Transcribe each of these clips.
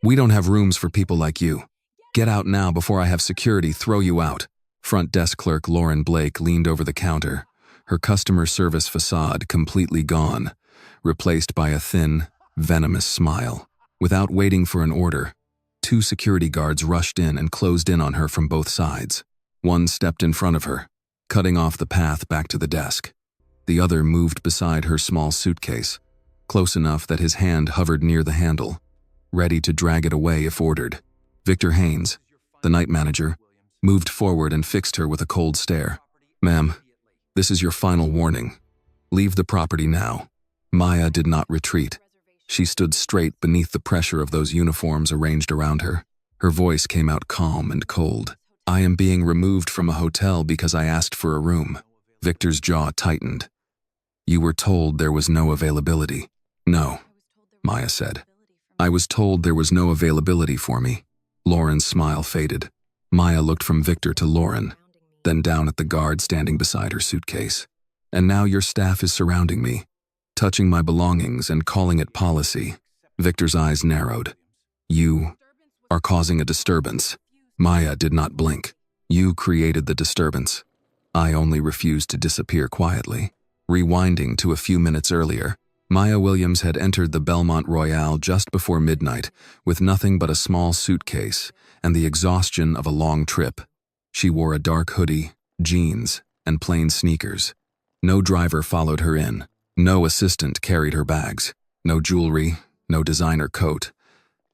We don't have rooms for people like you. Get out now before I have security throw you out. Front desk clerk Lauren Blake leaned over the counter, her customer service facade completely gone, replaced by a thin, venomous smile. Without waiting for an order, 2 security guards rushed in and closed in on her from both sides. One stepped in front of her, cutting off the path back to the desk. The other moved beside her small suitcase, close enough that his hand hovered near the handle, ready to drag it away if ordered. Victor Haines, the night manager, moved forward and fixed her with a cold stare. "Ma'am, this is your final warning. Leave the property now." Maya did not retreat. She stood straight beneath the pressure of those uniforms arranged around her. Her voice came out calm and cold. "I am being removed from a hotel because I asked for a room." Victor's jaw tightened. "You were told there was no availability." "No," Maya said. "I was told there was no availability for me." Lauren's smile faded. Maya looked from Victor to Lauren, then down at the guard standing beside her suitcase. "And now your staff is surrounding me, touching my belongings and calling it policy." Victor's eyes narrowed. "You are causing a disturbance." Maya did not blink. "You created the disturbance. I only refused to disappear quietly." Rewinding to a few minutes earlier, Maya Williams had entered the Bellmont Royale just before midnight with nothing but a small suitcase and the exhaustion of a long trip. She wore a dark hoodie, jeans, and plain sneakers. No driver followed her in. No assistant carried her bags. No jewelry, no designer coat,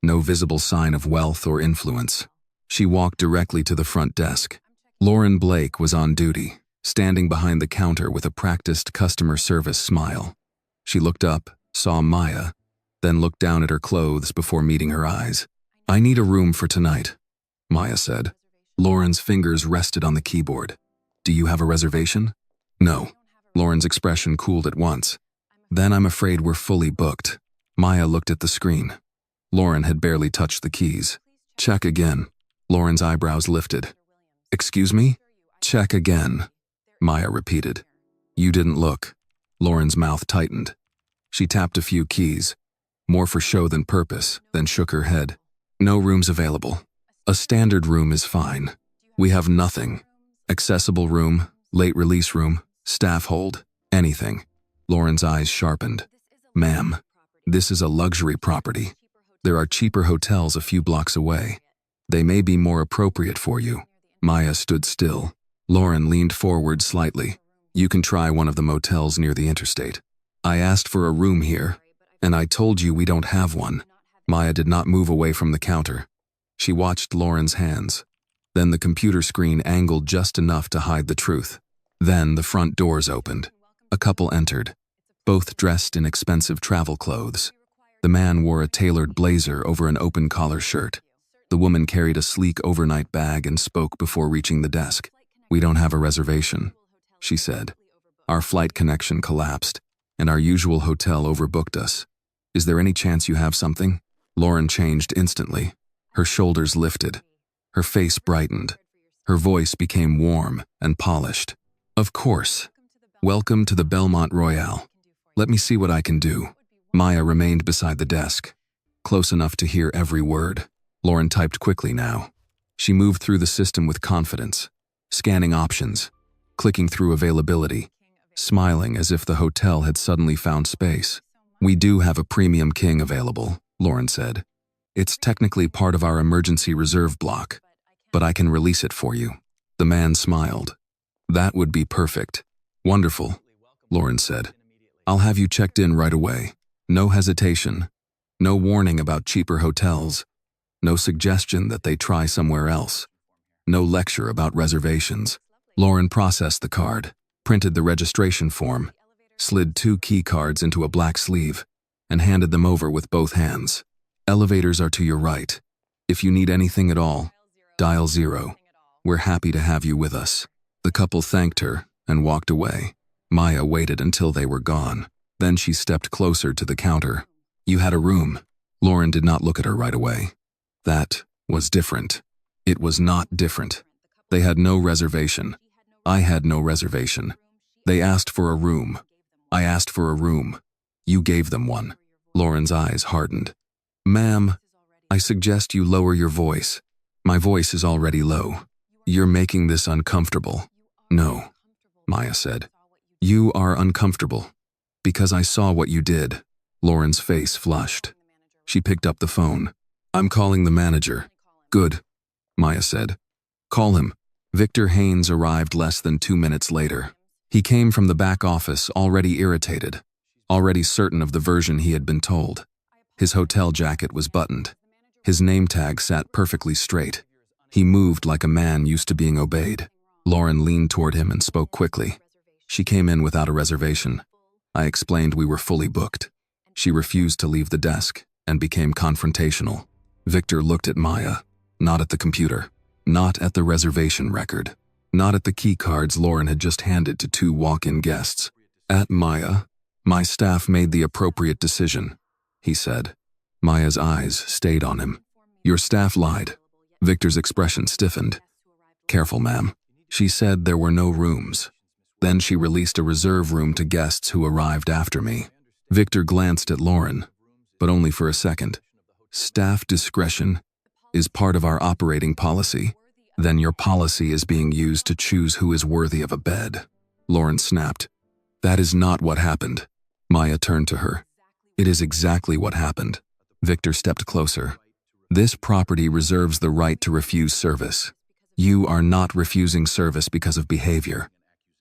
no visible sign of wealth or influence. She walked directly to the front desk. Lauren Blake was on duty, standing behind the counter with a practiced customer service smile. She looked up, saw Maya, then looked down at her clothes before meeting her eyes. "I need a room for tonight," Maya said. Lauren's fingers rested on the keyboard. "Do you have a reservation?" "No." Lauren's expression cooled at once. "Then I'm afraid we're fully booked." Maya looked at the screen. Lauren had barely touched the keys. "Check again." Lauren's eyebrows lifted. "Excuse me?" "Check again," Maya repeated. "You didn't look." Lauren's mouth tightened. She tapped a few keys, more for show than purpose, then shook her head. "No rooms available. A standard room is fine. We have nothing. Accessible room, late release room, staff hold, anything." Lauren's eyes sharpened. "Ma'am, this is a luxury property. There are cheaper hotels a few blocks away. They may be more appropriate for you." Maya stood still. Lauren leaned forward slightly. "You can try one of the motels near the interstate. I asked for a room here, and I told you we don't have one." Maya did not move away from the counter. She watched Lauren's hands. Then the computer screen angled just enough to hide the truth. Then the front doors opened. A couple entered, both dressed in expensive travel clothes. The man wore a tailored blazer over an open-collar shirt. The woman carried a sleek overnight bag and spoke before reaching the desk. "We don't have a reservation," she said. "Our flight connection collapsed, and our usual hotel overbooked us. Is there any chance you have something?" Lauren changed instantly. Her shoulders lifted. Her face brightened. Her voice became warm and polished. "Of course. Welcome to the Bellmont Royale. Let me see what I can do." Maya remained beside the desk, close enough to hear every word. Lauren typed quickly now. She moved through the system with confidence, scanning options, clicking through availability, smiling as if the hotel had suddenly found space. "We do have a premium king available," Lauren said. "It's technically part of our emergency reserve block, but I can release it for you." The man smiled. "That would be perfect." "Wonderful," Lauren said. "I'll have you checked in right away. No hesitation. No warning about cheaper hotels. No suggestion that they try somewhere else. No lecture about reservations." Lauren processed the card, printed the registration form, slid 2 key cards into a black sleeve, and handed them over with both hands. "Elevators are to your right. If you need anything at all, dial 0. We're happy to have you with us." The couple thanked her and walked away. Maya waited until they were gone. Then she stepped closer to the counter. "You had a room." Lauren did not look at her right away. That was different. It was not different. They had no reservation. I had no reservation. They asked for a room. I asked for a room. You gave them one. Lauren's eyes hardened. "Ma'am, I suggest you lower your voice. My voice is already low. You're making this uncomfortable. No, Maya said. You are uncomfortable. Because I saw what you did. Lauren's face flushed. She picked up the phone. I'm calling the manager. Good, Maya said. Call him. Victor Haines arrived less than 2 minutes later. He came from the back office already irritated, already certain of the version he had been told. His hotel jacket was buttoned. His name tag sat perfectly straight. He moved like a man used to being obeyed. Lauren leaned toward him and spoke quickly. She came in without a reservation. I explained we were fully booked. She refused to leave the desk and became confrontational. Victor looked at Maya, not at the computer, not at the reservation record, not at the key cards Lauren had just handed to 2 walk-in guests. At Maya, my staff made the appropriate decision, he said. Maya's eyes stayed on him. Your staff lied. Victor's expression stiffened. Careful, ma'am. She said there were no rooms. Then she released a reserve room to guests who arrived after me. Victor glanced at Lauren, but only for a second. Staff discretion is part of our operating policy. Then your policy is being used to choose who is worthy of a bed. Lauren snapped. That is not what happened. Maya turned to her. It is exactly what happened. Victor stepped closer. This property reserves the right to refuse service. You are not refusing service because of behavior.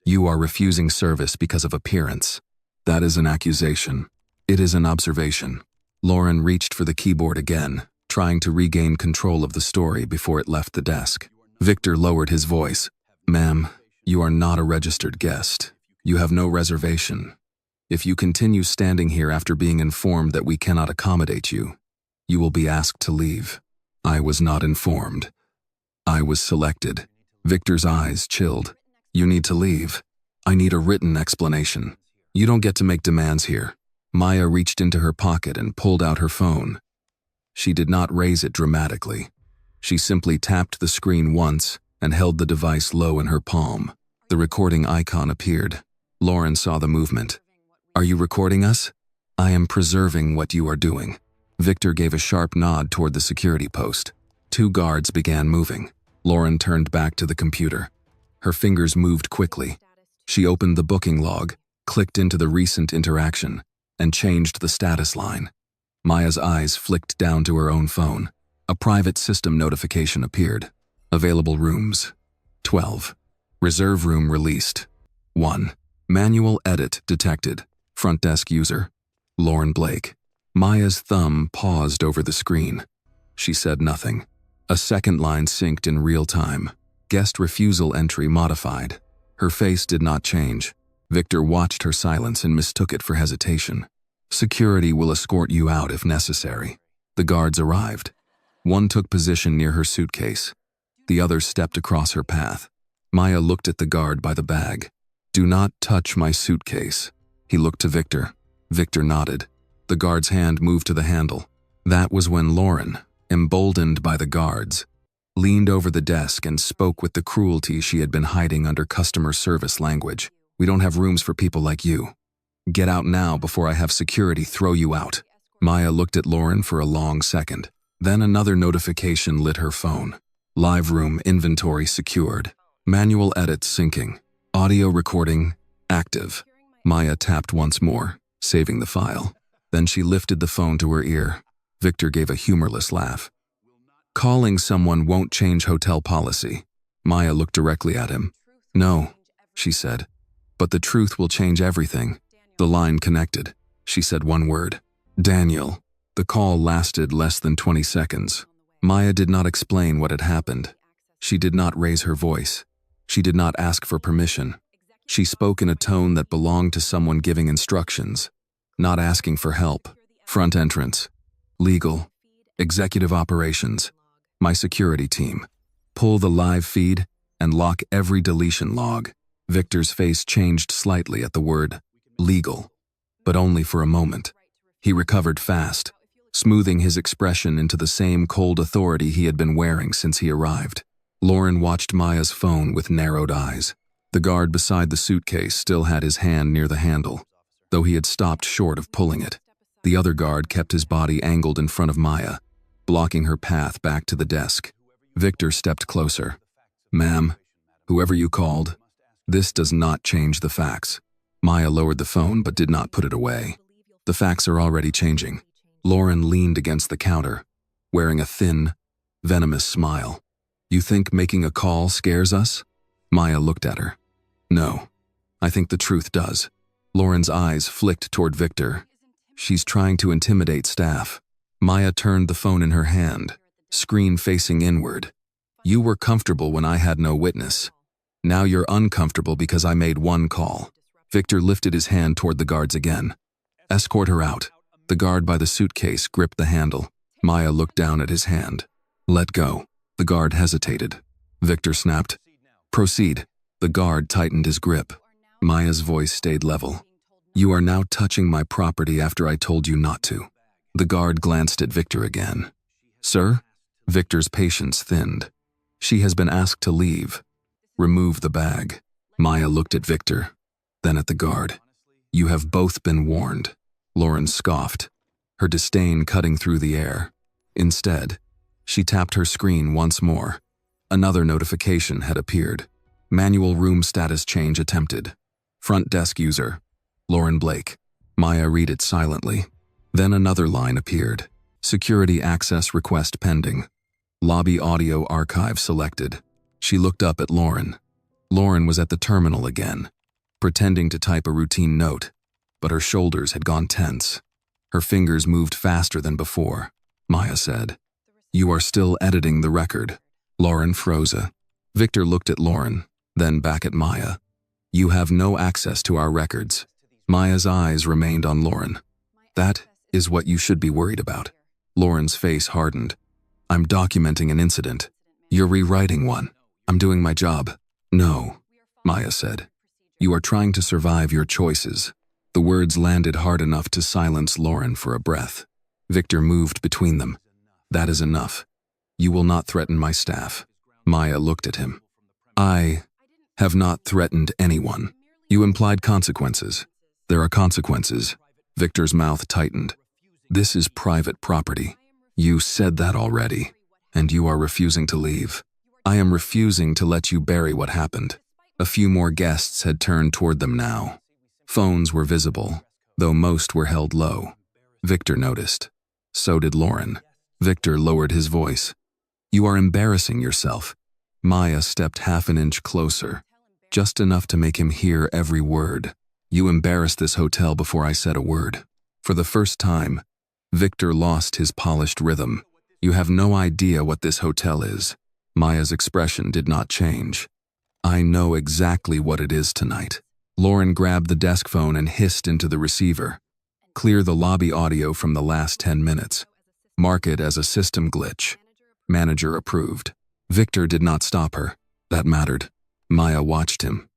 You are refusing service because of appearance. That is an accusation. It is an observation. Lauren reached for the keyboard again, trying to regain control of the story before it left the desk. Victor lowered his voice. Ma'am, you are not a registered guest. You have no reservation. If you continue standing here after being informed that we cannot accommodate you, you will be asked to leave. I was not informed. I was selected. Victor's eyes chilled. You need to leave. I need a written explanation. You don't get to make demands here. Maya reached into her pocket and pulled out her phone. She did not raise it dramatically. She simply tapped the screen once and held the device low in her palm. The recording icon appeared. Lauren saw the movement. Are you recording us? I am preserving what you are doing. Victor gave a sharp nod toward the security post. 2 guards began moving. Lauren turned back to the computer. Her fingers moved quickly. She opened the booking log, clicked into the recent interaction, and changed the status line. Maya's eyes flicked down to her own phone. A private system notification appeared. Available rooms. 12. Reserve room released. 1. Manual edit detected. Front desk user. Lauren Blake. Maya's thumb paused over the screen. She said nothing. A second line synced in real time. Guest refusal entry modified. Her face did not change. Victor watched her silence and mistook it for hesitation. Security will escort you out if necessary. The guards arrived. One took position near her suitcase. The other stepped across her path. Maya looked at the guard by the bag. Do not touch my suitcase. He looked to Victor. Victor nodded. The guard's hand moved to the handle. That was when Lauren, emboldened by the guards, leaned over the desk and spoke with the cruelty she had been hiding under customer service language. We don't have rooms for people like you. Get out now before I have security throw you out. Maya looked at Lauren for a long second. Then another notification lit her phone. Live room inventory secured. Manual edits syncing. Audio recording active. Maya tapped once more, saving the file. Then she lifted the phone to her ear. Victor gave a humorless laugh. Calling someone won't change hotel policy. Maya looked directly at him. No, she said. But the truth will change everything. The line connected. She said one word. Daniel. The call lasted less than 20 seconds. Maya did not explain what had happened. She did not raise her voice. She did not ask for permission. She spoke in a tone that belonged to someone giving instructions, not asking for help. Front entrance. Legal. Executive operations. My security team. Pull the live feed and lock every deletion log. Victor's face changed slightly at the word legal, but only for a moment. He recovered fast, smoothing his expression into the same cold authority he had been wearing since he arrived. Lauren watched Maya's phone with narrowed eyes. The guard beside the suitcase still had his hand near the handle, though he had stopped short of pulling it. The other guard kept his body angled in front of Maya. blocking her path back to the desk. Victor stepped closer. "Ma'am, whoever you called, this does not change the facts." Maya lowered the phone but did not put it away. "The facts are already changing." Lauren leaned against the counter, wearing a thin, venomous smile. "You think making a call scares us?" Maya looked at her. "No, I think the truth does." Lauren's eyes flicked toward Victor. "She's trying to intimidate staff." Maya turned the phone in her hand, screen facing inward. "You were comfortable when I had no witness. Now you're uncomfortable because I made one call." Victor lifted his hand toward the guards again. "Escort her out." The guard by the suitcase gripped the handle. Maya looked down at his hand. "Let go." The guard hesitated. Victor snapped, "Proceed." The guard tightened his grip. Maya's voice stayed level. "You are now touching my property after I told you not to." The guard glanced at Victor again. "Sir?" Victor's patience thinned. "She has been asked to leave. Remove the bag." Maya looked at Victor, then at the guard. "You have both been warned." Lauren scoffed, her disdain cutting through the air. Instead, she tapped her screen once more. Another notification had appeared. "Manual room status change attempted. Front desk user, Lauren Blake." Maya read it silently. Then another line appeared. "Security access request pending. Lobby audio archive selected." She looked up at Lauren. Lauren was at the terminal again, pretending to type a routine note, but her shoulders had gone tense. Her fingers moved faster than before. Maya said, "You are still editing the record." Lauren froze. Victor looked at Lauren, then back at Maya. "You have no access to our records." Maya's eyes remained on Lauren. "That is what you should be worried about." Lauren's face hardened. "I'm documenting an incident. You're rewriting one. I'm doing my job." "No," Maya said. "You are trying to survive your choices." The words landed hard enough to silence Lauren for a breath. Victor moved between them. "That is enough. You will not threaten my staff." Maya looked at him. "I have not threatened anyone. You implied consequences." "There are consequences." Victor's mouth tightened. "This is private property. You said that already, and you are refusing to leave." "I am refusing to let you bury what happened." A few more guests had turned toward them now. Phones were visible, though most were held low. Victor noticed. So did Lauren. Victor lowered his voice. "You are embarrassing yourself." Maya stepped half an inch closer, just enough to make him hear every word. "You embarrassed this hotel before I said a word." For the first time, Victor lost his polished rhythm. "You have no idea what this hotel is." Maya's expression did not change. "I know exactly what it is tonight." Lauren grabbed the desk phone and hissed into the receiver. "Clear the lobby audio from the last 10 minutes. Mark it as a system glitch." Manager approved. Victor did not stop her. That mattered. Maya watched him.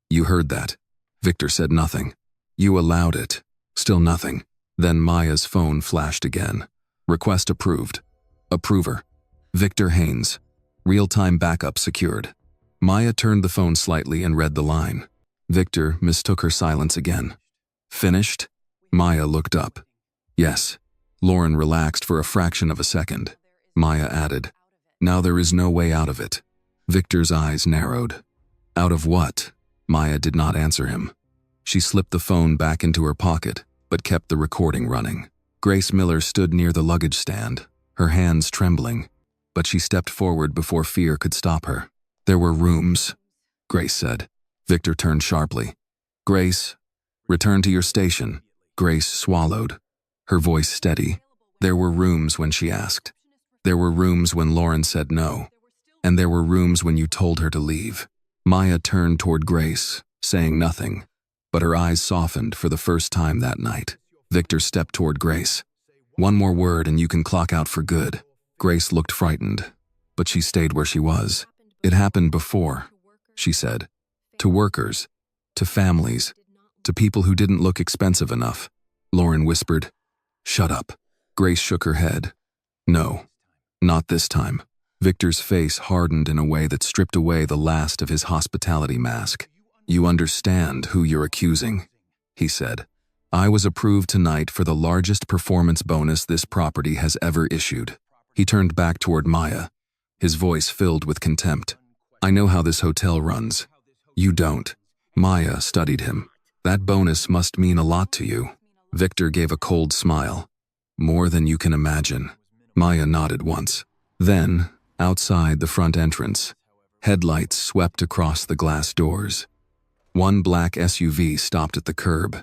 "You heard that." Victor said nothing. "You allowed it." Still nothing. Then Maya's phone flashed again. "Request approved. Approver. Victor Haines. Real-time backup secured." Maya turned the phone slightly and read the line. Victor mistook her silence again. "Finished?" Maya looked up. "Yes." Lauren relaxed for a fraction of a second. Maya added, "Now there is no way out of it." Victor's eyes narrowed. "Out of what?" Maya did not answer him. She slipped the phone back into her pocket, but kept the recording running. Grace Miller stood near the luggage stand, her hands trembling, but she stepped forward before fear could stop her. "There were rooms," Grace said. Victor turned sharply. "Grace, return to your station." Grace swallowed, her voice steady. "There were rooms when she asked. There were rooms when Lauren said no. And there were rooms when you told her to leave." Maya turned toward Grace, saying nothing, but her eyes softened for the first time that night. Victor stepped toward Grace. "One more word and you can clock out for good." Grace looked frightened, but she stayed where she was. "It happened before," she said. "To workers, to families, to people who didn't look expensive enough." Lauren whispered, "Shut up." Grace shook her head. "No, not this time." Victor's face hardened in a way that stripped away the last of his hospitality mask. "You understand who you're accusing," he said. "I was approved tonight for the largest performance bonus this property has ever issued. He turned back toward Maya, his voice filled with contempt. I know how this hotel runs. You don't. Maya studied him. That bonus must mean a lot to you. Victor gave a cold smile. More than you can imagine. Maya nodded once. Then, outside the front entrance, headlights swept across the glass doors. One black SUV stopped at the curb,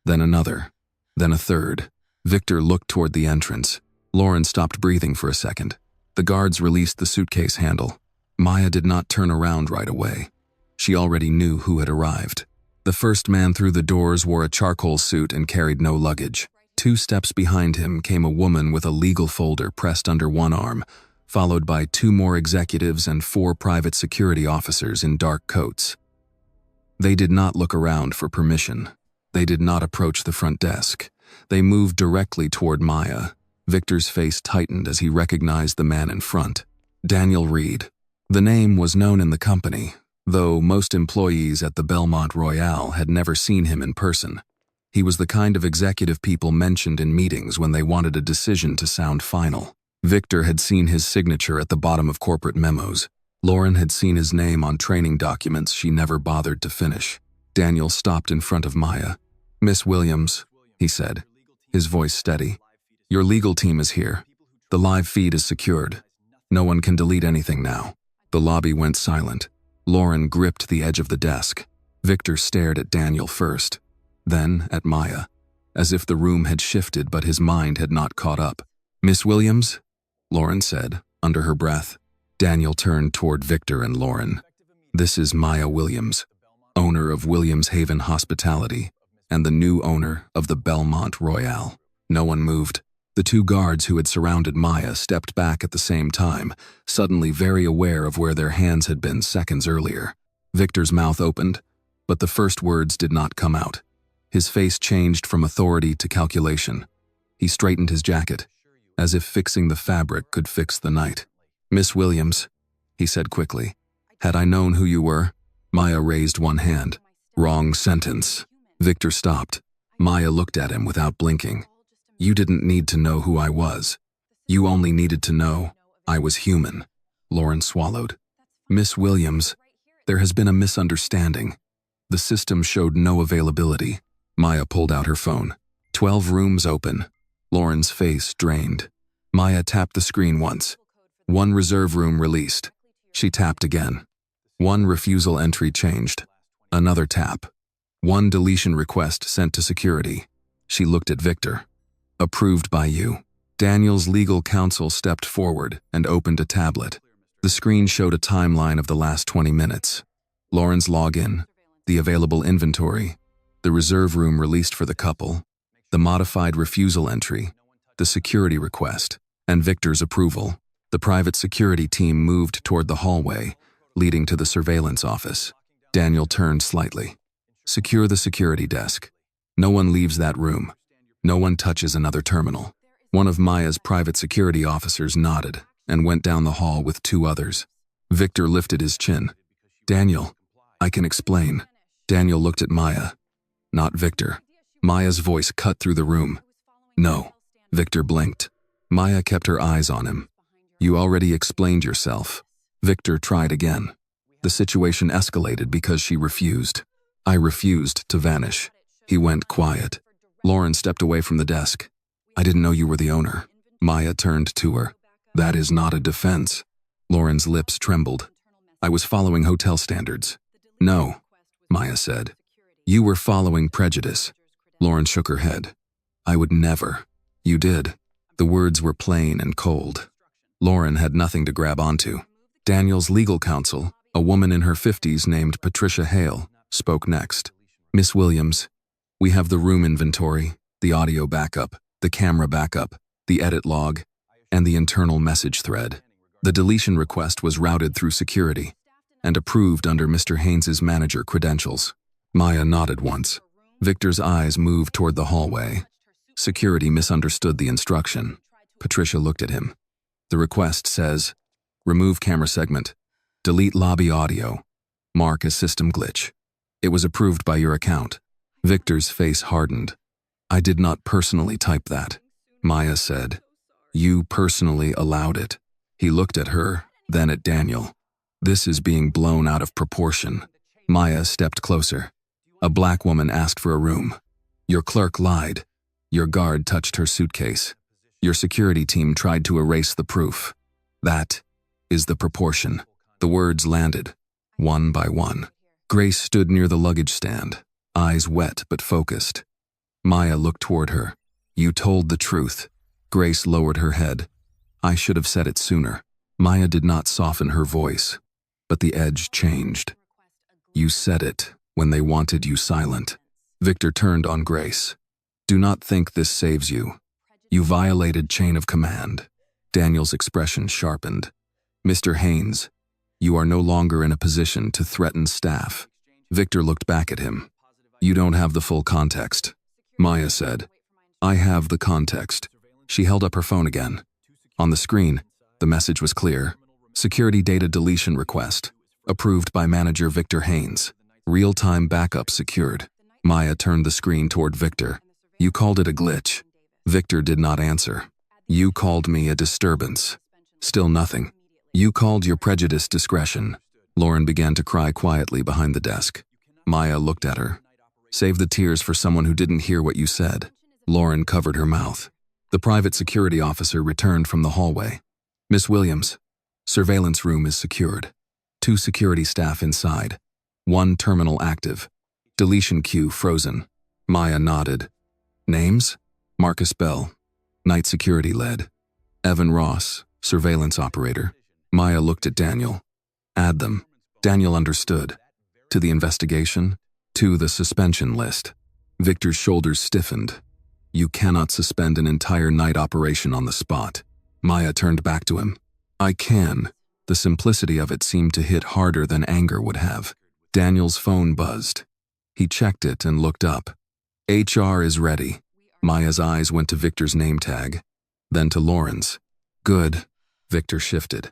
then another, then a third. Victor looked toward the entrance. Lauren stopped breathing for a second. The guards released the suitcase handle. Maya did not turn around right away. She already knew who had arrived. The first man through the doors wore a charcoal suit and carried no luggage. 2 steps behind him came a woman with a legal folder pressed under one arm, followed by 2 more executives and 4 private security officers in dark coats. They did not look around for permission. They did not approach the front desk. They moved directly toward Maya. Victor's face tightened as he recognized the man in front. Daniel Reed. The name was known in the company, though most employees at the Bellmont Royale had never seen him in person. He was the kind of executive people mentioned in meetings when they wanted a decision to sound final. Victor had seen his signature at the bottom of corporate memos. Lauren had seen his name on training documents she never bothered to finish. Daniel stopped in front of Maya. Miss Williams, he said, his voice steady. Your legal team is here. The live feed is secured. No one can delete anything now. The lobby went silent. Lauren gripped the edge of the desk. Victor stared at Daniel first, then at Maya, as if the room had shifted but his mind had not caught up. Miss Williams? Lauren said, under her breath. Daniel turned toward Victor and Lauren. This is Maya Williams, owner of Williams Haven Hospitality, and the new owner of the Bellmont Royale. No one moved. The 2 guards who had surrounded Maya stepped back at the same time, suddenly very aware of where their hands had been seconds earlier. Victor's mouth opened, but the first words did not come out. His face changed from authority to calculation. He straightened his jacket, as if fixing the fabric could fix the night. Miss Williams, he said quickly. Had I known who you were? Maya raised one hand. Wrong sentence. Victor stopped. Maya looked at him without blinking. You didn't need to know who I was. You only needed to know I was human. Lauren swallowed. Miss Williams, there has been a misunderstanding. The system showed no availability. Maya pulled out her phone. 12 rooms open. Lauren's face drained. Maya tapped the screen once. 1 reserve room released. She tapped again. 1 refusal entry changed. Another tap. 1 deletion request sent to security. She looked at Victor. Approved by you. Daniel's legal counsel stepped forward and opened a tablet. The screen showed a timeline of the last 20 minutes. Lauren's login, the available inventory, the reserve room released for the couple, the modified refusal entry, the security request, and Victor's approval. The private security team moved toward the hallway, leading to the surveillance office. Daniel turned slightly. Secure the security desk. No one leaves that room. No one touches another terminal. One of Maya's private security officers nodded and went down the hall with 2 others. Victor lifted his chin. Daniel, I can explain. Daniel looked at Maya, not Victor. Maya's voice cut through the room. No. Victor blinked. Maya kept her eyes on him. You already explained yourself. Victor tried again. The situation escalated because she refused. I refused to vanish. He went quiet. Lauren stepped away from the desk. I didn't know you were the owner. Maya turned to her. That is not a defense. Lauren's lips trembled. I was following hotel standards. No, Maya said. You were following prejudice. Lauren shook her head. I would never. You did. The words were plain and cold. Lauren had nothing to grab onto. Daniel's legal counsel, a woman in her 50s named Patricia Hale, spoke next. Miss Williams, we have the room inventory, the audio backup, the camera backup, the edit log, and the internal message thread. The deletion request was routed through security and approved under Mr. Haines's manager credentials. Maya nodded once. Victor's eyes moved toward the hallway. Security misunderstood the instruction. Patricia looked at him. The request says, remove camera segment, delete lobby audio, mark as system glitch. It was approved by your account. Victor's face hardened. I did not personally type that, Maya said. You personally allowed it. He looked at her, then at Daniel. This is being blown out of proportion. Maya stepped closer. A black woman asked for a room. Your clerk lied. Your guard touched her suitcase. Your security team tried to erase the proof. That is the proportion. The words landed, one by one. Grace stood near the luggage stand, eyes wet but focused. Maya looked toward her. You told the truth. Grace lowered her head. I should have said it sooner. Maya did not soften her voice, but the edge changed. You said it when they wanted you silent. Victor turned on Grace. Do not think this saves you. You violated chain of command. Daniel's expression sharpened. Mr. Haines, you are no longer in a position to threaten staff. Victor looked back at him. You don't have the full context. Maya said. I have the context. She held up her phone again. On the screen, the message was clear. Security data deletion request. Approved by manager Victor Haines. Real-time backup secured. Maya turned the screen toward Victor. You called it a glitch. Victor did not answer. You called me a disturbance. Still nothing. You called your prejudice discretion. Lauren began to cry quietly behind the desk. Maya looked at her. Save the tears for someone who didn't hear what you said. Lauren covered her mouth. The private security officer returned from the hallway. Miss Williams, surveillance room is secured. 2 security staff inside. 1 terminal active. Deletion queue frozen. Maya nodded. Names? Marcus Bell, night security lead. Evan Ross, surveillance operator. Maya looked at Daniel. Add them. Daniel understood. To the investigation, to the suspension list. Victor's shoulders stiffened. You cannot suspend an entire night operation on the spot. Maya turned back to him. I can. The simplicity of it seemed to hit harder than anger would have. Daniel's phone buzzed. He checked it and looked up. HR is ready. Maya's eyes went to Victor's name tag, then to Lauren's. Good. Victor shifted.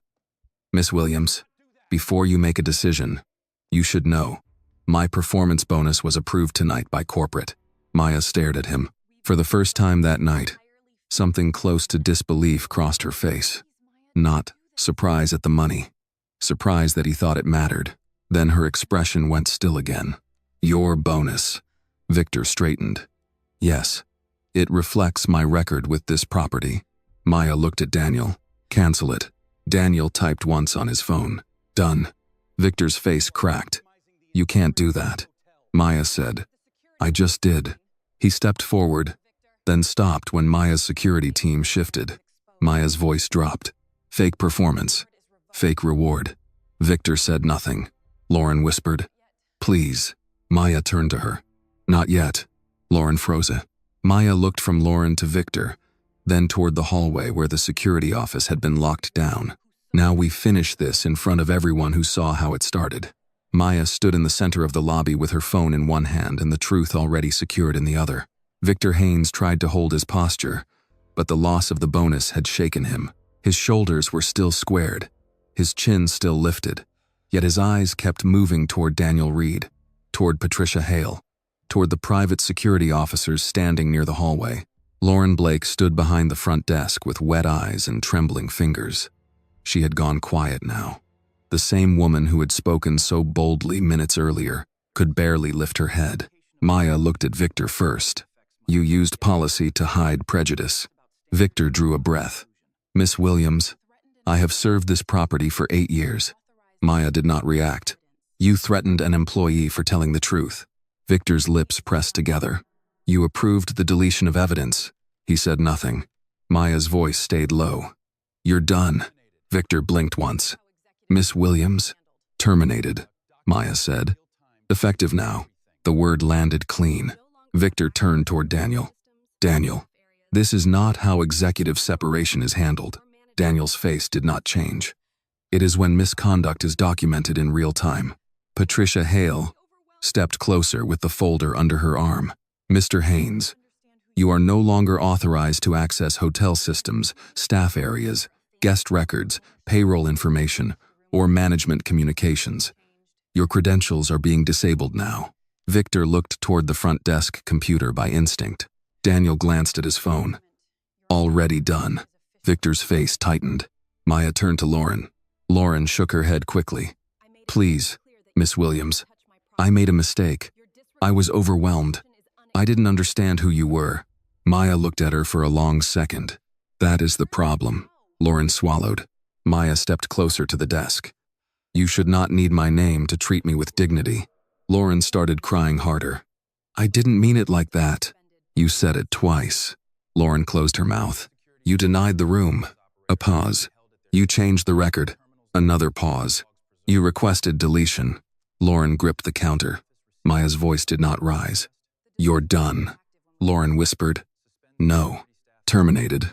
Miss Williams, before you make a decision, you should know. My performance bonus was approved tonight by corporate. Maya stared at him. For the first time that night, something close to disbelief crossed her face. Not surprise at the money. Surprise that he thought it mattered. Then her expression went still again. Your bonus. Victor straightened. Yes. It reflects my record with this property. Maya looked at Daniel. Cancel it. Daniel typed once on his phone. Done. Victor's face cracked. You can't do that. Maya said. I just did. He stepped forward, then stopped when Maya's security team shifted. Maya's voice dropped. Fake performance. Fake reward. Victor said nothing. Lauren whispered. Please. Maya turned to her. Not yet. Lauren froze it. Maya looked from Lauren to Victor, then toward the hallway where the security office had been locked down. Now we finish this in front of everyone who saw how it started. Maya stood in the center of the lobby with her phone in one hand and the truth already secured in the other. Victor Haines tried to hold his posture, but the loss of the bonus had shaken him. His shoulders were still squared, his chin still lifted, yet his eyes kept moving toward Daniel Reed, toward Patricia Hale, toward the private security officers standing near the hallway. Lauren Blake stood behind the front desk with wet eyes and trembling fingers. She had gone quiet now. The same woman who had spoken so boldly minutes earlier could barely lift her head. Maya looked at Victor first. You used policy to hide prejudice. Victor drew a breath. Miss Williams, I have served this property for 8 years. Maya did not react. You threatened an employee for telling the truth. Victor's lips pressed together. You approved the deletion of evidence. He said nothing. Maya's voice stayed low. You're done. Victor blinked once. Miss Williams, terminated, Maya said. Effective now. The word landed clean. Victor turned toward Daniel. Daniel, this is not how executive separation is handled. Daniel's face did not change. It is when misconduct is documented in real time. Patricia Hale stepped closer with the folder under her arm. Mr. Haines, you are no longer authorized to access hotel systems, staff areas, guest records, payroll information, or management communications. Your credentials are being disabled now. Victor looked toward the front desk computer by instinct. Daniel glanced at his phone. Already done. Victor's face tightened. Maya turned to Lauren. Lauren shook her head quickly. Please, Miss Williams. I made a mistake. I was overwhelmed. I didn't understand who you were. Maya looked at her for a long second. That is the problem. Lauren swallowed. Maya stepped closer to the desk. You should not need my name to treat me with dignity. Lauren started crying harder. I didn't mean it like that. You said it twice. Lauren closed her mouth. You denied the room. A pause. You changed the record. Another pause. You requested deletion. Lauren gripped the counter. Maya's voice did not rise. You're done. Lauren whispered. No. Terminated.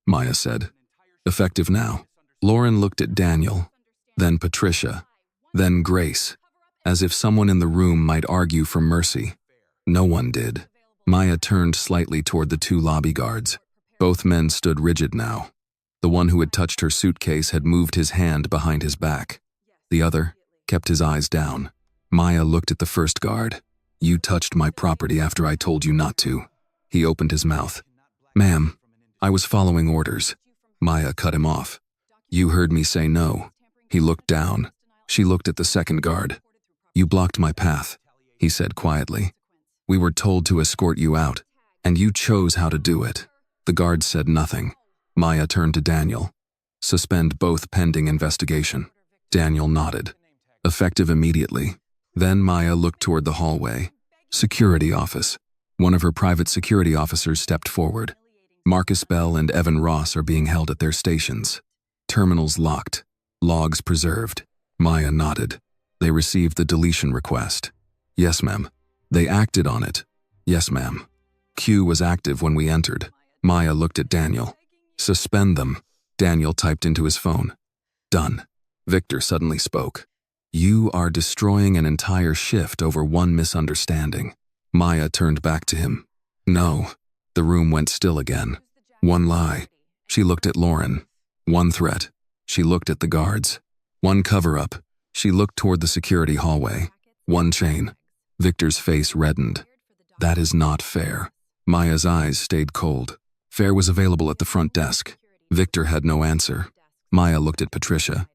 Maya said. Effective now. Lauren looked at Daniel, then Patricia, then Grace, as if someone in the room might argue for mercy. No one did. Maya turned slightly toward the two lobby guards. Both men stood rigid now. The one who had touched her suitcase had moved his hand behind his back. The other kept his eyes down. Maya looked at the first guard. You touched my property after I told you not to. He opened his mouth. Ma'am, I was following orders. Maya cut him off. You heard me say no. He looked down. She looked at the second guard. You blocked my path, he said quietly. We were told to escort you out, and you chose how to do it. The guard said nothing. Maya turned to Daniel. Suspend both pending investigation. Daniel nodded. Effective immediately. Then Maya looked toward the hallway. Security office. One of her private security officers stepped forward. Marcus Bell and Evan Ross are being held at their stations. Terminals locked. Logs preserved. Maya nodded. They received the deletion request. Yes, ma'am. They acted on it. Yes, ma'am. Q was active when we entered. Maya looked at Daniel. Suspend them. Daniel typed into his phone. Done. Victor suddenly spoke. You are destroying an entire shift over one misunderstanding. Maya turned back to him. No. The room went still again. One lie. She looked at Lauren. One threat. She looked at the guards. One cover-up. She looked toward the security hallway. One chain. Victor's face reddened. That is not fair. Maya's eyes stayed cold. Fare was available at the front desk. Victor had no answer. Maya looked at Patricia.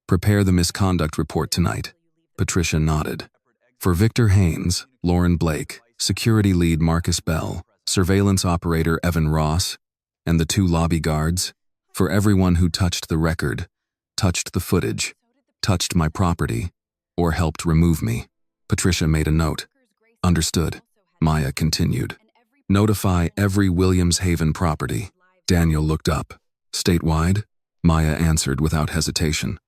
Prepare the misconduct report tonight. Patricia nodded. For Victor Haines, Lauren Blake, security lead Marcus Bell, surveillance operator Evan Ross, and the two lobby guards, for everyone who touched the record, touched the footage, touched my property, or helped remove me. Patricia made a note. Understood. Maya continued. Notify every Williams Haven property. Daniel looked up. Statewide? Maya answered without hesitation.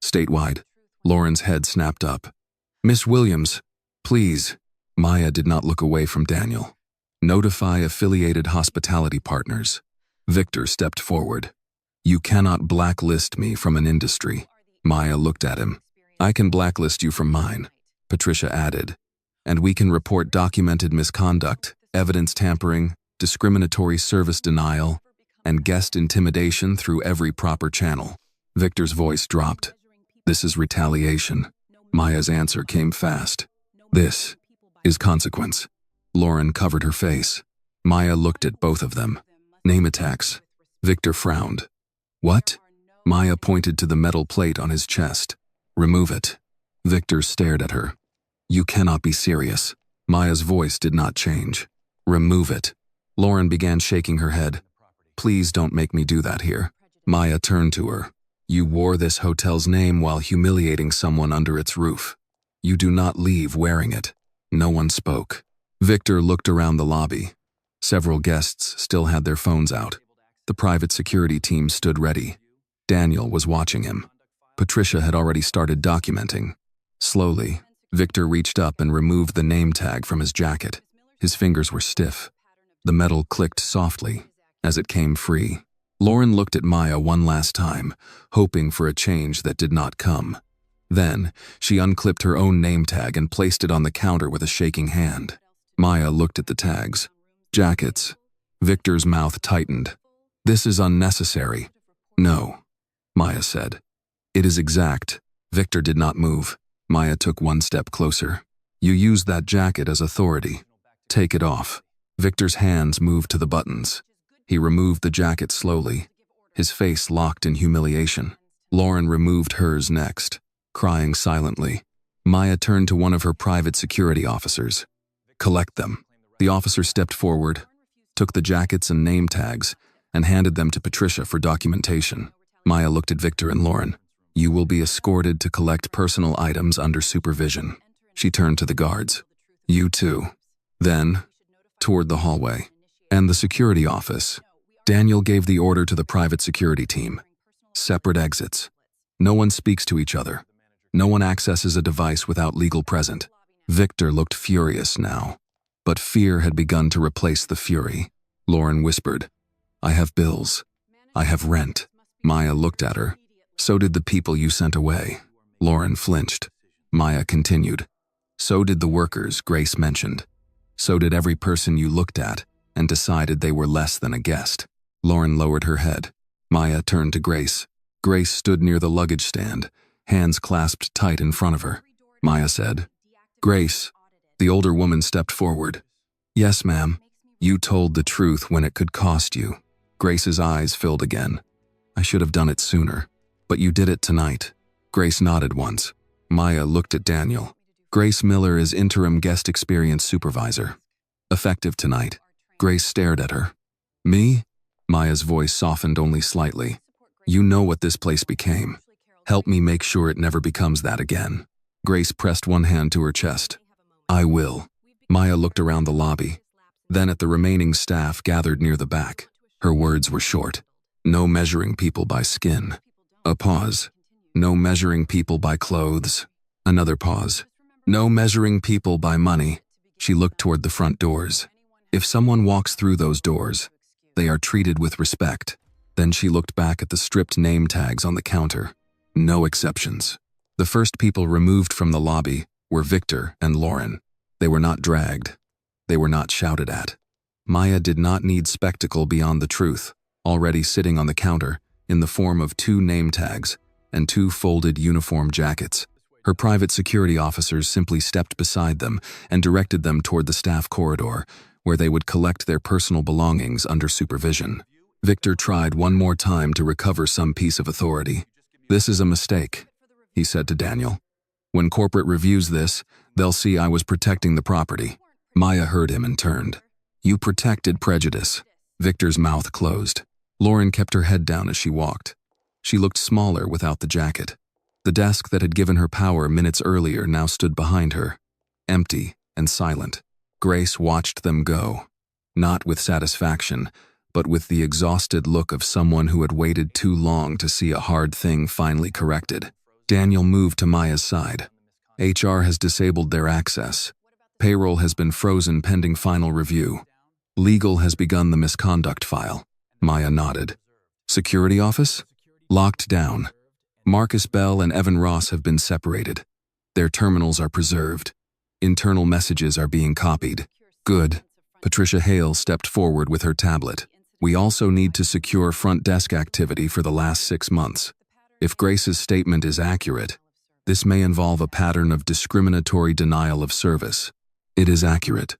Statewide. Lauren's head snapped up. Miss Williams, please. Maya did not look away from Daniel. Notify affiliated hospitality partners. Victor stepped forward. You cannot blacklist me from an industry. Maya looked at him. I can blacklist you from mine, Patricia added. And we can report documented misconduct, evidence tampering, discriminatory service denial, and guest intimidation through every proper channel. Victor's voice dropped. This is retaliation. Maya's answer came fast. This is consequence. Lauren covered her face. Maya looked at both of them. Name attacks. Victor frowned. What? Maya pointed to the metal plate on his chest. Remove it. Victor stared at her. You cannot be serious. Maya's voice did not change. Remove it. Lauren began shaking her head. Please don't make me do that here. Maya turned to her. You wore this hotel's name while humiliating someone under its roof. You do not leave wearing it. No one spoke. Victor looked around the lobby. Several guests still had their phones out. The private security team stood ready. Daniel was watching him. Patricia had already started documenting. Slowly, Victor reached up and removed the name tag from his jacket. His fingers were stiff. The metal clicked softly as it came free. Lauren looked at Maya one last time, hoping for a change that did not come. Then, she unclipped her own name tag and placed it on the counter with a shaking hand. Maya looked at the tags. Jackets. Victor's mouth tightened. This is unnecessary. No, Maya said. It is exact. Victor did not move. Maya took one step closer. You used that jacket as authority. Take it off. Victor's hands moved to the buttons. He removed the jacket slowly. his face locked in humiliation. Lauren removed hers next, crying silently. Maya turned to one of her private security officers. "Collect them." The officer stepped forward, took the jackets and name tags, and handed them to Patricia for documentation. Maya looked at Victor and Lauren. "You will be escorted to collect personal items under supervision." She turned to the guards. "You too." Then, toward the hallway and the security office, Daniel gave the order to the private security team. Separate exits. No one speaks to each other. No one accesses a device without legal present. Victor looked furious now, but fear had begun to replace the fury. Lauren whispered, "I have bills. I have rent." Maya looked at her. "So did the people you sent away." Lauren flinched. Maya continued, "So did the workers Grace mentioned. So did every person you looked at and decided they were less than a guest." Lauren lowered her head. Maya turned to Grace. Grace stood near the luggage stand, hands clasped tight in front of her. Maya said, "Grace." The older woman stepped forward. "Yes, ma'am. You told the truth when it could cost you." Grace's eyes filled again. "I should have done it sooner, but you did it tonight." Grace nodded once. Maya looked at Daniel. "Grace Miller is interim guest experience supervisor. Effective tonight." Grace stared at her. "Me?" Maya's voice softened only slightly. "You know what this place became. Help me make sure it never becomes that again." Grace pressed one hand to her chest. "I will." Maya looked around the lobby, then at the remaining staff gathered near the back. Her words were short. "No measuring people by skin." A pause. "No measuring people by clothes." Another pause. "No measuring people by money." She looked toward the front doors. "If someone walks through those doors, they are treated with respect." Then she looked back at the stripped name tags on the counter. No exceptions. The first people removed from the lobby were Victor and Lauren. They were not dragged. They were not shouted at. Maya did not need spectacle beyond the truth, already sitting on the counter in the form of 2 name tags and 2 folded uniform jackets. Her private security officers simply stepped beside them and directed them toward the staff corridor, where they would collect their personal belongings under supervision. Victor tried one more time to recover some piece of authority. "This is a mistake," he said to Daniel. "When corporate reviews this, they'll see I was protecting the property." Maya heard him and turned. "You protected prejudice." Victor's mouth closed. Lauren kept her head down as she walked. She looked smaller without the jacket. The desk that had given her power minutes earlier now stood behind her, empty and silent. Grace watched them go, not with satisfaction, but with the exhausted look of someone who had waited too long to see a hard thing finally corrected. Daniel moved to Maya's side. "HR has disabled their access. Payroll has been frozen pending final review. Legal has begun the misconduct file." Maya nodded. "Security office?" "Locked down. Marcus Bell and Evan Ross have been separated. Their terminals are preserved. Internal messages are being copied." "Good." Patricia Hale stepped forward with her tablet. "We also need to secure front desk activity for the last 6 months. If Grace's statement is accurate, this may involve a pattern of discriminatory denial of service." "It is accurate,"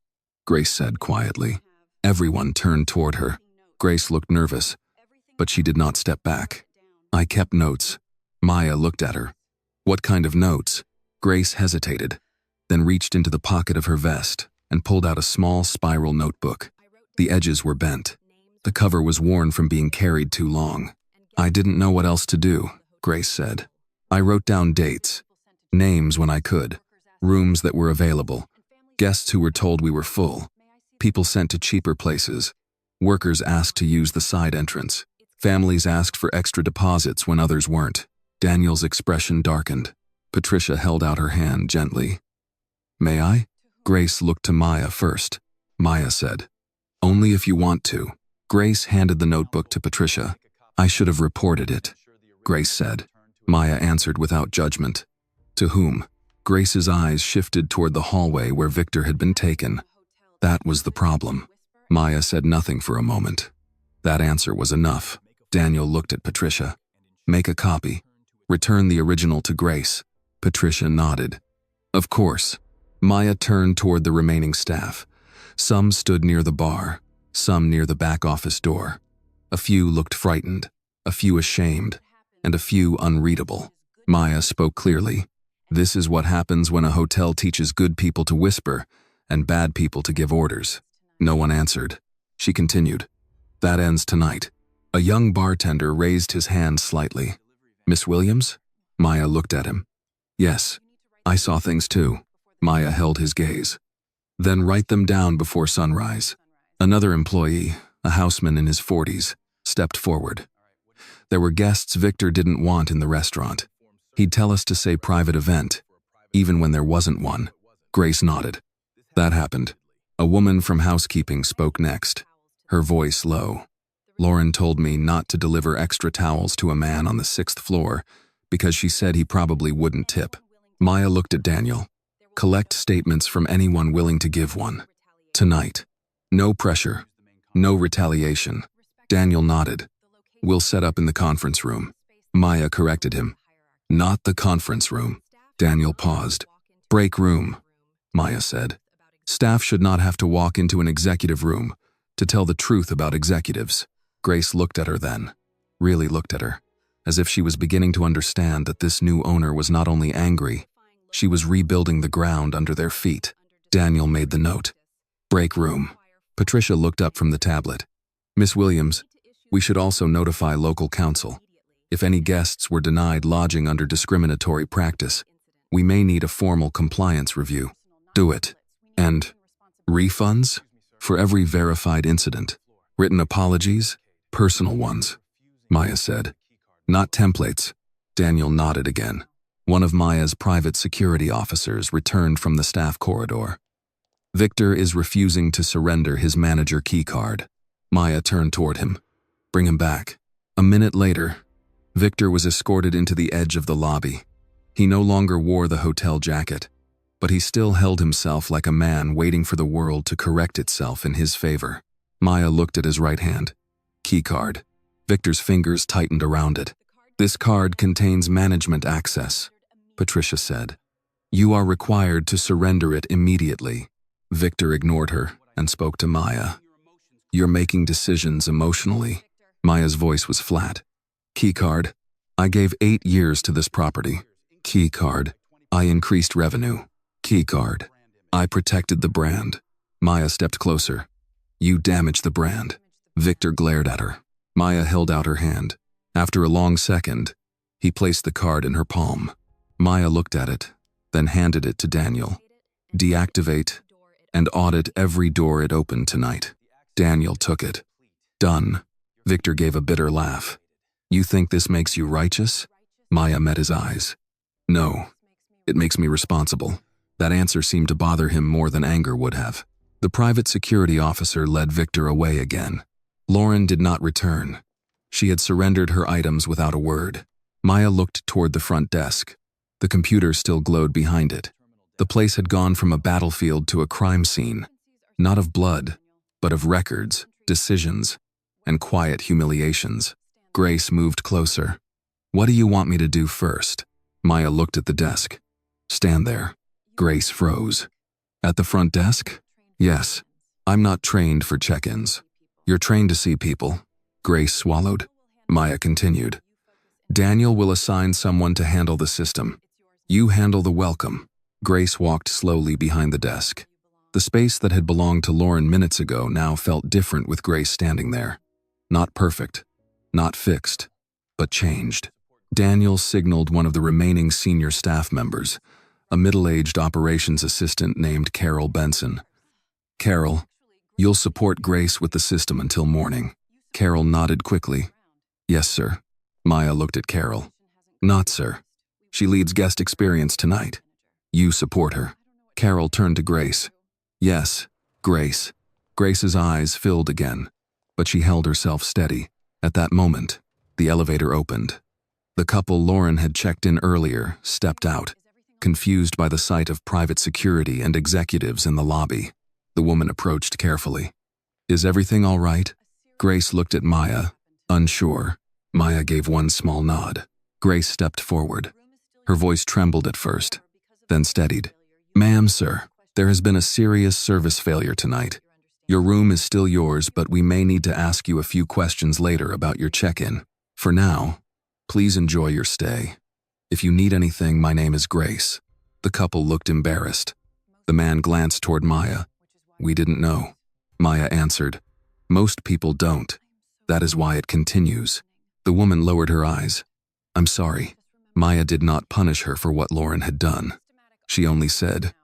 Grace said quietly. Everyone turned toward her. Grace looked nervous, but she did not step back. "I kept notes." Maya looked at her. "What kind of notes?" Grace hesitated, then reached into the pocket of her vest and pulled out a small spiral notebook. The edges were bent. The cover was worn from being carried too long. "I didn't know what else to do," Grace said. "I wrote down dates, names when I could, rooms that were available, guests who were told we were full, people sent to cheaper places, workers asked to use the side entrance, families asked for extra deposits when others weren't." Daniel's expression darkened. Patricia held out her hand gently. "May I?" Grace looked to Maya first. Maya said, "Only if you want to." Grace handed the notebook to Patricia. "I should have reported it," Grace said. Maya answered without judgment. "To whom?" Grace's eyes shifted toward the hallway where Victor had been taken. That was the problem. Maya said nothing for a moment. That answer was enough. Daniel looked at Patricia. "Make a copy. Return the original to Grace." Patricia nodded. "Of course." Maya turned toward the remaining staff. Some stood near the bar, some near the back office door. A few looked frightened. a few ashamed, and a few unreadable. Maya spoke clearly. This is what happens when a hotel teaches good people to whisper and bad people to give orders. No one answered. She continued. That ends tonight. A young bartender raised his hand slightly. Miss Williams? Maya looked at him. Yes, I saw things too. Maya held his gaze. Then write them down before sunrise. Another employee, a houseman in his 40s, stepped forward. There were guests Victor didn't want in the restaurant. He'd tell us to say private event, even when there wasn't one. Grace nodded. That happened. A woman from housekeeping spoke next, her voice low. Lauren told me not to deliver extra towels to a man on the 6th floor because she said he probably wouldn't tip. Maya looked at Daniel. Collect statements from anyone willing to give one. Tonight. No pressure. No retaliation. Daniel nodded. We'll set up in the conference room. Maya corrected him. Not the conference room. Daniel paused. Break room, Maya said. Staff should not have to walk into an executive room to tell the truth about executives. Grace looked at her then, really looked at her, as if she was beginning to understand that this new owner was not only angry, she was rebuilding the ground under their feet. Daniel made the note. Break room. Patricia looked up from the tablet. Miss Williams, we should also notify local council. If any guests were denied lodging under discriminatory practice, we may need a formal compliance review. Do it. And refunds? For every verified incident. Written apologies? Personal ones. Maya said. Not templates. Daniel nodded again. One of Maya's private security officers returned from the staff corridor. Victor is refusing to surrender his manager key card. Maya turned toward him. Bring him back. A minute later, Victor was escorted into the edge of the lobby. He no longer wore the hotel jacket, but he still held himself like a man waiting for the world to correct itself in his favor. Maya looked at his right hand. Key card. Victor's fingers tightened around it. This card contains management access, Patricia said. You are required to surrender it immediately. Victor ignored her and spoke to Maya. You're making decisions emotionally. Maya's voice was flat. Key card. I gave 8 years to this property. Key card. I increased revenue. Key card. I protected the brand. Maya stepped closer. You damaged the brand. Victor glared at her. Maya held out her hand. After a long second, he placed the card in her palm. Maya looked at it, then handed it to Daniel. Deactivate and audit every door it opened tonight. Daniel took it. Done. Victor gave a bitter laugh. You think this makes you righteous? Maya met his eyes. No. It makes me responsible. That answer seemed to bother him more than anger would have. The private security officer led Victor away again. Lauren did not return. She had surrendered her items without a word. Maya looked toward the front desk. The computer still glowed behind it. The place had gone from a battlefield to a crime scene, not of blood, but of records, decisions, and quiet humiliations. Grace moved closer. What do you want me to do first? Maya looked at the desk. Stand there. Grace froze. At the front desk? Yes. I'm not trained for check-ins. You're trained to see people. Grace swallowed. Maya continued. Daniel will assign someone to handle the system. You handle the welcome. Grace walked slowly behind the desk. The space that had belonged to Lauren minutes ago now felt different with Grace standing there. Not perfect, not fixed, but changed. Daniel signaled one of the remaining senior staff members, a middle-aged operations assistant named Carol Benson. Carol, you'll support Grace with the system until morning. Carol nodded quickly. Yes, sir. Maya looked at Carol. Not, sir. She leads guest experience tonight. You support her. Carol turned to Grace. Yes, Grace. Grace's eyes filled again, but she held herself steady. At that moment, the elevator opened. The couple Lauren had checked in earlier stepped out, confused by the sight of private security and executives in the lobby. The woman approached carefully. Is everything all right? Grace looked at Maya, unsure. Maya gave one small nod. Grace stepped forward. Her voice trembled at first, then steadied. Ma'am, sir, there has been a serious service failure tonight. Your room is still yours, but we may need to ask you a few questions later about your check-in. For now, please enjoy your stay. If you need anything, my name is Grace." The couple looked embarrassed. The man glanced toward Maya. "We didn't know." Maya answered, "Most people don't. That is why it continues." The woman lowered her eyes. "I'm sorry." Maya did not punish her for what Lauren had done. She only said,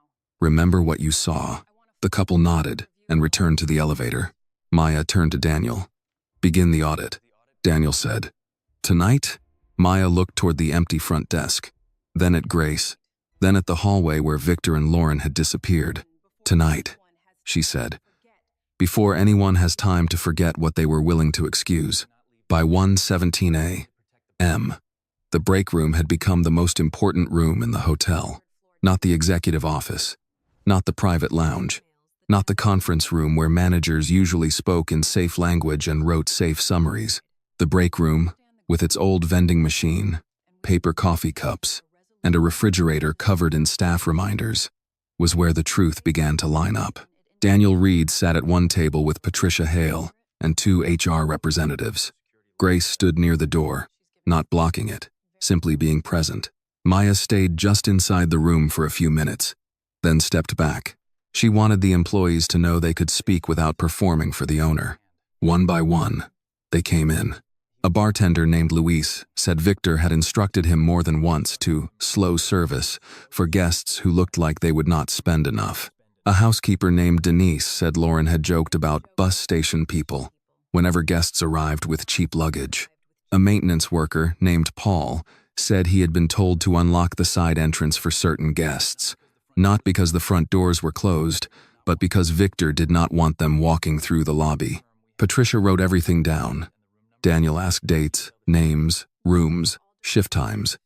"Remember what you saw." The couple nodded and returned to the elevator. Maya turned to Daniel. "Begin the audit," Daniel said. "Tonight?" Maya looked toward the empty front desk, then at Grace, then at the hallway where Victor and Lauren had disappeared. "Tonight," she said, before anyone has time to forget what they were willing to excuse. By 1:17 a.m., the break room had become the most important room in the hotel. Not the executive office, not the private lounge, not the conference room where managers usually spoke in safe language and wrote safe summaries. The break room, with its old vending machine, paper coffee cups, and a refrigerator covered in staff reminders, was where the truth began to line up. Daniel Reed sat at one table with Patricia Hale and 2 HR representatives. Grace stood near the door, not blocking it, simply being present. Maya stayed just inside the room for a few minutes, then stepped back. She wanted the employees to know they could speak without performing for the owner. One by one, they came in. A bartender named Luis said Victor had instructed him more than once to slow service for guests who looked like they would not spend enough. A housekeeper named Denise said Lauren had joked about bus station people whenever guests arrived with cheap luggage. A maintenance worker named Paul said he had been told to unlock the side entrance for certain guests, not because the front doors were closed, but because Victor did not want them walking through the lobby. Patricia wrote everything down. Daniel asked dates, names, rooms, shift times.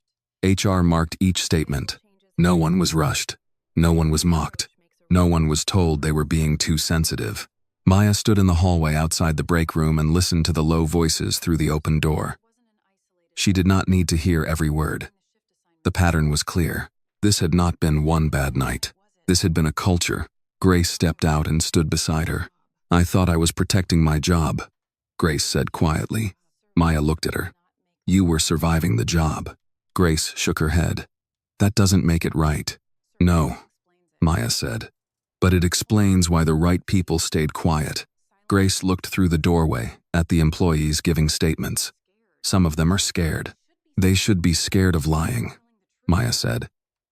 HR marked each statement. No one was rushed. No one was mocked. No one was told they were being too sensitive. Maya stood in the hallway outside the break room and listened to the low voices through the open door. She did not need to hear every word. The pattern was clear. This had not been one bad night. This had been a culture. Grace stepped out and stood beside her. "I thought I was protecting my job," Grace said quietly. Maya looked at her. "You were surviving the job." Grace shook her head. "That doesn't make it right." "No," Maya said. "But it explains why the right people stayed quiet." Grace looked through the doorway at the employees giving statements. "Some of them are scared." "They should be scared of lying," Maya said.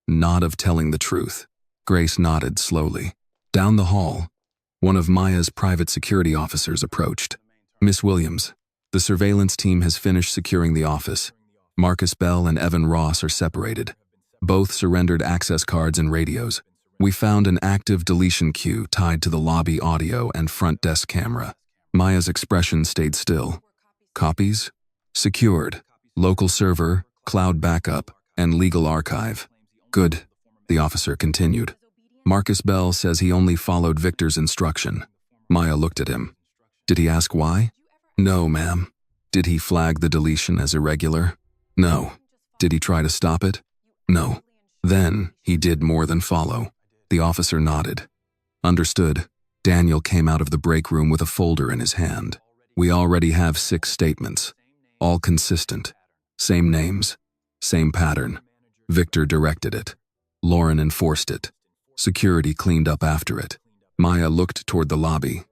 "Not of telling the truth." Grace nodded slowly. Down the hall, one of Maya's private security officers approached. "Miss Williams, the surveillance team has finished securing the office. Marcus Bell and Evan Ross are separated. Both surrendered access cards and radios. We found an active deletion queue tied to the lobby audio and front desk camera." Maya's expression stayed still. "Copies? Secured. Local server, cloud backup, and legal archive." "Good," the officer continued. "Marcus Bell says he only followed Victor's instruction." Maya looked at him. "Did he ask why?" "No, ma'am." "Did he flag the deletion as irregular?" "No." "Did he try to stop it?" "No." "Then he did more than follow." The officer nodded. "Understood." Daniel came out of the break room with a folder in his hand. "We already have 6 statements. All consistent. Same names. Same pattern. Victor directed it. Lauren enforced it. Security cleaned up after it." Maya looked toward the lobby.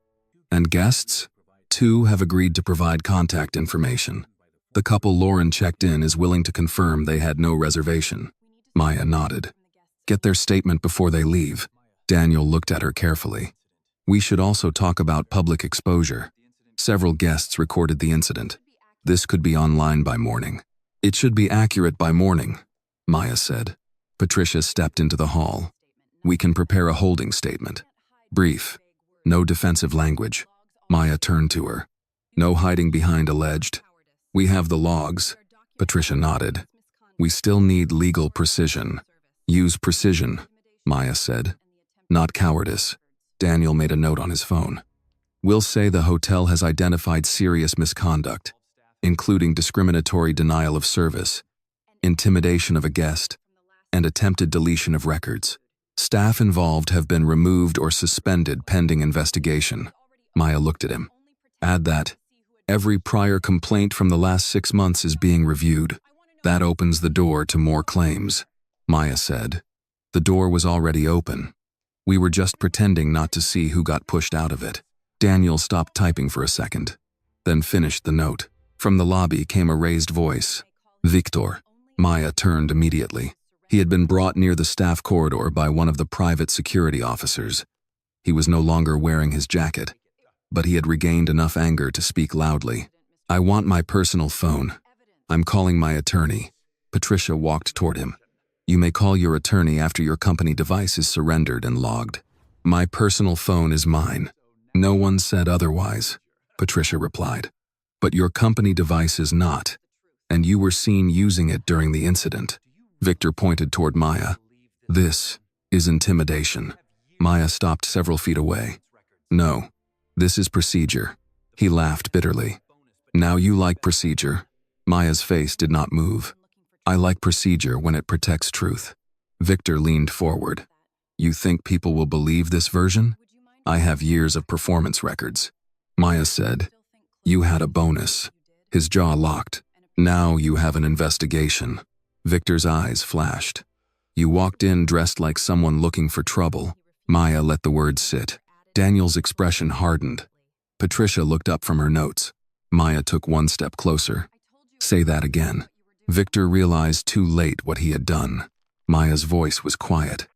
"And guests?" 2 have agreed to provide contact information. The couple Lauren checked in is willing to confirm they had no reservation." Maya nodded. "Get their statement before they leave." Daniel looked at her carefully. "We should also talk about public exposure. Several guests recorded the incident. This could be online by morning." "It should be accurate by morning," Maya said. Patricia stepped into the hall. "We can prepare a holding statement. Brief. No defensive language." Maya turned to her. "No hiding behind alleged." "We have the logs." Patricia nodded. "We still need legal precision." "Use precision," Maya said. "Not cowardice." Daniel made a note on his phone. "We'll say the hotel has identified serious misconduct, including discriminatory denial of service, intimidation of a guest, and attempted deletion of records. Staff involved have been removed or suspended pending investigation." Maya looked at him. "Add that Every prior complaint from the last 6 months is being reviewed. That opens the door to more claims, Maya said. The door was already open. We were just pretending not to see who got pushed out of it. Daniel stopped typing for a second, then finished the note. From the lobby came a raised voice. Victor. Maya turned immediately. He had been brought near the staff corridor by one of the private security officers. He was no longer wearing his jacket, but he had regained enough anger to speak loudly. I want my personal phone. I'm calling my attorney. Patricia walked toward him. You may call your attorney after your company device is surrendered and logged. My personal phone is mine. No one said otherwise, Patricia replied. But your company device is not, and you were seen using it during the incident. Victor pointed toward Maya. This is intimidation. Maya stopped several feet away. No, this is procedure. He laughed bitterly. Now you like procedure? Maya's face did not move. I like procedure when it protects truth. Victor leaned forward. You think people will believe this version? I have years of performance records. Maya said. You had a bonus. His jaw locked. Now you have an investigation. Victor's eyes flashed. You walked in dressed like someone looking for trouble. Maya let the words sit. Daniel's expression hardened. Patricia looked up from her notes. Maya took one step closer. Say that again. Victor realized too late what he had done. Maya's voice was quiet.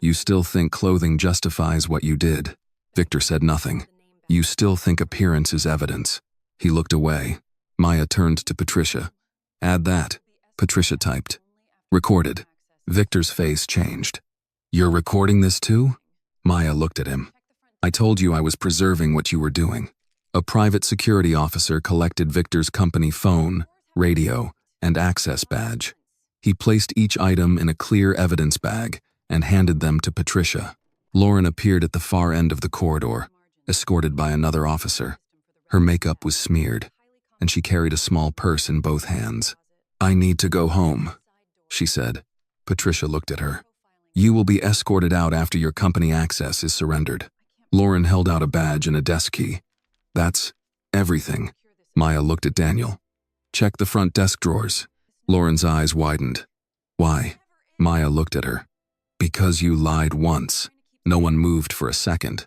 You still think clothing justifies what you did? Victor said nothing. You still think appearance is evidence? He looked away. Maya turned to Patricia. Add that. Patricia typed. Recorded. Victor's face changed. You're recording this too? Maya looked at him. I told you I was preserving what you were doing. A private security officer collected Victor's company phone, radio, and access badge. He placed each item in a clear evidence bag and handed them to Patricia. Lauren appeared at the far end of the corridor, escorted by another officer. Her makeup was smeared, and she carried a small purse in both hands. I need to go home, she said. Patricia looked at her. You will be escorted out after your company access is surrendered. Lauren held out a badge and a desk key. That's everything. Maya looked at Daniel. Check the front desk drawers. Lauren's eyes widened. Why? Maya looked at her. Because you lied once. No one moved for a second.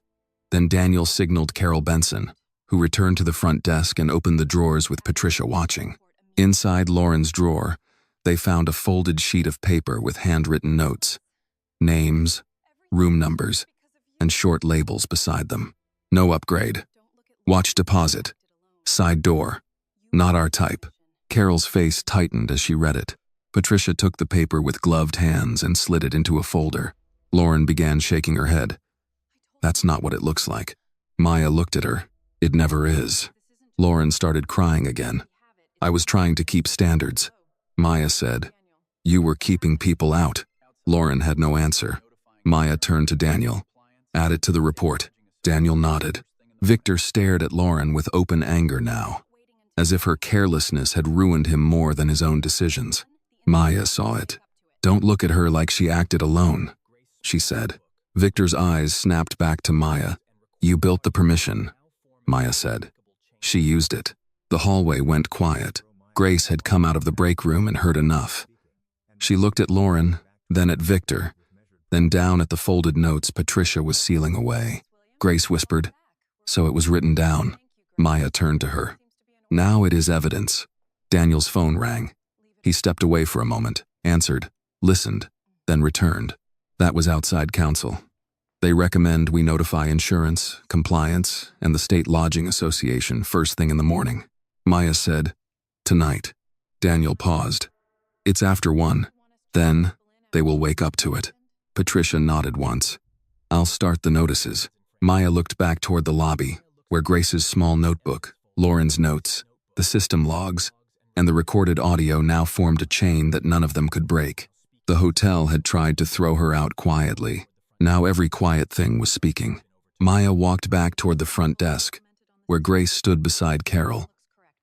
Then Daniel signaled Carol Benson, who returned to the front desk and opened the drawers with Patricia watching. Inside Lauren's drawer, they found a folded sheet of paper with handwritten notes, names, room numbers, and short labels beside them. No upgrade. Watch deposit. Side door. Not our type. Carol's face tightened as she read it. Patricia took the paper with gloved hands and slid it into a folder. Lauren began shaking her head. That's not what it looks like. Maya looked at her. It never is. Lauren started crying again. I was trying to keep standards. Maya said. You were keeping people out. Lauren had no answer. Maya turned to Daniel. Add it to the report. Daniel nodded. Victor stared at Lauren with open anger now, as if her carelessness had ruined him more than his own decisions. Maya saw it. Don't look at her like she acted alone, she said. Victor's eyes snapped back to Maya. You built the permission, Maya said. She used it. The hallway went quiet. Grace had come out of the break room and heard enough. She looked at Lauren, then at Victor, then down at the folded notes Patricia was sealing away. Grace whispered, So it was written down. Maya turned to her. Now it is evidence. Daniel's phone rang. He stepped away for a moment, answered, listened, then returned. That was outside counsel. They recommend we notify insurance, compliance, and the State Lodging Association first thing in the morning. Maya said, Tonight. Daniel paused. It's after 1. Then, they will wake up to it. Patricia nodded once. I'll start the notices. Maya looked back toward the lobby, where Grace's small notebook, Lauren's notes, the system logs, and the recorded audio now formed a chain that none of them could break. The hotel had tried to throw her out quietly. Now every quiet thing was speaking. Maya walked back toward the front desk, where Grace stood beside Carol,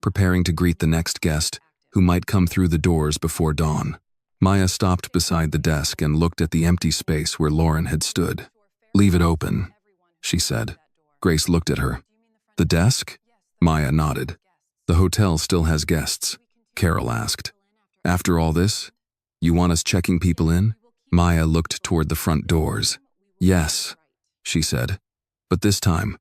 preparing to greet the next guest who might come through the doors before dawn. Maya stopped beside the desk and looked at the empty space where Lauren had stood. Leave it open, she said. Grace looked at her. The desk? Maya nodded. The hotel still has guests, Carol asked. After all this, you want us checking people in? Maya looked toward the front doors. Yes, she said. But this time,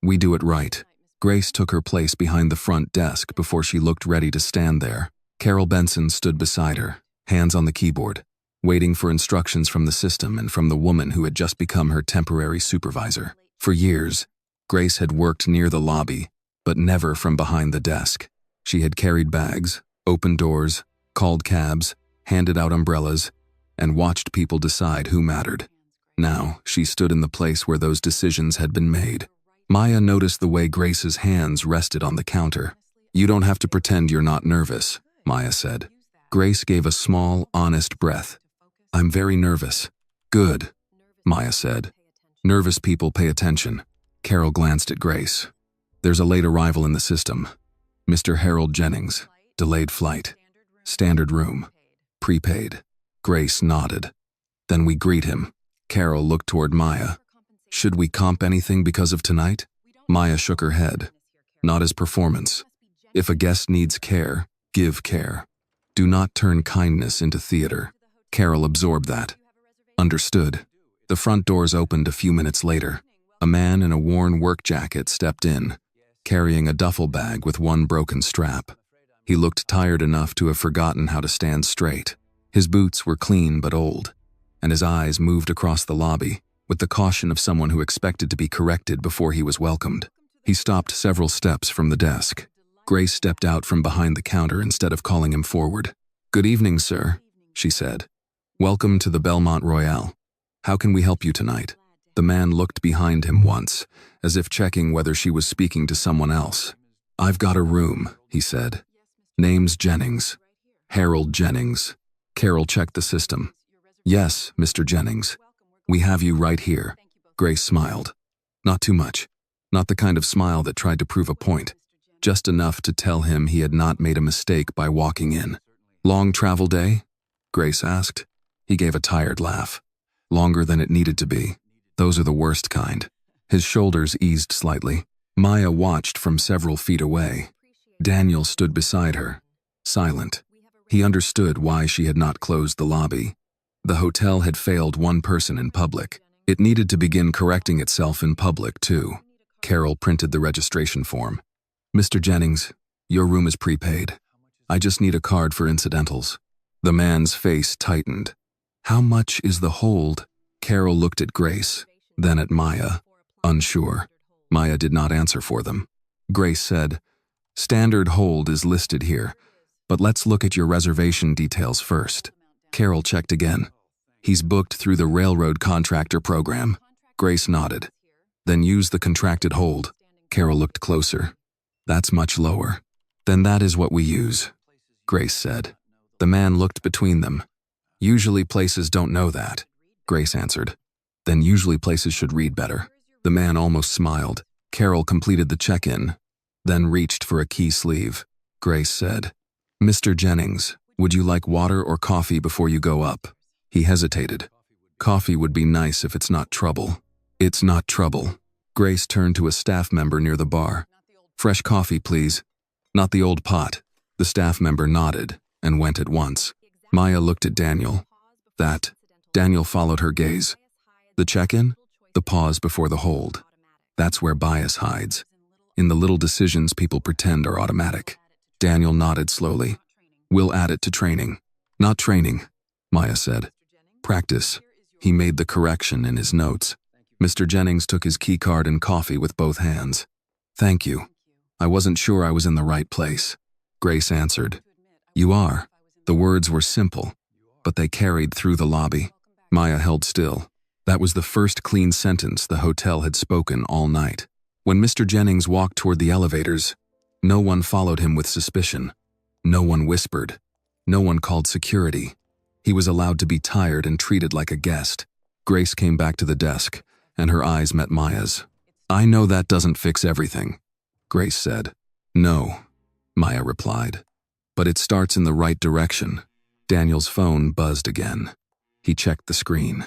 we do it right. Grace took her place behind the front desk before she looked ready to stand there. Carol Benson stood beside her, hands on the keyboard, waiting for instructions from the system and from the woman who had just become her temporary supervisor. For years, Grace had worked near the lobby, but never from behind the desk. She had carried bags, opened doors, called cabs, handed out umbrellas, and watched people decide who mattered. Now, she stood in the place where those decisions had been made. Maya noticed the way Grace's hands rested on the counter. You don't have to pretend you're not nervous, Maya said. Grace gave a small, honest breath. I'm very nervous. Good, Maya said. Nervous people pay attention. Carol glanced at Grace. There's a late arrival in the system. Mr. Harold Jennings, delayed flight. Standard room. Prepaid. Grace nodded. Then we greet him. Carol looked toward Maya. Should we comp anything because of tonight? Maya shook her head. Not his performance. If a guest needs care, give care. Do not turn kindness into theater. Carol absorbed that. Understood. The front doors opened a few minutes later. A man in a worn work jacket stepped in, carrying a duffel bag with one broken strap. He looked tired enough to have forgotten how to stand straight. His boots were clean but old, and his eyes moved across the lobby with the caution of someone who expected to be corrected before he was welcomed. He stopped several steps from the desk. Grace stepped out from behind the counter instead of calling him forward. Good evening, sir, she said. Welcome to the Bellmont Royale. How can we help you tonight? The man looked behind him once, as if checking whether she was speaking to someone else. I've got a room, he said. Name's Jennings. Harold Jennings. Carol checked the system. Yes, Mr. Jennings. We have you right here. Grace smiled. Not too much. Not the kind of smile that tried to prove a point. Just enough to tell him he had not made a mistake by walking in. Long travel day? Grace asked. He gave a tired laugh. Longer than it needed to be. Those are the worst kind. His shoulders eased slightly. Maya watched from several feet away. Daniel stood beside her, silent. He understood why she had not closed the lobby. The hotel had failed one person in public. It needed to begin correcting itself in public, too. Carol printed the registration form. Mr. Jennings, your room is prepaid. I just need a card for incidentals. The man's face tightened. How much is the hold? Carol looked at Grace, then at Maya, unsure. Maya did not answer for them. Grace said, Standard hold is listed here, but let's look at your reservation details first. Carol checked again. He's booked through the railroad contractor program. Grace nodded. Then use the contracted hold. Carol looked closer. That's much lower. Then that is what we use, Grace said. The man looked between them. Usually places don't know that, Grace answered. Then usually places should read better. The man almost smiled. Carol completed the check-in, then reached for a key sleeve. Grace said, Mr. Jennings, would you like water or coffee before you go up? He hesitated. Coffee would be nice if it's not trouble. It's not trouble. Grace turned to a staff member near the bar. Fresh coffee, please. Not the old pot. The staff member nodded and went at once. Maya looked at Daniel. Daniel followed her gaze. The check-in? The pause before the hold. That's where bias hides. In the little decisions people pretend are automatic. Daniel nodded slowly. We'll add it to training. Not training, Maya said. Practice. He made the correction in his notes. Mr. Jennings took his key card and coffee with both hands. Thank you. I wasn't sure I was in the right place. Grace answered. You are. The words were simple, but they carried through the lobby. Maya held still. That was the first clean sentence the hotel had spoken all night. When Mr. Jennings walked toward the elevators, no one followed him with suspicion. No one whispered. No one called security. He was allowed to be tired and treated like a guest. Grace came back to the desk, and her eyes met Maya's. I know that doesn't fix everything, Grace said. No, Maya replied. But it starts in the right direction. Daniel's phone buzzed again. He checked the screen.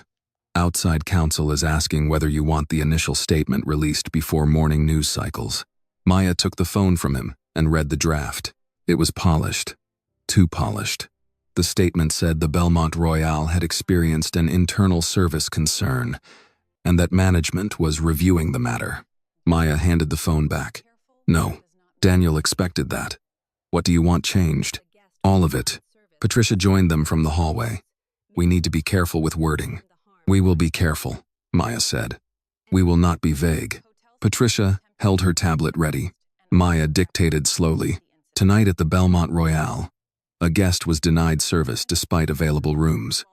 Outside counsel is asking whether you want the initial statement released before morning news cycles. Maya took the phone from him and read the draft. It was polished. Too polished. The statement said the Bellmont Royale had experienced an internal service concern and that management was reviewing the matter. Maya handed the phone back. No, Daniel expected that. What do you want changed? All of it. Patricia joined them from the hallway. We need to be careful with wording. We will be careful, Maya said. We will not be vague. Patricia held her tablet ready. Maya dictated slowly. Tonight at the Bellmont Royale, a guest was denied service despite available rooms.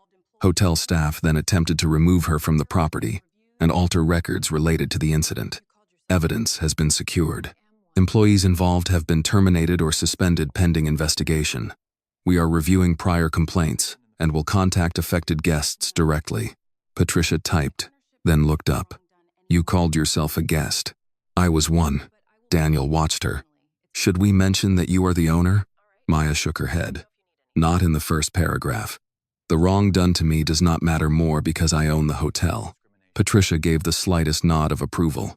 Hotel staff then attempted to remove her from the property and alter records related to the incident. Evidence has been secured. Employees involved have been terminated or suspended pending investigation. We are reviewing prior complaints and will contact affected guests directly. Patricia typed, then looked up. You called yourself a guest. I was one. Daniel watched her. Should we mention that you are the owner? Maya shook her head. Not in the first paragraph. The wrong done to me does not matter more because I own the hotel. Patricia gave the slightest nod of approval.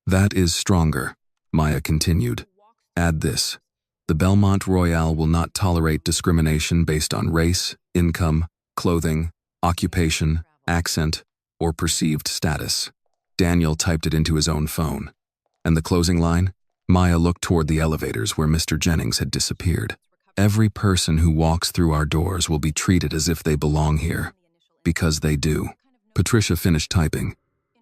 That is stronger, Maya continued. Add this. The Bellmont Royale will not tolerate discrimination based on race, income, clothing, occupation, accent, or perceived status. Daniel typed it into his own phone. And the closing line? Maya looked toward the elevators where Mr. Jennings had disappeared. Every person who walks through our doors will be treated as if they belong here. Because they do. Patricia finished typing.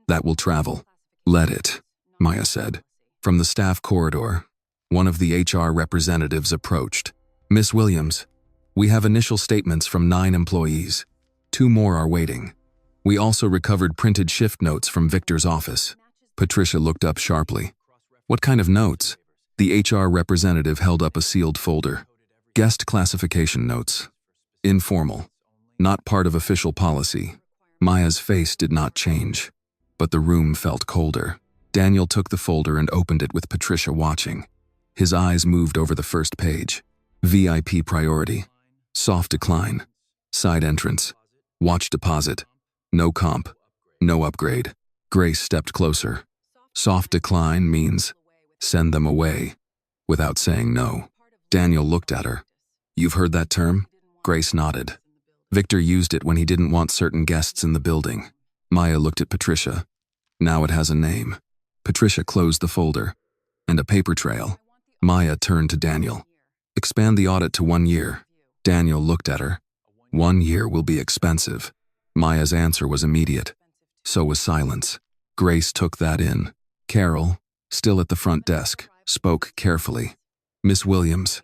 That will travel. Let it, Maya said. From the staff corridor, one of the HR representatives approached. Miss Williams, we have initial statements from 9 employees. 2 more are waiting. We also recovered printed shift notes from Victor's office. Patricia looked up sharply. What kind of notes? The HR representative held up a sealed folder. Guest classification notes. Informal. Not part of official policy. Maya's face did not change, but the room felt colder. Daniel took the folder and opened it with Patricia watching. His eyes moved over the first page. VIP priority. Soft decline. Side entrance. Watch deposit. No comp. No upgrade. Grace stepped closer. Soft decline means send them away, without saying no. Daniel looked at her. You've heard that term? Grace nodded. Victor used it when he didn't want certain guests in the building. Maya looked at Patricia. Now it has a name. Patricia closed the folder. And a paper trail. Maya turned to Daniel. Expand the audit to 1 year. Daniel looked at her. 1 year will be expensive. Maya's answer was immediate. So was silence. Grace took that in. Carol, still at the front desk, spoke carefully. Miss Williams,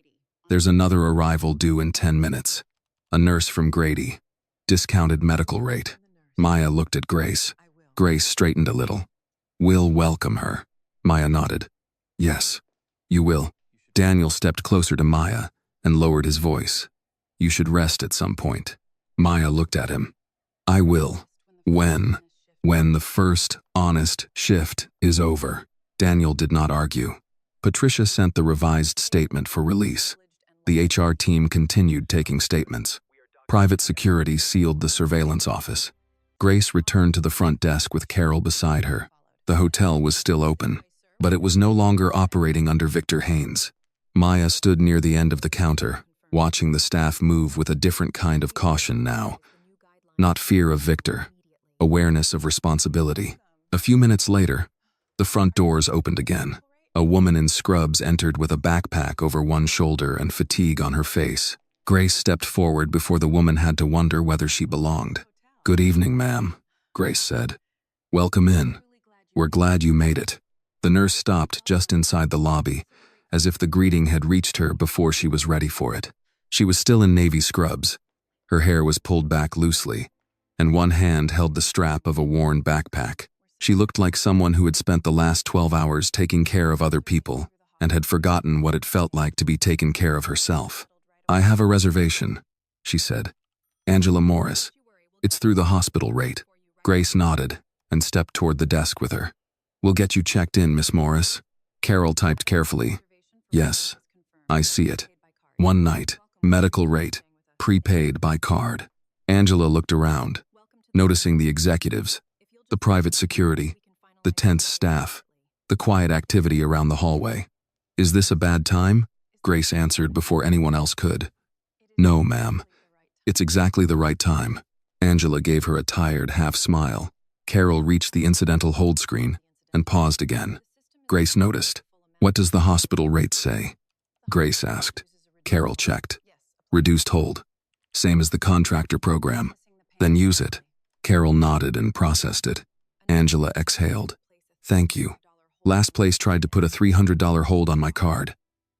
there's another arrival due in 10 minutes. A nurse from Grady. Discounted medical rate. Maya looked at Grace. Grace straightened a little. We'll welcome her. Maya nodded. Yes, you will. Daniel stepped closer to Maya and lowered his voice. You should rest at some point. Maya looked at him. I will. When? When the first honest shift is over. Daniel did not argue. Patricia sent the revised statement for release. The HR team continued taking statements. Private security sealed the surveillance office. Grace returned to the front desk with Carol beside her. The hotel was still open, but it was no longer operating under Victor Haines. Maya stood near the end of the counter, watching the staff move with a different kind of caution now. Not fear of Victor, awareness of responsibility. A few minutes later, the front doors opened again. A woman in scrubs entered with a backpack over one shoulder and fatigue on her face. Grace stepped forward before the woman had to wonder whether she belonged. Good evening, ma'am, Grace said. Welcome in. We're glad you made it. The nurse stopped just inside the lobby, as if the greeting had reached her before she was ready for it. She was still in navy scrubs. Her hair was pulled back loosely, and one hand held the strap of a worn backpack. She looked like someone who had spent the last 12 hours taking care of other people and had forgotten what it felt like to be taken care of herself. I have a reservation, she said. Angela Morris. It's through the hospital rate. Grace nodded and stepped toward the desk with her. We'll get you checked in, Miss Morris. Carol typed carefully. Yes, I see it. 1 night, medical rate, prepaid by card. Angela looked around, noticing the executives, the private security, the tense staff, the quiet activity around the hallway. Is this a bad time? Grace answered before anyone else could. No, ma'am. It's exactly the right time. Angela gave her a tired half smile. Carol reached the incidental hold screen and paused again. Grace noticed. What does the hospital rate say? Grace asked. Carol checked. Reduced hold. Same as the contractor program. Then use it. Carol nodded and processed it. Angela exhaled. Thank you. Last place tried to put a $300 hold on my card.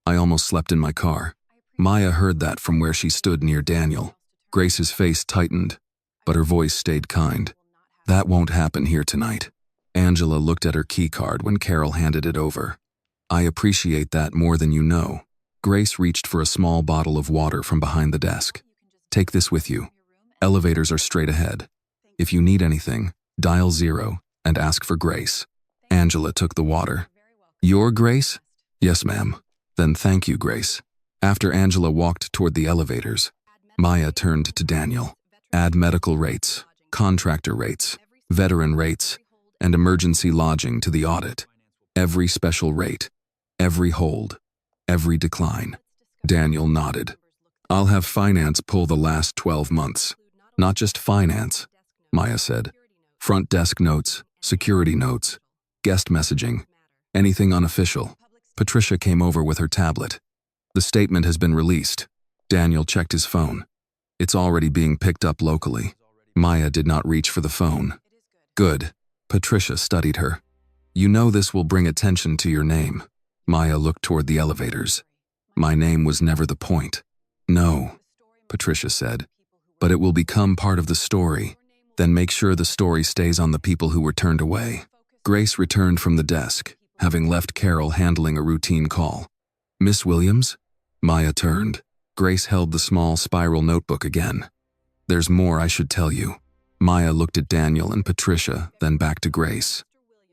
I almost slept in my car. Maya heard that from where she stood near Daniel. Grace's face tightened, but her voice stayed kind. That won't happen here tonight. Angela looked at her key card when Carol handed it over. I appreciate that more than you know. Grace reached for a small bottle of water from behind the desk. Take this with you. Elevators are straight ahead. If you need anything, dial 0 and ask for Grace. Angela took the water. Your Grace? Yes, ma'am. Then thank you, Grace. After Angela walked toward the elevators, Maya turned to Daniel. Add medical rates, contractor rates, veteran rates, and emergency lodging to the audit. Every special rate, every hold, every decline. Daniel nodded. I'll have finance pull the last 12 months. Not just finance, Maya said. Front desk notes, security notes, guest messaging, anything unofficial. Patricia came over with her tablet. The statement has been released. Daniel checked his phone. It's already being picked up locally. Maya did not reach for the phone. Good. Patricia studied her. You know this will bring attention to your name. Maya looked toward the elevators. My name was never the point. No, Patricia said. But it will become part of the story. Then make sure the story stays on the people who were turned away. Grace returned from the desk, having left Carol handling a routine call. Miss Williams? Maya turned. Grace held the small spiral notebook again. There's more I should tell you. Maya looked at Daniel and Patricia, then back to Grace.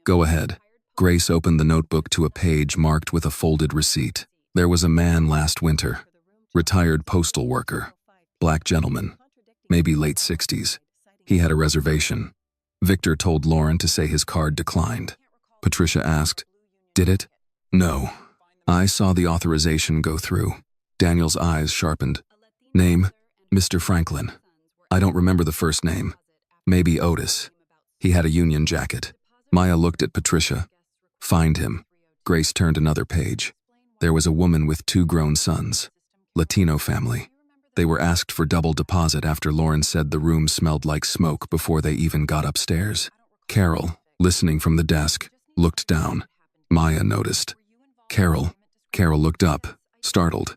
Go ahead. Grace opened the notebook to a page marked with a folded receipt. There was a man last winter. Retired postal worker. Black gentleman. Maybe late 60s. He had a reservation. Victor told Lauren to say his card declined. Patricia asked, Did it? No. I saw the authorization go through. Daniel's eyes sharpened. Name? Mr. Franklin. I don't remember the first name. Maybe Otis. He had a Union jacket. Maya looked at Patricia. Find him. Grace turned another page. There was a woman with 2 grown sons. Latino family. They were asked for double deposit after Lauren said the room smelled like smoke before they even got upstairs. Carol, listening from the desk, looked down. Maya noticed. Carol looked up, startled.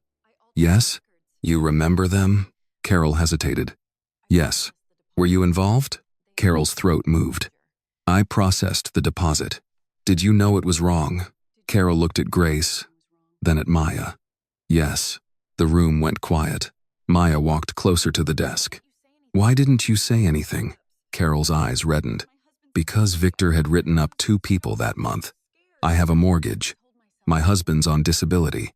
Yes? You remember them? Carol hesitated. Yes. Were you involved? Carol's throat moved. I processed the deposit. Did you know it was wrong? Carol looked at Grace, then at Maya. Yes. The room went quiet. Maya walked closer to the desk. Why didn't you say anything? Carol's eyes reddened. Because Victor had written up 2 people that month. I have a mortgage. My husband's on disability.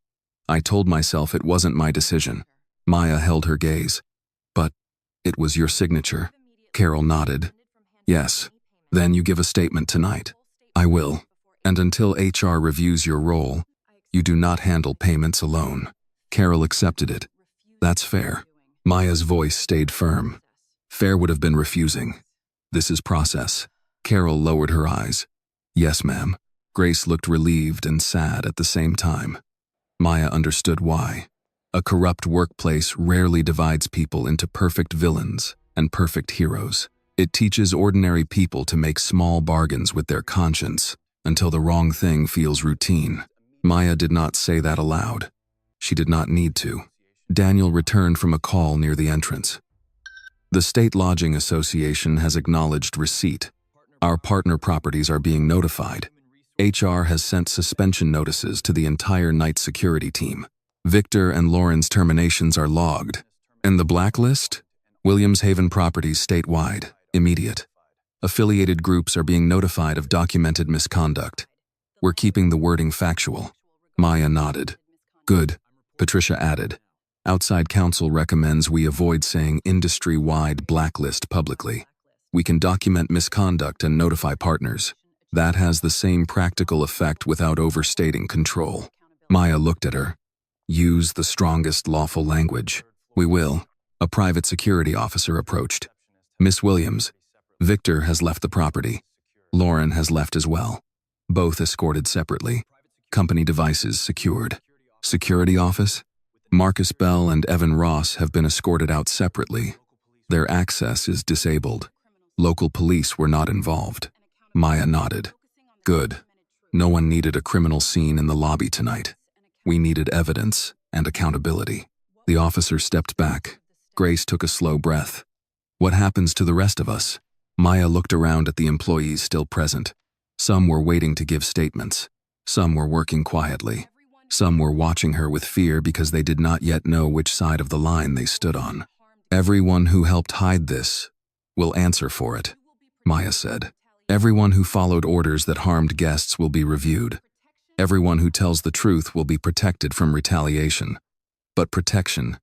I told myself it wasn't my decision. Maya held her gaze. But it was your signature. Carol nodded. Yes. Then you give a statement tonight. I will. And until HR reviews your role, you do not handle payments alone. Carol accepted it. That's fair. Maya's voice stayed firm. Fair would have been refusing. This is process. Carol lowered her eyes. Yes, ma'am. Grace looked relieved and sad at the same time. Maya understood why. A corrupt workplace rarely divides people into perfect villains and perfect heroes. It teaches ordinary people to make small bargains with their conscience until the wrong thing feels routine. Maya did not say that aloud. She did not need to. Daniel returned from a call near the entrance. The State Lodging Association has acknowledged receipt. Our partner properties are being notified. HR has sent suspension notices to the entire night security team. Victor and Lauren's terminations are logged. And the blacklist? Williams Haven Properties statewide, immediate. Affiliated groups are being notified of documented misconduct. We're keeping the wording factual. Maya nodded. Good. Patricia added. Outside counsel recommends we avoid saying industry-wide blacklist publicly. We can document misconduct and notify partners. That has the same practical effect without overstating control. Maya looked at her. Use the strongest lawful language. We will. A private security officer approached. Miss Williams, Victor has left the property. Lauren has left as well. Both escorted separately. Company devices secured. Security office? Marcus Bell and Evan Ross have been escorted out separately. Their access is disabled. Local police were not involved. Maya nodded. Good. No one needed a criminal scene in the lobby tonight. We needed evidence and accountability. The officer stepped back. Grace took a slow breath. What happens to the rest of us? Maya looked around at the employees still present. Some were waiting to give statements. Some were working quietly. Some were watching her with fear because they did not yet know which side of the line they stood on. Everyone who helped hide this will answer for it, Maya said. Everyone who followed orders that harmed guests will be reviewed. Everyone who tells the truth will be protected from retaliation. But protection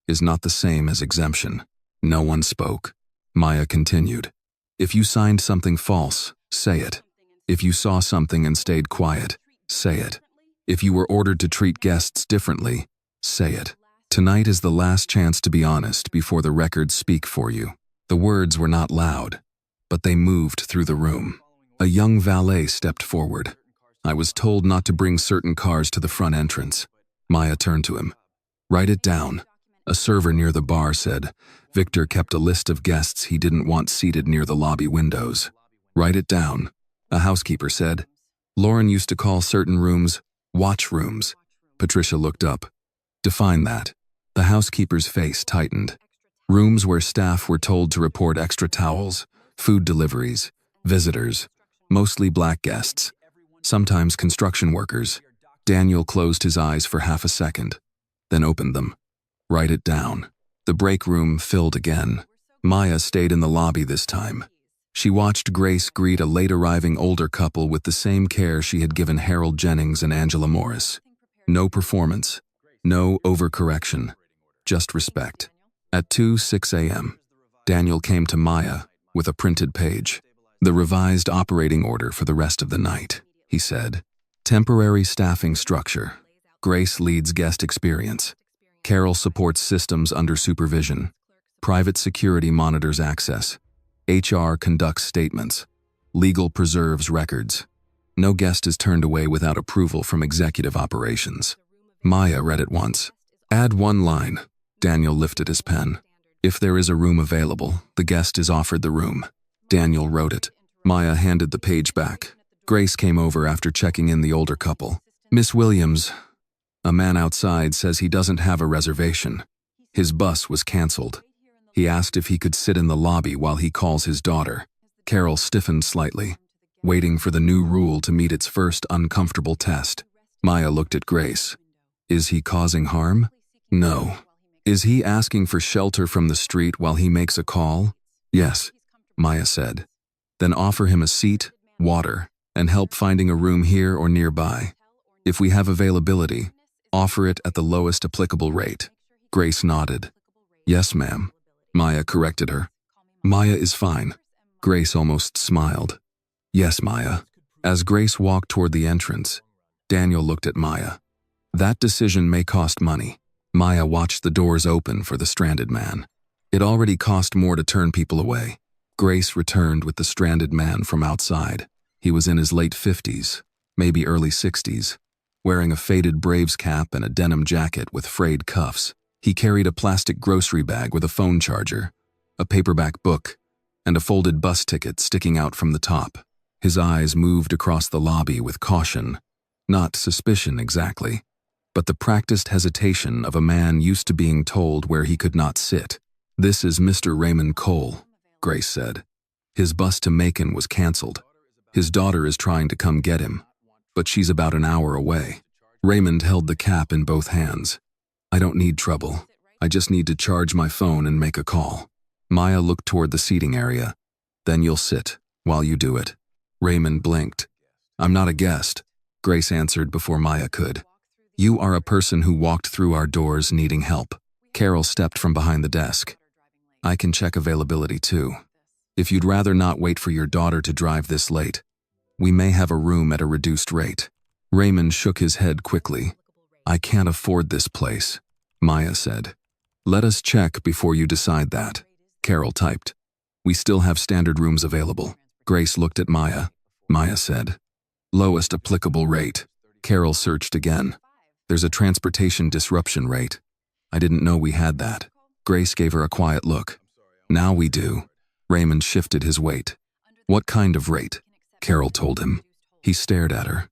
is not the same as exemption. No one spoke. Maya continued. If you signed something false, say it. If you saw something and stayed quiet, say it. If you were ordered to treat guests differently, say it. Tonight is the last chance to be honest before the records speak for you. The words were not loud, but they moved through the room. A young valet stepped forward. I was told not to bring certain cars to the front entrance. Maya turned to him. Write it down. A server near the bar said. Victor kept a list of guests he didn't want seated near the lobby windows. Write it down. A housekeeper said. Lauren used to call certain rooms watch rooms. Patricia looked up. Define that. The housekeeper's face tightened. Rooms where staff were told to report extra towels, food deliveries, visitors, mostly black guests, sometimes construction workers. Daniel closed his eyes for half a second, then opened them. Write it down. The break room filled again. Maya stayed in the lobby this time. She watched Grace greet a late-arriving older couple with the same care she had given Harold Jennings and Angela Morris. No performance, no overcorrection, just respect. At 2:06 a.m., Daniel came to Maya with a printed page. The revised operating order for the rest of the night, he said. Temporary staffing structure. Grace leads guest experience. Carol supports systems under supervision. Private security monitors access. HR conducts statements. Legal preserves records. No guest is turned away without approval from executive operations. Maya read it once. Add one line. Daniel lifted his pen. If there is a room available, the guest is offered the room. Daniel wrote it. Maya handed the page back. Grace came over after checking in the older couple. Miss Williams, a man outside says he doesn't have a reservation. His bus was canceled. He asked if he could sit in the lobby while he calls his daughter. Carol stiffened slightly, waiting for the new rule to meet its first uncomfortable test. Maya looked at Grace. Is he causing harm? No. Is he asking for shelter from the street while he makes a call? Yes, Maya said. Then offer him a seat, water, and help finding a room here or nearby. If we have availability, offer it at the lowest applicable rate. Grace nodded. Yes, ma'am. Maya corrected her. Maya is fine. Grace almost smiled. Yes, Maya. As Grace walked toward the entrance, Daniel looked at Maya. That decision may cost money. Maya watched the doors open for the stranded man. It already cost more to turn people away. Grace returned with the stranded man from outside. He was in his late 50s, maybe early 60s, wearing a faded Braves cap and a denim jacket with frayed cuffs. He carried a plastic grocery bag with a phone charger, a paperback book, and a folded bus ticket sticking out from the top. His eyes moved across the lobby with caution, not suspicion exactly, but the practiced hesitation of a man used to being told where he could not sit. This is Mr. Raymond Cole, Grace said. His bus to Macon was canceled. His daughter is trying to come get him, but she's about an hour away. Raymond held the cap in both hands. I don't need trouble. I just need to charge my phone and make a call. Maya looked toward the seating area. Then you'll sit while you do it. Raymond blinked. I'm not a guest, Grace answered before Maya could. You are a person who walked through our doors needing help. Carol stepped from behind the desk. I can check availability too. If you'd rather not wait for your daughter to drive this late, we may have a room at a reduced rate. Raymond shook his head quickly. I can't afford this place, Maya said. Let us check before you decide that, Carol typed. We still have standard rooms available. Grace looked at Maya. Maya said, lowest applicable rate. Carol searched again. There's a transportation disruption rate. I didn't know we had that. Grace gave her a quiet look. Now we do. Raymond shifted his weight. What kind of rate? Carol told him. He stared at her.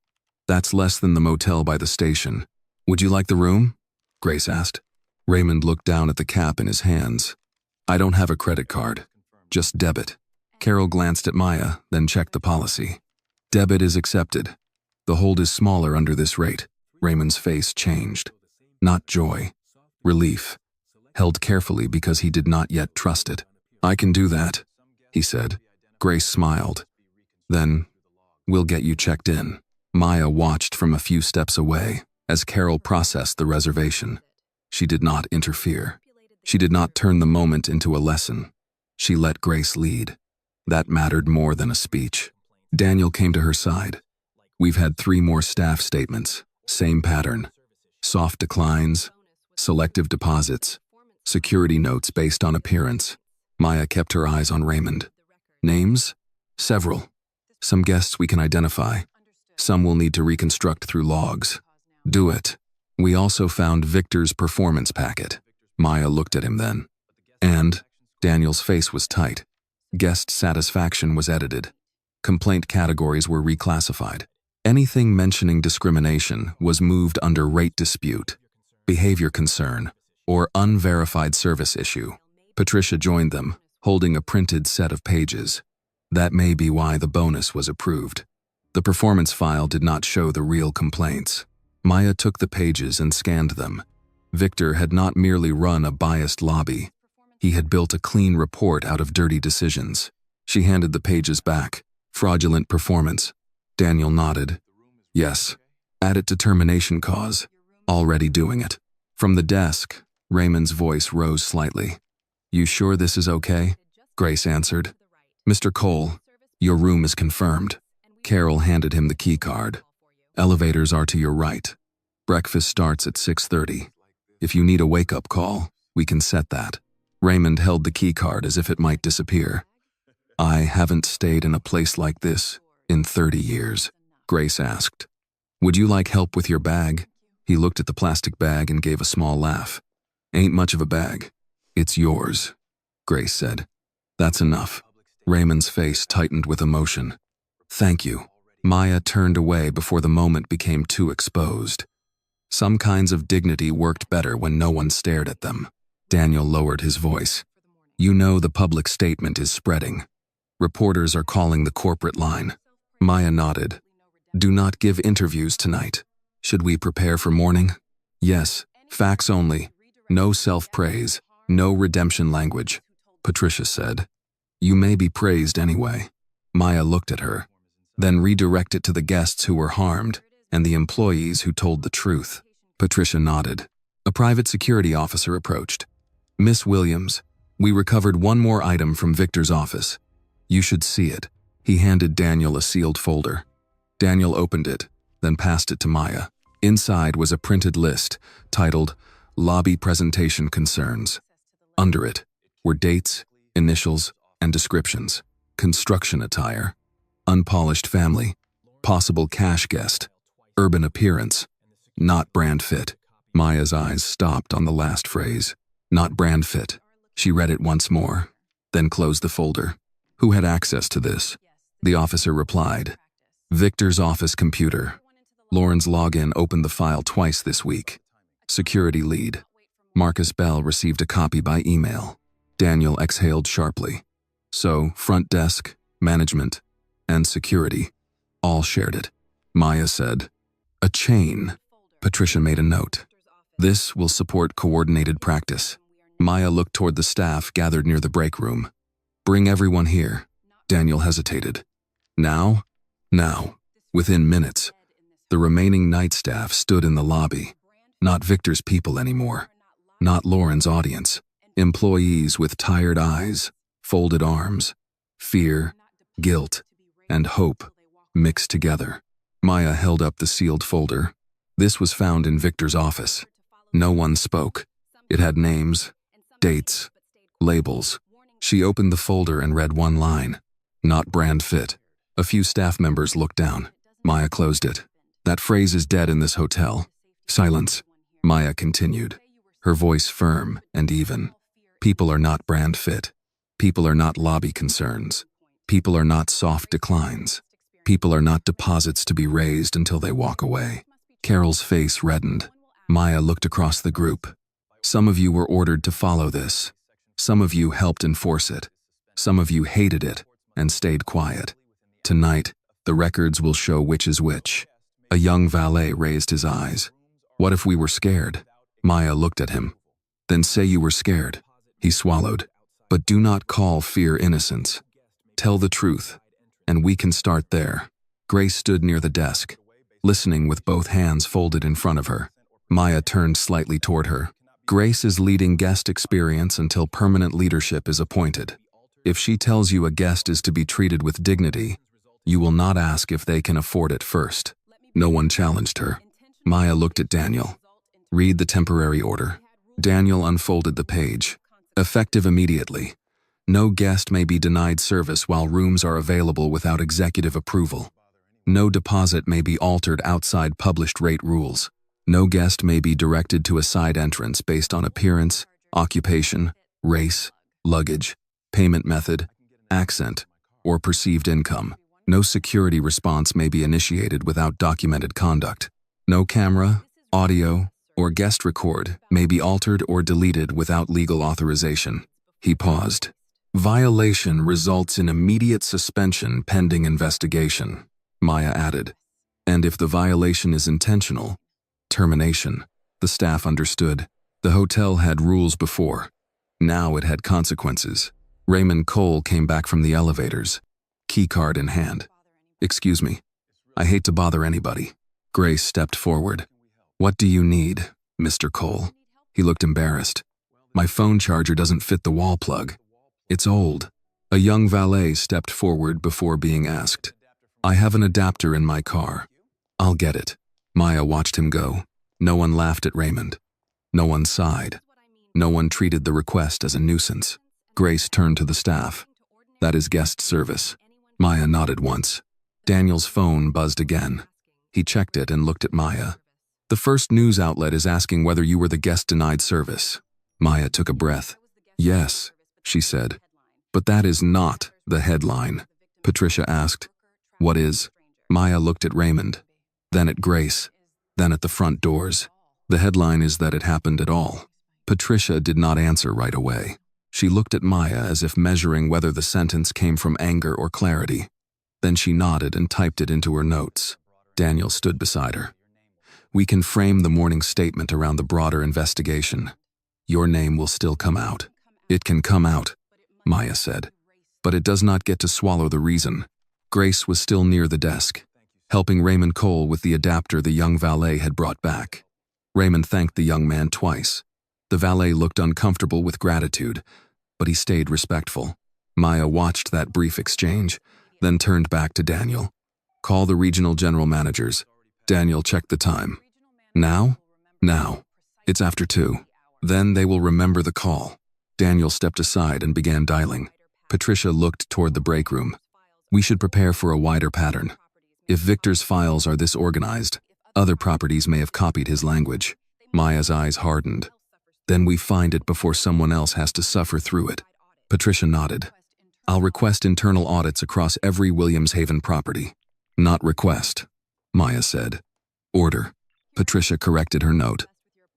That's less than the motel by the station. Would you like the room? Grace asked. Raymond looked down at the cap in his hands. I don't have a credit card. Just debit. Carol glanced at Maya, then checked the policy. Debit is accepted. The hold is smaller under this rate. Raymond's face changed. Not joy. Relief. Held carefully because he did not yet trust it. I can do that, he said. Grace smiled. Then, we'll get you checked in. Maya watched from a few steps away as Carol processed the reservation. She did not interfere. She did not turn the moment into a lesson. She let Grace lead. That mattered more than a speech. Daniel came to her side. We've had 3 more staff statements. Same pattern. Soft declines, selective deposits, security notes based on appearance. Maya kept her eyes on Raymond. Names? Several. Some guests we can identify. Some will need to reconstruct through logs. Do it. We also found Victor's performance packet. Maya looked at him then. And Daniel's face was tight. Guest satisfaction was edited. Complaint categories were reclassified. Anything mentioning discrimination was moved under rate dispute, behavior concern, or unverified service issue. Patricia joined them, holding a printed set of pages. That may be why the bonus was approved. The performance file did not show the real complaints. Maya took the pages and scanned them. Victor had not merely run a biased lobby. He had built a clean report out of dirty decisions. She handed the pages back. Fraudulent performance. Daniel nodded. Yes. Add it to termination cause. Already doing it. From the desk, Raymond's voice rose slightly. You sure this is okay? Grace answered. Mr. Cole, your room is confirmed. Carol handed him the key card. Elevators are to your right. Breakfast starts at 6:30. If you need a wake-up call, we can set that. Raymond held the key card as if it might disappear. I haven't stayed in a place like this in 30 years, Grace asked. Would you like help with your bag? He looked at the plastic bag and gave a small laugh. Ain't much of a bag. It's yours, Grace said. That's enough. Raymond's face tightened with emotion. Thank you. Maya turned away before the moment became too exposed. Some kinds of dignity worked better when no one stared at them. Daniel lowered his voice. You know the public statement is spreading. Reporters are calling the corporate line. Maya nodded. Do not give interviews tonight. Should we prepare for morning? Yes, facts only. No self-praise, no redemption language, Patricia said. You may be praised anyway. Maya looked at her, then redirect it to the guests who were harmed and the employees who told the truth. Patricia nodded. A private security officer approached. Miss Williams, we recovered one more item from Victor's office. You should see it. He handed Daniel a sealed folder. Daniel opened it, then passed it to Maya. Inside was a printed list titled Lobby Presentation Concerns. Under it were dates, initials, and descriptions. Construction attire, unpolished family, possible cash guest, urban appearance, not brand fit. Maya's eyes stopped on the last phrase. Not brand fit. She read it once more, then closed the folder. Who had access to this? The officer replied. Victor's office computer. Lauren's login opened the file twice this week. Security lead. Marcus Bell received a copy by email. Daniel exhaled sharply. So, front desk, management, and security all shared it. Maya said, a chain. Patricia made a note. This will support coordinated practice. Maya looked toward the staff gathered near the break room. Bring everyone here. Daniel hesitated. Now? Now. Within minutes. The remaining night staff stood in the lobby. Not Victor's people anymore. Not Lauren's audience. Employees with tired eyes, folded arms, fear, guilt, and hope mixed together. Maya held up the sealed folder. This was found in Victor's office. No one spoke. It had names, dates, labels. She opened the folder and read one line. Not brand fit. A few staff members looked down. Maya closed it. That phrase is dead in this hotel. Silence. Maya continued, her voice firm and even. People are not brand fit. People are not lobby concerns. People are not soft declines. People are not deposits to be raised until they walk away. Carol's face reddened. Maya looked across the group. Some of you were ordered to follow this. Some of you helped enforce it. Some of you hated it and stayed quiet. Tonight, the records will show which is which. A young valet raised his eyes. What if we were scared? Maya looked at him. Then say you were scared. He swallowed. But do not call fear innocence. Tell the truth, and we can start there. Grace stood near the desk, listening with both hands folded in front of her. Maya turned slightly toward her. Grace is leading guest experience until permanent leadership is appointed. If she tells you a guest is to be treated with dignity, you will not ask if they can afford it first. No one challenged her. Maya looked at Daniel. Read the temporary order. Daniel unfolded the page. Effective immediately. No guest may be denied service while rooms are available without executive approval. No deposit may be altered outside published rate rules. No guest may be directed to a side entrance based on appearance, occupation, race, luggage, payment method, accent, or perceived income. No security response may be initiated without documented conduct. No camera, audio, or guest record may be altered or deleted without legal authorization. He paused. Violation results in immediate suspension pending investigation, Maya added. And if the violation is intentional, termination. The staff understood. The hotel had rules before. Now it had consequences. Raymond Cole came back from the elevators, keycard in hand. Excuse me. I hate to bother anybody. Grace stepped forward. What do you need, Mr. Cole? He looked embarrassed. My phone charger doesn't fit the wall plug. It's old. A young valet stepped forward before being asked. I have an adapter in my car. I'll get it. Maya watched him go. No one laughed at Raymond. No one sighed. No one treated the request as a nuisance. Grace turned to the staff. That is guest service. Maya nodded once. Daniel's phone buzzed again. He checked it and looked at Maya. The first news outlet is asking whether you were the guest denied service. Maya took a breath. Yes, she said. But that is not the headline. Patricia asked. What is? Maya looked at Raymond, then at Grace, then at the front doors. The headline is that it happened at all. Patricia did not answer right away. She looked at Maya as if measuring whether the sentence came from anger or clarity. Then she nodded and typed it into her notes. Daniel stood beside her. We can frame the morning statement around the broader investigation. Your name will still come out. It can come out, Maya said. But it does not get to swallow the reason. Grace was still near the desk, helping Raymond Cole with the adapter the young valet had brought back. Raymond thanked the young man twice. The valet looked uncomfortable with gratitude, but he stayed respectful. Maya watched that brief exchange, then turned back to Daniel. Call the regional general managers. Daniel checked the time. Now? Now. It's after 2. Then they will remember the call. Daniel stepped aside and began dialing. Patricia looked toward the break room. We should prepare for a wider pattern. If Victor's files are this organized, other properties may have copied his language. Maya's eyes hardened. Then we find it before someone else has to suffer through it. Patricia nodded. I'll request internal audits across every Williams Haven property. Not request, Maya said. Order. Patricia corrected her note.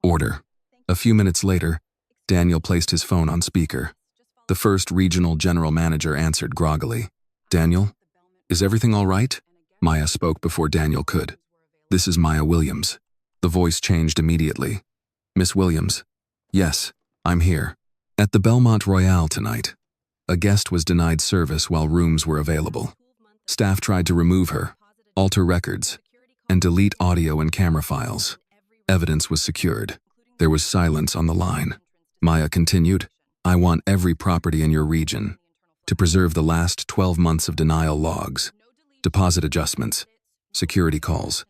Order. A few minutes later, Daniel placed his phone on speaker. The first regional general manager answered groggily. Daniel? Is everything all right? Maya spoke before Daniel could. This is Maya Williams. The voice changed immediately. Miss Williams? Yes, I'm here. At the Bellmont Royale tonight. A guest was denied service while rooms were available. Staff tried to remove her, alter records, and delete audio and camera files. Evidence was secured. There was silence on the line. Maya continued, I want every property in your region to preserve the last 12 months of denial logs, deposit adjustments, security calls,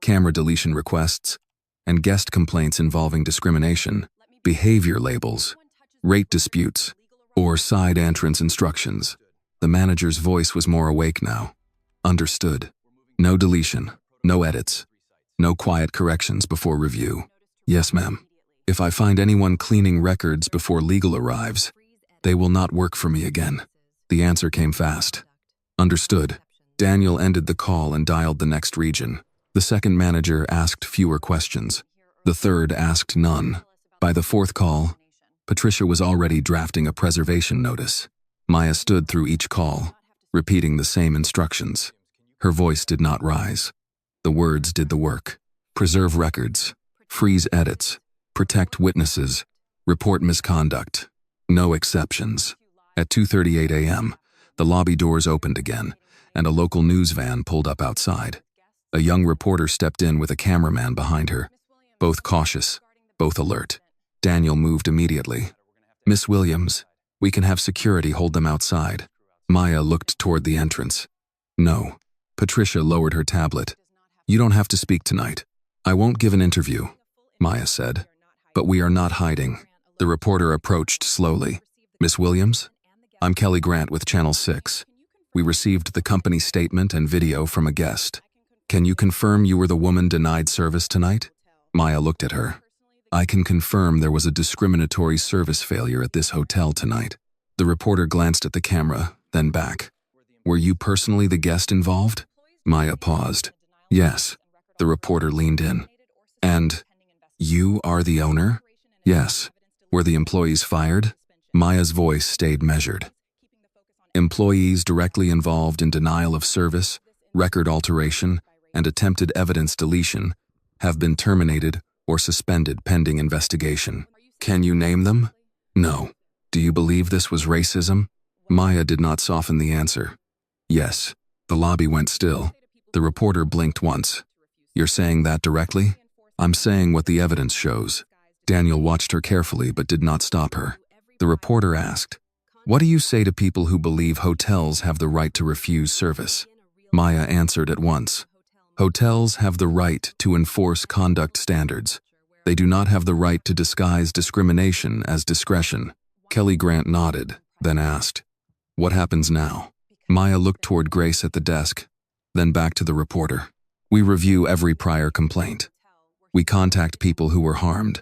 camera deletion requests, and guest complaints involving discrimination, behavior labels, rate disputes, or side entrance instructions. The manager's voice was more awake now. Understood. No deletion, no edits, no quiet corrections before review. Yes, ma'am. If I find anyone cleaning records before legal arrives, they will not work for me again. The answer came fast. Understood. Daniel ended the call and dialed the next region. The second manager asked fewer questions. The third asked none. By the fourth call, Patricia was already drafting a preservation notice. Maya stood through each call, repeating the same instructions. Her voice did not rise. The words did the work. Preserve records, freeze edits, protect witnesses, report misconduct. No exceptions. At 2:38 a.m., the lobby doors opened again, and a local news van pulled up outside. A young reporter stepped in with a cameraman behind her, both cautious, both alert. Daniel moved immediately. Miss Williams, we can have security hold them outside. Maya looked toward the entrance. No. Patricia lowered her tablet. You don't have to speak tonight. I won't give an interview, Maya said. But we are not hiding. The reporter approached slowly. Miss Williams? I'm Kelly Grant with Channel 6. We received the company statement and video from a guest. Can you confirm you were the woman denied service tonight? Maya looked at her. I can confirm there was a discriminatory service failure at this hotel tonight. The reporter glanced at the camera, then back. Were you personally the guest involved? Maya paused. Yes. The reporter leaned in. And you are the owner? Yes. Were the employees fired? Maya's voice stayed measured. Employees directly involved in denial of service, record alteration, and attempted evidence deletion have been terminated or suspended pending investigation. Can you name them? No. Do you believe this was racism? Maya did not soften the answer. Yes. The lobby went still. The reporter blinked once. You're saying that directly? I'm saying what the evidence shows. Daniel watched her carefully but did not stop her. The reporter asked, what do you say to people who believe hotels have the right to refuse service? Maya answered at once. Hotels have the right to enforce conduct standards. They do not have the right to disguise discrimination as discretion. Kelly Grant nodded, then asked, what happens now? Maya looked toward Grace at the desk, then back to the reporter. We review every prior complaint. We contact people who were harmed.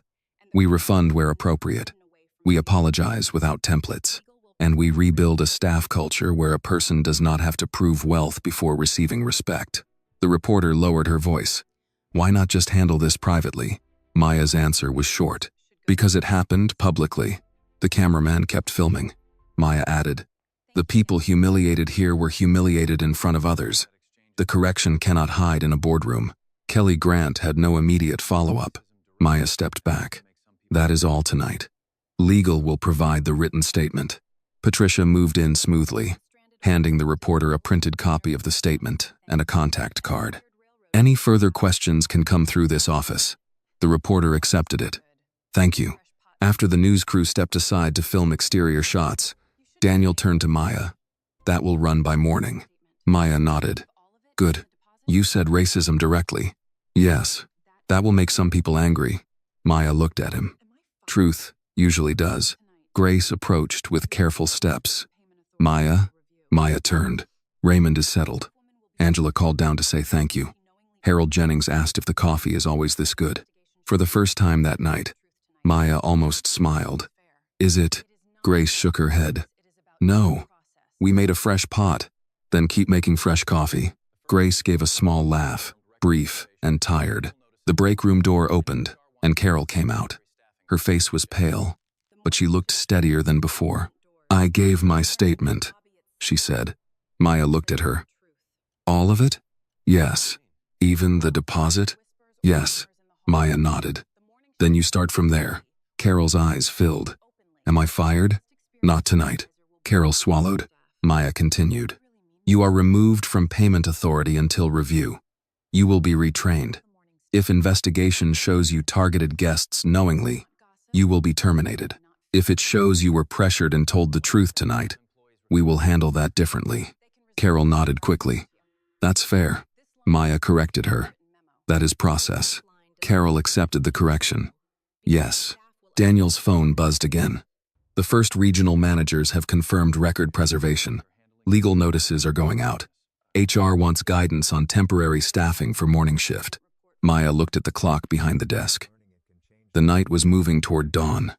We refund where appropriate. We apologize without templates. And we rebuild a staff culture where a person does not have to prove wealth before receiving respect. The reporter lowered her voice. Why not just handle this privately? Maya's answer was short. Because it happened publicly. The cameraman kept filming. Maya added, the people humiliated here were humiliated in front of others. The correction cannot hide in a boardroom. Kelly Grant had no immediate follow-up. Maya stepped back. That is all tonight. Legal will provide the written statement. Patricia moved in smoothly, handing the reporter a printed copy of the statement and a contact card. Any further questions can come through this office. The reporter accepted it. Thank you. After the news crew stepped aside to film exterior shots, Daniel turned to Maya. That will run by morning. Maya nodded. Good. You said racism directly. Yes. That will make some people angry. Maya looked at him. Truth usually does. Grace approached with careful steps. Maya turned. Raymond is settled. Angela called down to say thank you. Harold Jennings asked if the coffee is always this good. For the first time that night, Maya almost smiled. Is it? Grace shook her head. No. We made a fresh pot. Then keep making fresh coffee. Grace gave a small laugh, brief and tired. The break room door opened, and Carol came out. Her face was pale, but she looked steadier than before. I gave my statement, she said. Maya looked at her. All of it? Yes. Even the deposit? Yes. Maya nodded. Then you start from there. Carol's eyes filled. Am I fired? Not tonight. Carol swallowed. Maya continued. You are removed from payment authority until review. You will be retrained. If investigation shows you targeted guests knowingly, you will be terminated. If it shows you were pressured and told the truth tonight, we will handle that differently. Carol nodded quickly. That's fair. Maya corrected her. That is process. Carol accepted the correction. Yes. Daniel's phone buzzed again. The first regional managers have confirmed record preservation. Legal notices are going out. HR wants guidance on temporary staffing for morning shift. Maya looked at the clock behind the desk. The night was moving toward dawn,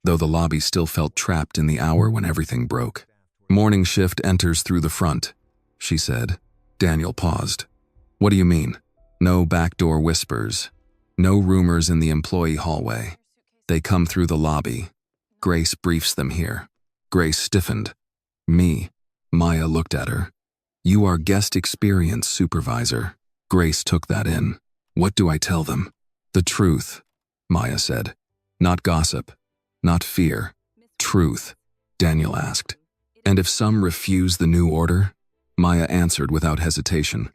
though the lobby still felt trapped in the hour when everything broke. Morning shift enters through the front, she said. Daniel paused. What do you mean? No backdoor whispers. No rumors in the employee hallway. They come through the lobby. Grace briefs them here. Grace stiffened. Me. Maya looked at her. You are guest experience supervisor. Grace took that in. What do I tell them? The truth, Maya said. Not gossip. Not fear. Truth, Daniel asked. And if some refuse the new order? Maya answered without hesitation.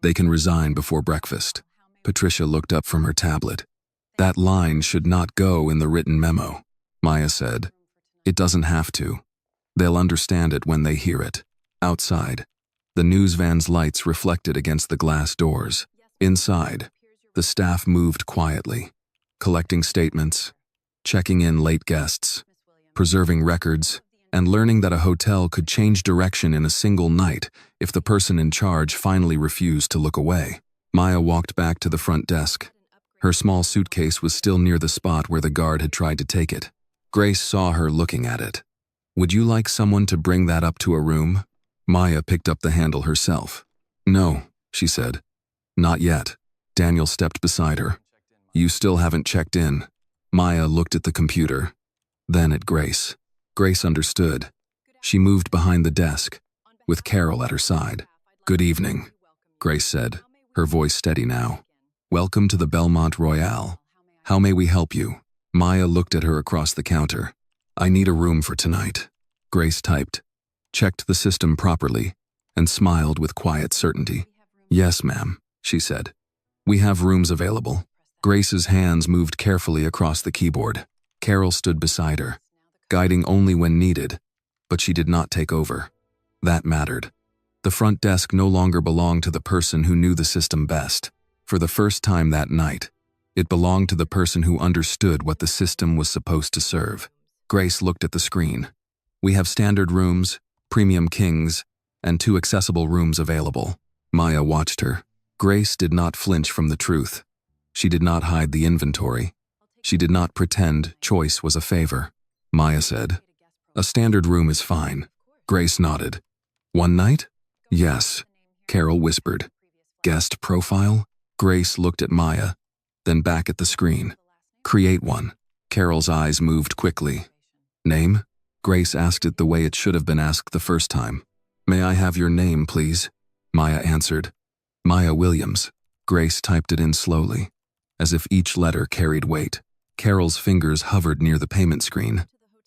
They can resign before breakfast. Patricia looked up from her tablet. That line should not go in the written memo, Maya said. It doesn't have to. They'll understand it when they hear it. Outside, the news van's lights reflected against the glass doors. Inside, the staff moved quietly, collecting statements, checking in late guests, preserving records, and learning that a hotel could change direction in a single night if the person in charge finally refused to look away. Maya walked back to the front desk. Her small suitcase was still near the spot where the guard had tried to take it. Grace saw her looking at it. Would you like someone to bring that up to a room? Maya picked up the handle herself. No, she said. Not yet. Daniel stepped beside her. You still haven't checked in. Maya looked at the computer, then at Grace. Grace understood. She moved behind the desk, with Carol at her side. Good evening, Grace said, her voice steady now. Welcome to the Bellmont Royale. How may we help you? Maya looked at her across the counter. I need a room for tonight. Grace typed, checked the system properly, and smiled with quiet certainty. Yes, ma'am, she said. We have rooms available. Grace's hands moved carefully across the keyboard. Carol stood beside her, guiding only when needed, but she did not take over. That mattered. The front desk no longer belonged to the person who knew the system best. For the first time that night, it belonged to the person who understood what the system was supposed to serve. Grace looked at the screen. We have standard rooms, premium kings, and 2 accessible rooms available. Maya watched her. Grace did not flinch from the truth. She did not hide the inventory. She did not pretend choice was a favor. Maya said, A standard room is fine. Grace nodded. One night? Yes, Carol whispered. Guest profile? Grace looked at Maya, then back at the screen. Create one. Carol's eyes moved quickly. Name? Grace asked it the way it should have been asked the first time. May I have your name, please? Maya answered. Maya Williams. Grace typed it in slowly, as if each letter carried weight. Carol's fingers hovered near the payment screen,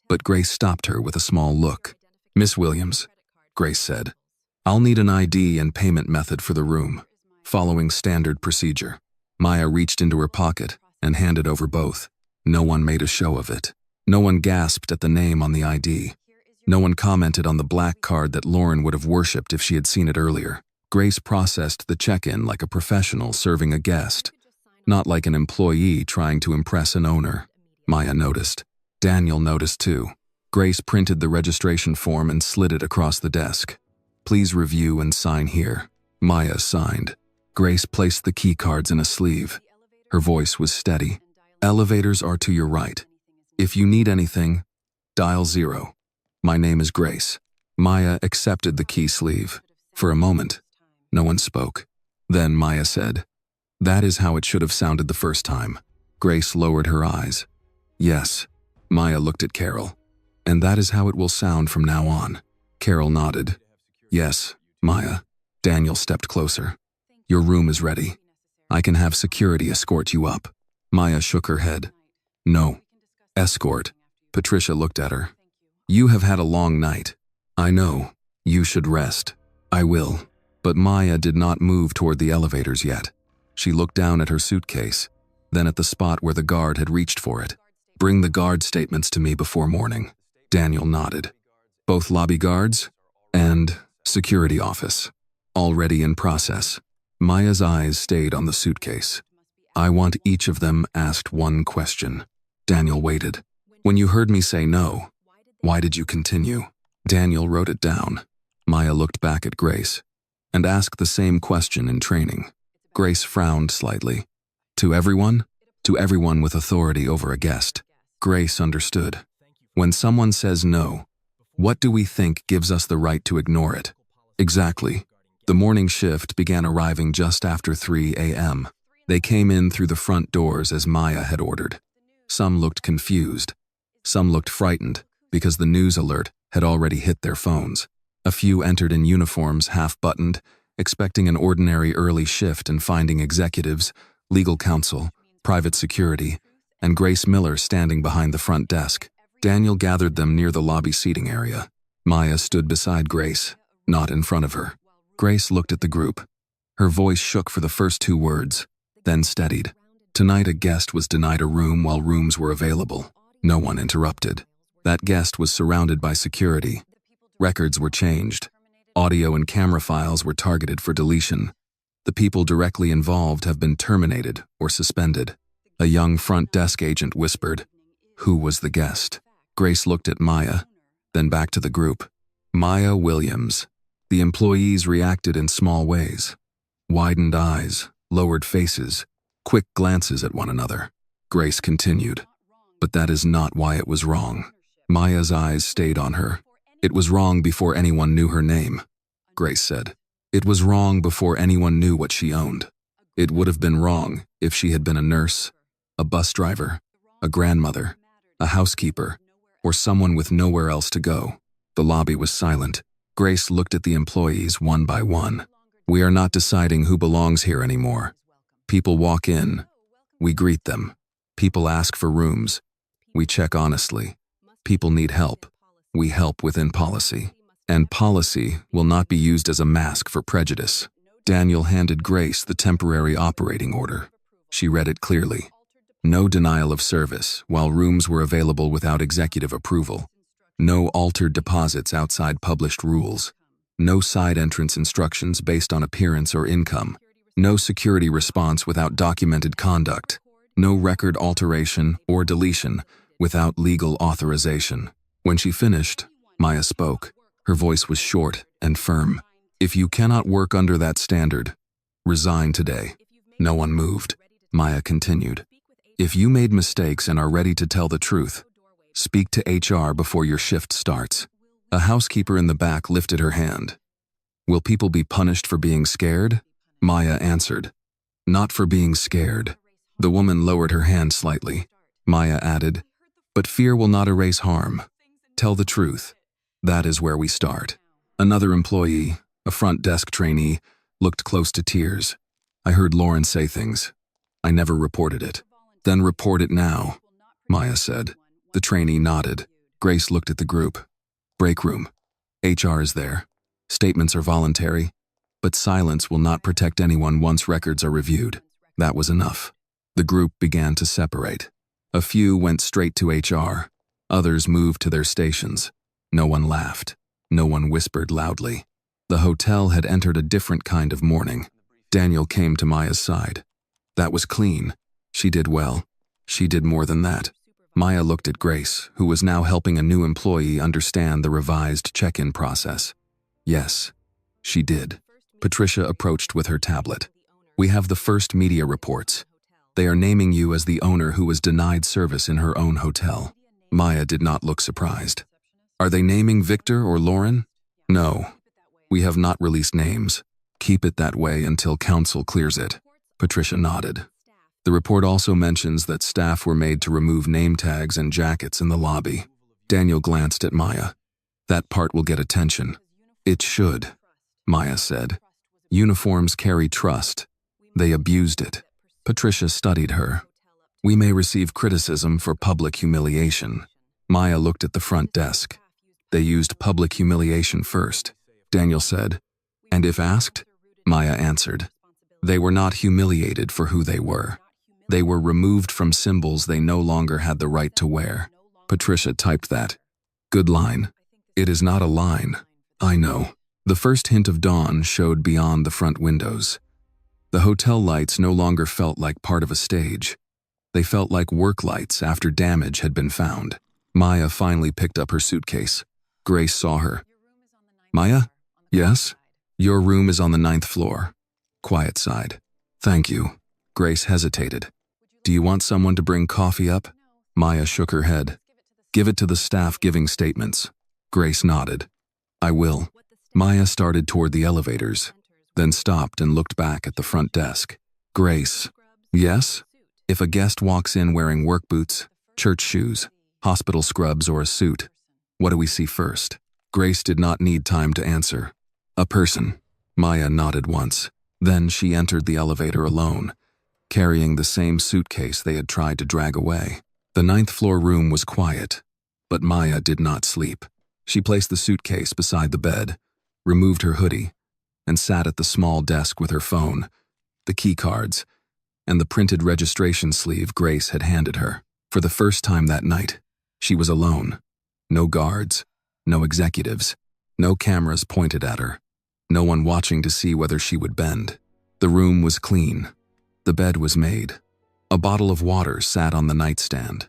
but Grace stopped her with a small look. Miss Williams, Grace said, I'll need an ID and payment method for the room, following standard procedure. Maya reached into her pocket and handed over both. No one made a show of it. No one gasped at the name on the ID. No one commented on the black card that Lauren would have worshipped if she had seen it earlier. Grace processed the check-in like a professional serving a guest, not like an employee trying to impress an owner. Maya noticed. Daniel noticed too. Grace printed the registration form and slid it across the desk. Please review and sign here. Maya signed. Grace placed the key cards in a sleeve. Her voice was steady. Elevators are to your right. If you need anything, dial 0. My name is Grace. Maya accepted the key sleeve. For a moment, no one spoke. Then Maya said, That is how it should have sounded the first time. Grace lowered her eyes. Yes. Maya looked at Carol. And that is how it will sound from now on. Carol nodded. Yes, Maya. Daniel stepped closer. Your room is ready. I can have security escort you up. Maya shook her head. No. Escort. Patricia looked at her. You have had a long night. I know. You should rest. I will. But Maya did not move toward the elevators yet. She looked down at her suitcase, then at the spot where the guard had reached for it. Bring the guard statements to me before morning. Daniel nodded. Both lobby guards and security office. Already in process. Maya's eyes stayed on the suitcase. I want each of them asked one question. Daniel waited. When you heard me say no, why did you continue? Daniel wrote it down. Maya looked back at Grace and asked the same question in training. Grace frowned slightly. To everyone? To everyone with authority over a guest. Grace understood. When someone says no, what do we think gives us the right to ignore it? Exactly. The morning shift began arriving just after 3 a.m. They came in through the front doors as Maya had ordered. Some looked confused. Some looked frightened because the news alert had already hit their phones. A few entered in uniforms half-buttoned, expecting an ordinary early shift and finding executives, legal counsel, private security, and Grace Miller standing behind the front desk. Daniel gathered them near the lobby seating area. Maya stood beside Grace, not in front of her. Grace looked at the group. Her voice shook for the first 2 words, then steadied. Tonight a guest was denied a room while rooms were available. No one interrupted. That guest was surrounded by security. Records were changed. Audio and camera files were targeted for deletion. The people directly involved have been terminated or suspended. A young front desk agent whispered, "Who was the guest?" Grace looked at Maya, then back to the group. Maya Williams. The employees reacted in small ways. Widened eyes, lowered faces, quick glances at one another. Grace continued. But that is not why it was wrong. Maya's eyes stayed on her. It was wrong before anyone knew her name. Grace said. It was wrong before anyone knew what she owned. It would have been wrong if she had been a nurse, a bus driver, a grandmother, a housekeeper, or someone with nowhere else to go. The lobby was silent. Grace looked at the employees one by one. We are not deciding who belongs here anymore. People walk in. We greet them. People ask for rooms. We check honestly. People need help. We help within policy. And policy will not be used as a mask for prejudice. Daniel handed Grace the temporary operating order. She read it clearly. No denial of service while rooms were available without executive approval. No altered deposits outside published rules. No side entrance instructions based on appearance or income. No security response without documented conduct. No record alteration or deletion without legal authorization. When she finished, Maya spoke. Her voice was short and firm. If you cannot work under that standard, resign today. No one moved. Maya continued. If you made mistakes and are ready to tell the truth, speak to HR before your shift starts. A housekeeper in the back lifted her hand. Will people be punished for being scared? Maya answered. Not for being scared. The woman lowered her hand slightly. Maya added, but fear will not erase harm. Tell the truth. That is where we start. Another employee, a front desk trainee, looked close to tears. I heard Lauren say things. I never reported it. Then report it now, Maya said. The trainee nodded. Grace looked at the group. Break room. HR is there. Statements are voluntary, but silence will not protect anyone once records are reviewed. That was enough. The group began to separate. A few went straight to HR. Others moved to their stations. No one laughed. No one whispered loudly. The hotel had entered a different kind of mourning. Daniel came to Maya's side. That was clean. She did well. She did more than that. Maya looked at Grace, who was now helping a new employee understand the revised check-in process. Yes, she did. Patricia approached with her tablet. We have the first media reports. They are naming you as the owner who was denied service in her own hotel. Maya did not look surprised. Are they naming Victor or Lauren? No. We have not released names. Keep it that way until counsel clears it. Patricia nodded. The report also mentions that staff were made to remove name tags and jackets in the lobby. Daniel glanced at Maya. That part will get attention. It should, Maya said. Uniforms carry trust. They abused it. Patricia studied her. We may receive criticism for public humiliation. Maya looked at the front desk. They used public humiliation first, Daniel said. And if asked, Maya answered. They were not humiliated for who they were. They were removed from symbols they no longer had the right to wear. Patricia typed that. Good line. It is not a line. I know. The first hint of dawn showed beyond the front windows. The hotel lights no longer felt like part of a stage. They felt like work lights after damage had been found. Maya finally picked up her suitcase. Grace saw her. Maya? Yes? Your room is on the 9th floor. Quiet sighed. Thank you. Grace hesitated. Do you want someone to bring coffee up? Maya shook her head. Give it to the staff giving statements. Grace nodded. I will. Maya started toward the elevators, then stopped and looked back at the front desk. Grace. Yes? If a guest walks in wearing work boots, church shoes, hospital scrubs, or a suit, what do we see first? Grace did not need time to answer. A person. Maya nodded once. Then she entered the elevator alone, carrying the same suitcase they had tried to drag away. The 9th floor room was quiet, but Maya did not sleep. She placed the suitcase beside the bed, removed her hoodie, and sat at the small desk with her phone, the key cards, and the printed registration sleeve Grace had handed her. For the first time that night, she was alone. No guards, no executives, no cameras pointed at her, no one watching to see whether she would bend. The room was clean. The bed was made. A bottle of water sat on the nightstand.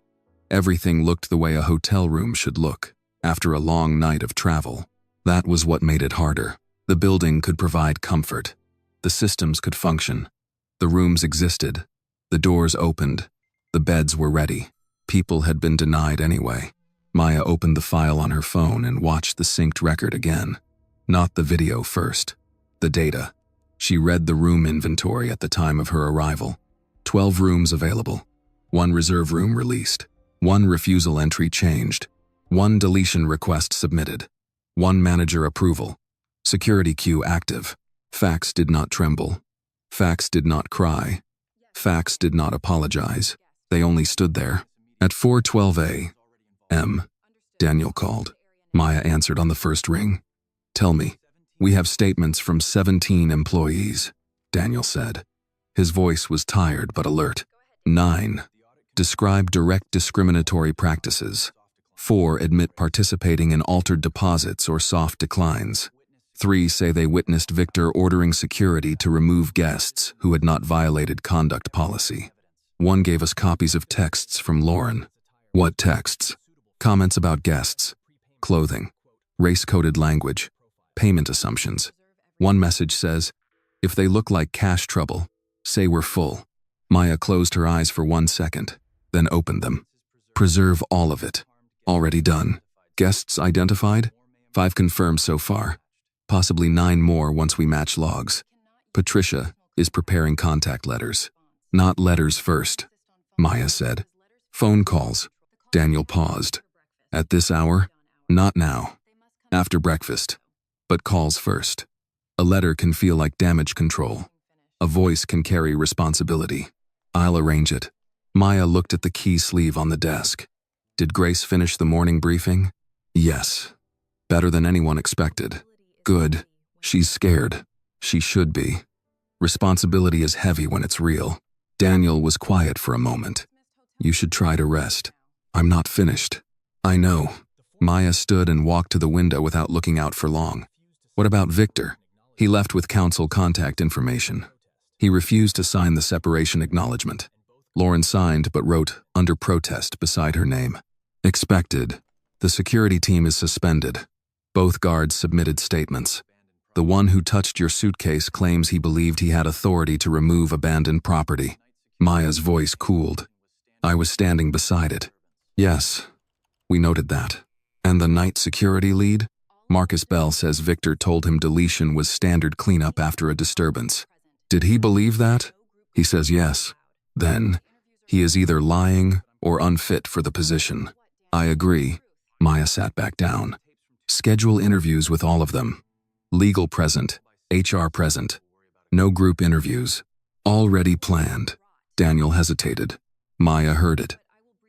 Everything looked the way a hotel room should look after a long night of travel. That was what made it harder. The building could provide comfort. The systems could function. The rooms existed. The doors opened. The beds were ready. People had been denied anyway. Maya opened the file on her phone and watched the synced record again. Not the video first. The data. She read the room inventory at the time of her arrival. 12 rooms available. 1 reserve room released. 1 refusal entry changed. 1 deletion request submitted. 1 manager approval. Security queue active. Fax did not tremble. Fax did not cry. Fax did not apologize. They only stood there. At 4:12 a.m., Daniel called. Maya answered on the first ring. Tell me, we have statements from 17 employees, Daniel said. His voice was tired but alert. 9. Describe direct discriminatory practices. 4 admit participating in altered deposits or soft declines. 3 say they witnessed Victor ordering security to remove guests who had not violated conduct policy. 1 gave us copies of texts from Lauren. What texts? Comments about guests, clothing, race-coded language, payment assumptions. 1 message says, if they look like cash trouble, say we're full. Maya closed her eyes for 1 second, then opened them. Preserve all of it. Already done. Guests identified? 5 confirmed so far. Possibly 9 more once we match logs. Patricia is preparing contact letters. Not letters first, Maya said. Phone calls. Daniel paused. At this hour? Not now. After breakfast. But calls first. A letter can feel like damage control. A voice can carry responsibility. I'll arrange it. Maya looked at the key sleeve on the desk. Did Grace finish the morning briefing? Yes. Better than anyone expected. Good. She's scared. She should be. Responsibility is heavy when it's real. Daniel was quiet for a moment. You should try to rest. I'm not finished. I know. Maya stood and walked to the window without looking out for long. What about Victor? He left with council contact information. He refused to sign the separation acknowledgement. Lauren signed but wrote, under protest, beside her name. Expected. The security team is suspended. Both guards submitted statements. The one who touched your suitcase claims he believed he had authority to remove abandoned property. Maya's voice cooled. I was standing beside it. Yes, we noted that. And the night security lead? Marcus Bell says Victor told him deletion was standard cleanup after a disturbance. Did he believe that? He says yes. Then, he is either lying or unfit for the position. I agree. Maya sat back down. Schedule interviews with all of them. Legal present, HR present. No group interviews. Already planned. Daniel hesitated. Maya heard it.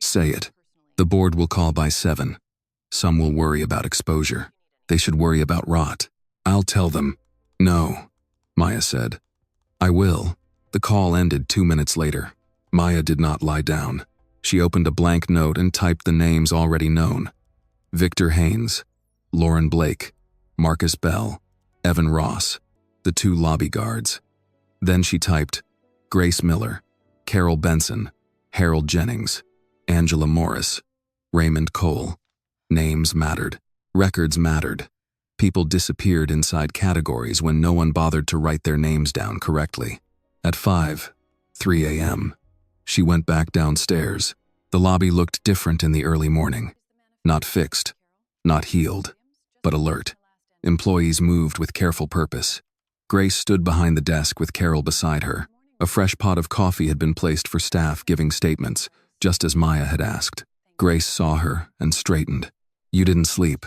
Say it. The board will call by 7. Some will worry about exposure. They should worry about rot. I'll tell them. No, Maya said. I will. The call ended 2 minutes later. Maya did not lie down. She opened a blank note and typed the names already known. Victor Haines, Lauren Blake, Marcus Bell, Evan Ross, the 2 lobby guards. Then she typed, Grace Miller, Carol Benson, Harold Jennings, Angela Morris, Raymond Cole. Names mattered. Records mattered. People disappeared inside categories when no one bothered to write their names down correctly. At 5:03 a.m., she went back downstairs. The lobby looked different in the early morning. Not fixed, not healed, but alert. Employees moved with careful purpose. Grace stood behind the desk with Carol beside her. A fresh pot of coffee had been placed for staff giving statements, just as Maya had asked. Grace saw her and straightened. You didn't sleep,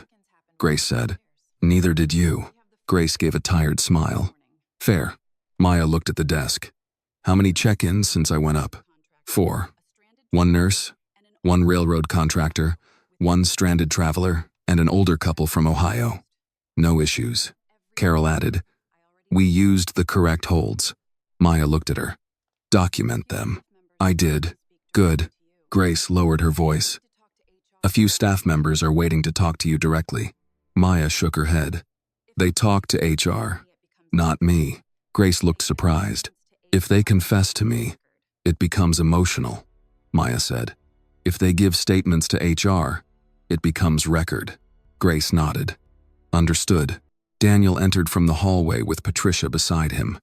Grace said. Neither did you. Grace gave a tired smile. Fair. Maya looked at the desk. How many check-ins since I went up? 4. 1 nurse, 1 railroad contractor, 1 stranded traveler, and an older couple from Ohio. No issues. Carol added. We used the correct holds. Maya looked at her. Document them. I did. Good. Grace lowered her voice. A few staff members are waiting to talk to you directly. Maya shook her head. They talk to HR, not me. Grace looked surprised. If they confess to me, it becomes emotional, Maya said. If they give statements to HR, it becomes record. Grace nodded. Understood. Daniel entered from the hallway with Patricia beside him.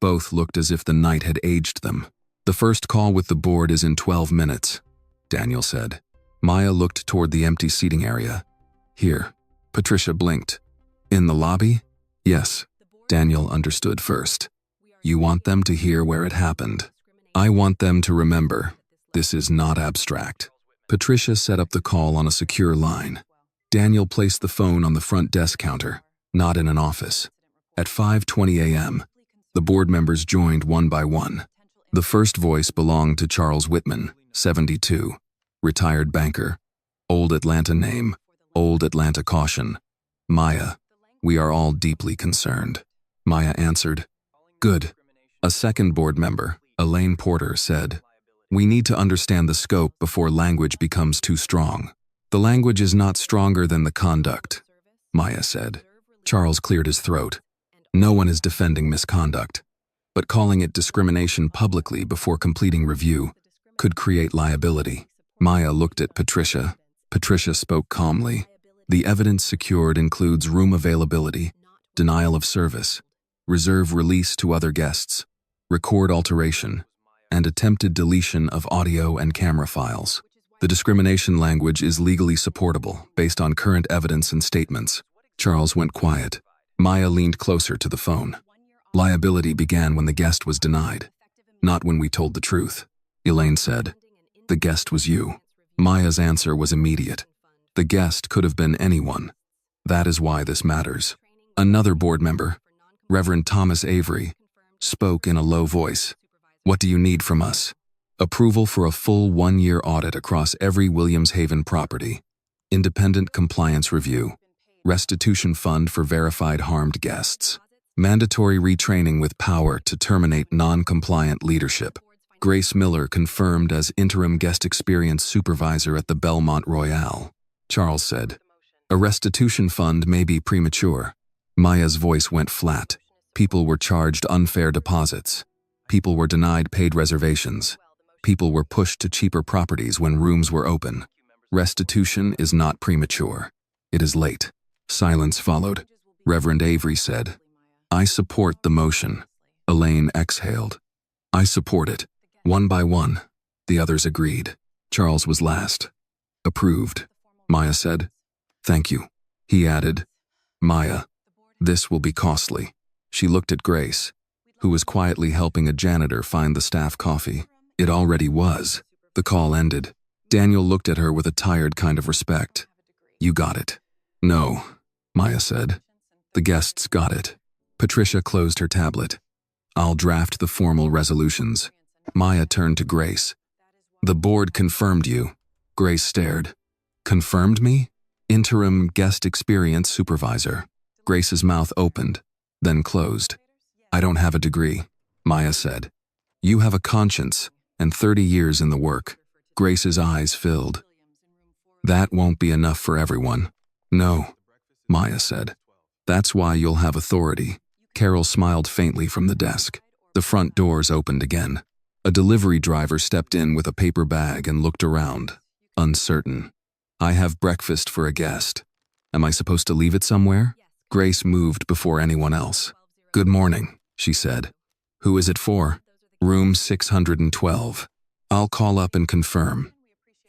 Both looked as if the night had aged them. The first call with the board is in 12 minutes, Daniel said. Maya looked toward the empty seating area. Here. Patricia blinked. In the lobby? Yes. Daniel understood first. You want them to hear where it happened. I want them to remember. This is not abstract. Patricia set up the call on a secure line. Daniel placed the phone on the front desk counter, not in an office. At 5:20 a.m., the board members joined one by one. The first voice belonged to Charles Whitman, 72, retired banker. Old Atlanta name, old Atlanta caution. Maya, we are all deeply concerned. Maya answered. Good. A second board member, Elaine Porter, said, we need to understand the scope before language becomes too strong. The language is not stronger than the conduct, Maya said. Charles cleared his throat. No one is defending misconduct, but calling it discrimination publicly before completing review could create liability. Maya looked at Patricia. Patricia spoke calmly. The evidence secured includes room availability, denial of service, reserve release to other guests, record alteration, and attempted deletion of audio and camera files. The discrimination language is legally supportable based on current evidence and statements. Charles went quiet. Maya leaned closer to the phone. Liability began when the guest was denied, not when we told the truth, Elaine said. The guest was you. Maya's answer was immediate. The guest could have been anyone. That is why this matters. Another board member, Reverend Thomas Avery, spoke in a low voice. What do you need from us? Approval for a full 1-year audit across every Williams Haven property. Independent compliance review. Restitution fund for verified harmed guests. Mandatory retraining with power to terminate non-compliant leadership. Grace Miller confirmed as interim guest experience supervisor at the Bellmont Royale. Charles said, a restitution fund may be premature. Maya's voice went flat. People were charged unfair deposits. People were denied paid reservations. People were pushed to cheaper properties when rooms were open. Restitution is not premature. It is late. Silence followed. Reverend Avery said, I support the motion. Elaine exhaled. I support it. One by one, the others agreed. Charles was last. Approved, Maya said. Thank you. He added, Maya, this will be costly. She looked at Grace, who was quietly helping a janitor find the staff coffee. It already was. The call ended. Daniel looked at her with a tired kind of respect. You got it. No, Maya said. The guests got it. Patricia closed her tablet. I'll draft the formal resolutions. Maya turned to Grace. The board confirmed you. Grace stared. Confirmed me? Interim guest experience supervisor. Grace's mouth opened, then closed. I don't have a degree, Maya said. You have a conscience and 30 years in the work. Grace's eyes filled. That won't be enough for everyone. No, Maya said. That's why you'll have authority. Carol smiled faintly from the desk. The front doors opened again. A delivery driver stepped in with a paper bag and looked around, uncertain. "I have breakfast for a guest. Am I supposed to leave it somewhere?" Grace moved before anyone else. "Good morning," she said. "Who is it for?" "Room 612. I'll call up and confirm.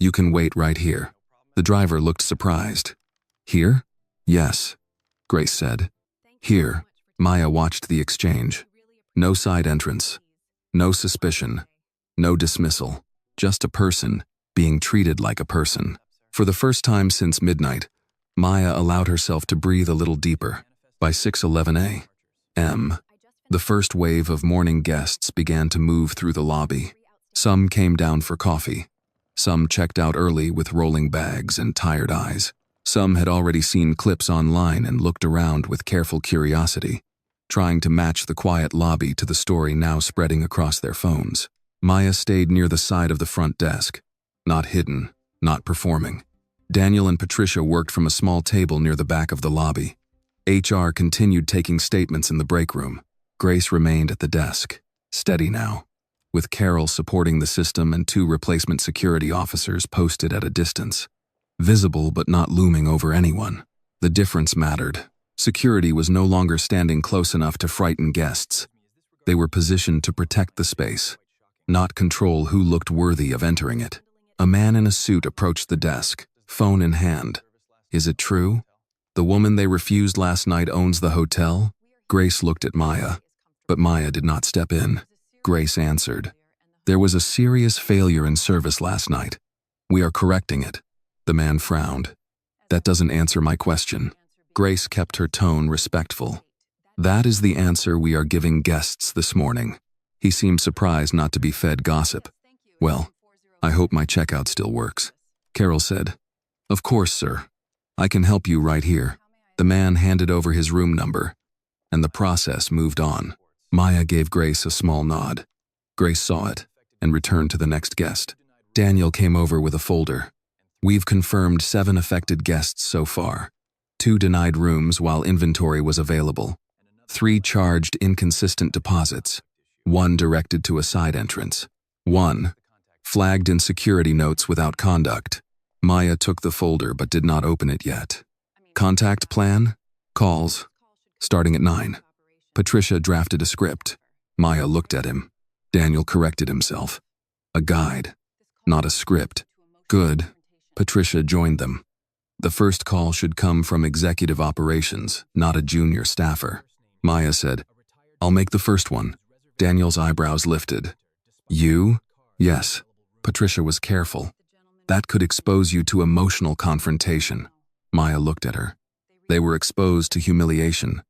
You can wait right here." The driver looked surprised. "Here?" "Yes," Grace said. "Here." Maya watched the exchange. No side entrance. No suspicion. No dismissal. Just a person being treated like a person. For the first time since midnight, Maya allowed herself to breathe a little deeper. By 6:11 a.m., the first wave of morning guests began to move through the lobby. Some came down for coffee. Some checked out early with rolling bags and tired eyes. Some had already seen clips online and looked around with careful curiosity, trying to match the quiet lobby to the story now spreading across their phones. Maya stayed near the side of the front desk, not hidden, not performing. Daniel and Patricia worked from a small table near the back of the lobby. HR continued taking statements in the break room. Grace remained at the desk, steady now, with Carol supporting the system and 2 replacement security officers posted at a distance, visible but not looming over anyone. The difference mattered. Security was no longer standing close enough to frighten guests. They were positioned to protect the space, not control who looked worthy of entering it. A man in a suit approached the desk, phone in hand. "Is it true? The woman they refused last night owns the hotel?" Grace looked at Maya, but Maya did not step in. Grace answered, "There was a serious failure in service last night. We are correcting it." The man frowned. "That doesn't answer my question." Grace kept her tone respectful. "That is the answer we are giving guests this morning." He seemed surprised not to be fed gossip. "Well, I hope my checkout still works." Carol said, "Of course, sir. I can help you right here." The man handed over his room number, and the process moved on. Maya gave Grace a small nod. Grace saw it and returned to the next guest. Daniel came over with a folder. "We've confirmed 7 affected guests so far. 2 denied rooms while inventory was available. 3 charged inconsistent deposits. 1 directed to a side entrance. 1 flagged in security notes without conduct." Maya took the folder but did not open it yet. "Contact plan? Calls. Starting at 9. Patricia drafted a script. Maya looked at him. Daniel corrected himself. "A guide, not a script." "Good." Patricia joined them. "The first call should come from executive operations, not a junior staffer." Maya said, "I'll make the first one." Daniel's eyebrows lifted. "You?" "Yes." Patricia was careful. "That could expose you to emotional confrontation." Maya looked at her. "They were exposed to humiliation.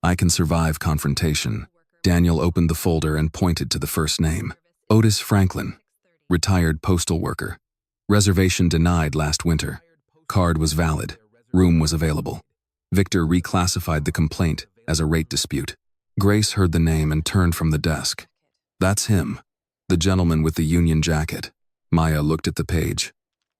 I can survive confrontation." Daniel opened the folder and pointed to the first name. Otis Franklin, retired postal worker. Reservation denied last winter. Card was valid. Room was available. Victor reclassified the complaint as a rate dispute. Grace heard the name and turned from the desk. "That's him. The gentleman with the union jacket." Maya looked at the page.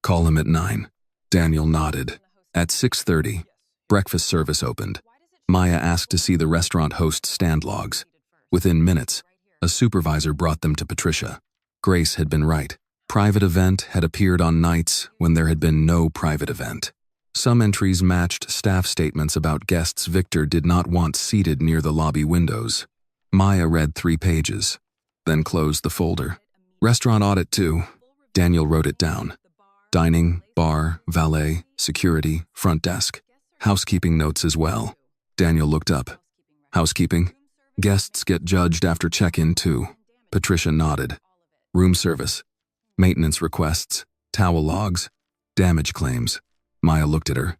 "Call him at 9. Daniel nodded. At 6:30, breakfast service opened. Maya asked to see the restaurant host's stand logs. Within minutes, a supervisor brought them to Patricia. Grace had been right. Private event had appeared on nights when there had been no private event. Some entries matched staff statements about guests Victor did not want seated near the lobby windows. Maya read 3 pages, then closed the folder. "Restaurant audit 2. Daniel wrote it down. Dining, bar, valet, security, front desk. Housekeeping notes as well. Daniel looked up. "Housekeeping? Guests get judged after check-in too." Patricia nodded. "Room service. Maintenance requests, towel logs, damage claims." Maya looked at her.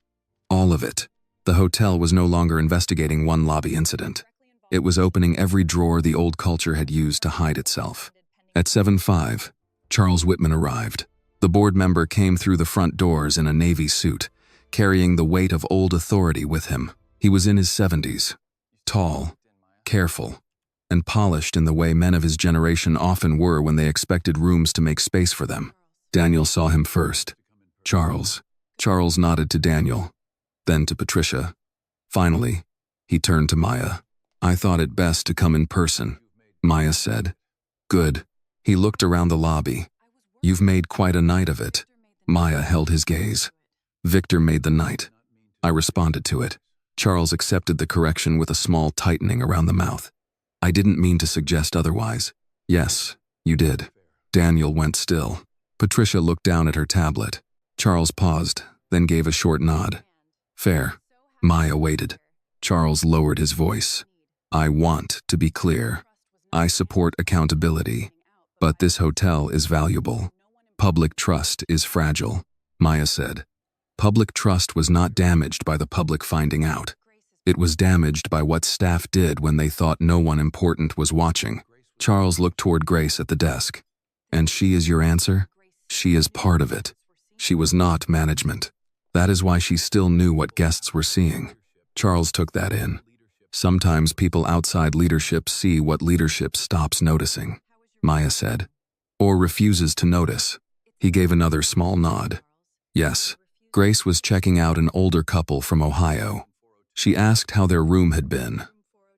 All of it. The hotel was no longer investigating one lobby incident. It was opening every drawer the old culture had used to hide itself. At 7:05, Charles Whitman arrived. The board member came through the front doors in a navy suit, carrying the weight of old authority with him. He was in his 70s, tall, careful, and polished in the way men of his generation often were when they expected rooms to make space for them. Daniel saw him first. "Charles." Charles nodded to Daniel, then to Patricia. Finally, he turned to Maya. "I thought it best to come in person. Maya said. Good. He looked around the lobby. You've made quite a night of it. Maya held his gaze. Victor made the night. I responded to it. Charles accepted the correction with a small tightening around the mouth. I didn't mean to suggest otherwise. Yes, you did. Daniel went still. Patricia looked down at her tablet. Charles paused, then gave a short nod. Fair. Maya waited. Charles lowered his voice. I want to be clear. I support accountability, but this hotel is valuable. Public trust is fragile, Maya said. Public trust was not damaged by the public finding out. It was damaged by what staff did when they thought no one important was watching. Charles looked toward Grace at the desk. And she is your answer? She is part of it. She was not management. That is why she still knew what guests were seeing. Charles took that in. Sometimes people outside leadership see what leadership stops noticing, Maya said. Or refuses to notice. He gave another small nod. Yes. Grace was checking out an older couple from Ohio. She asked how their room had been,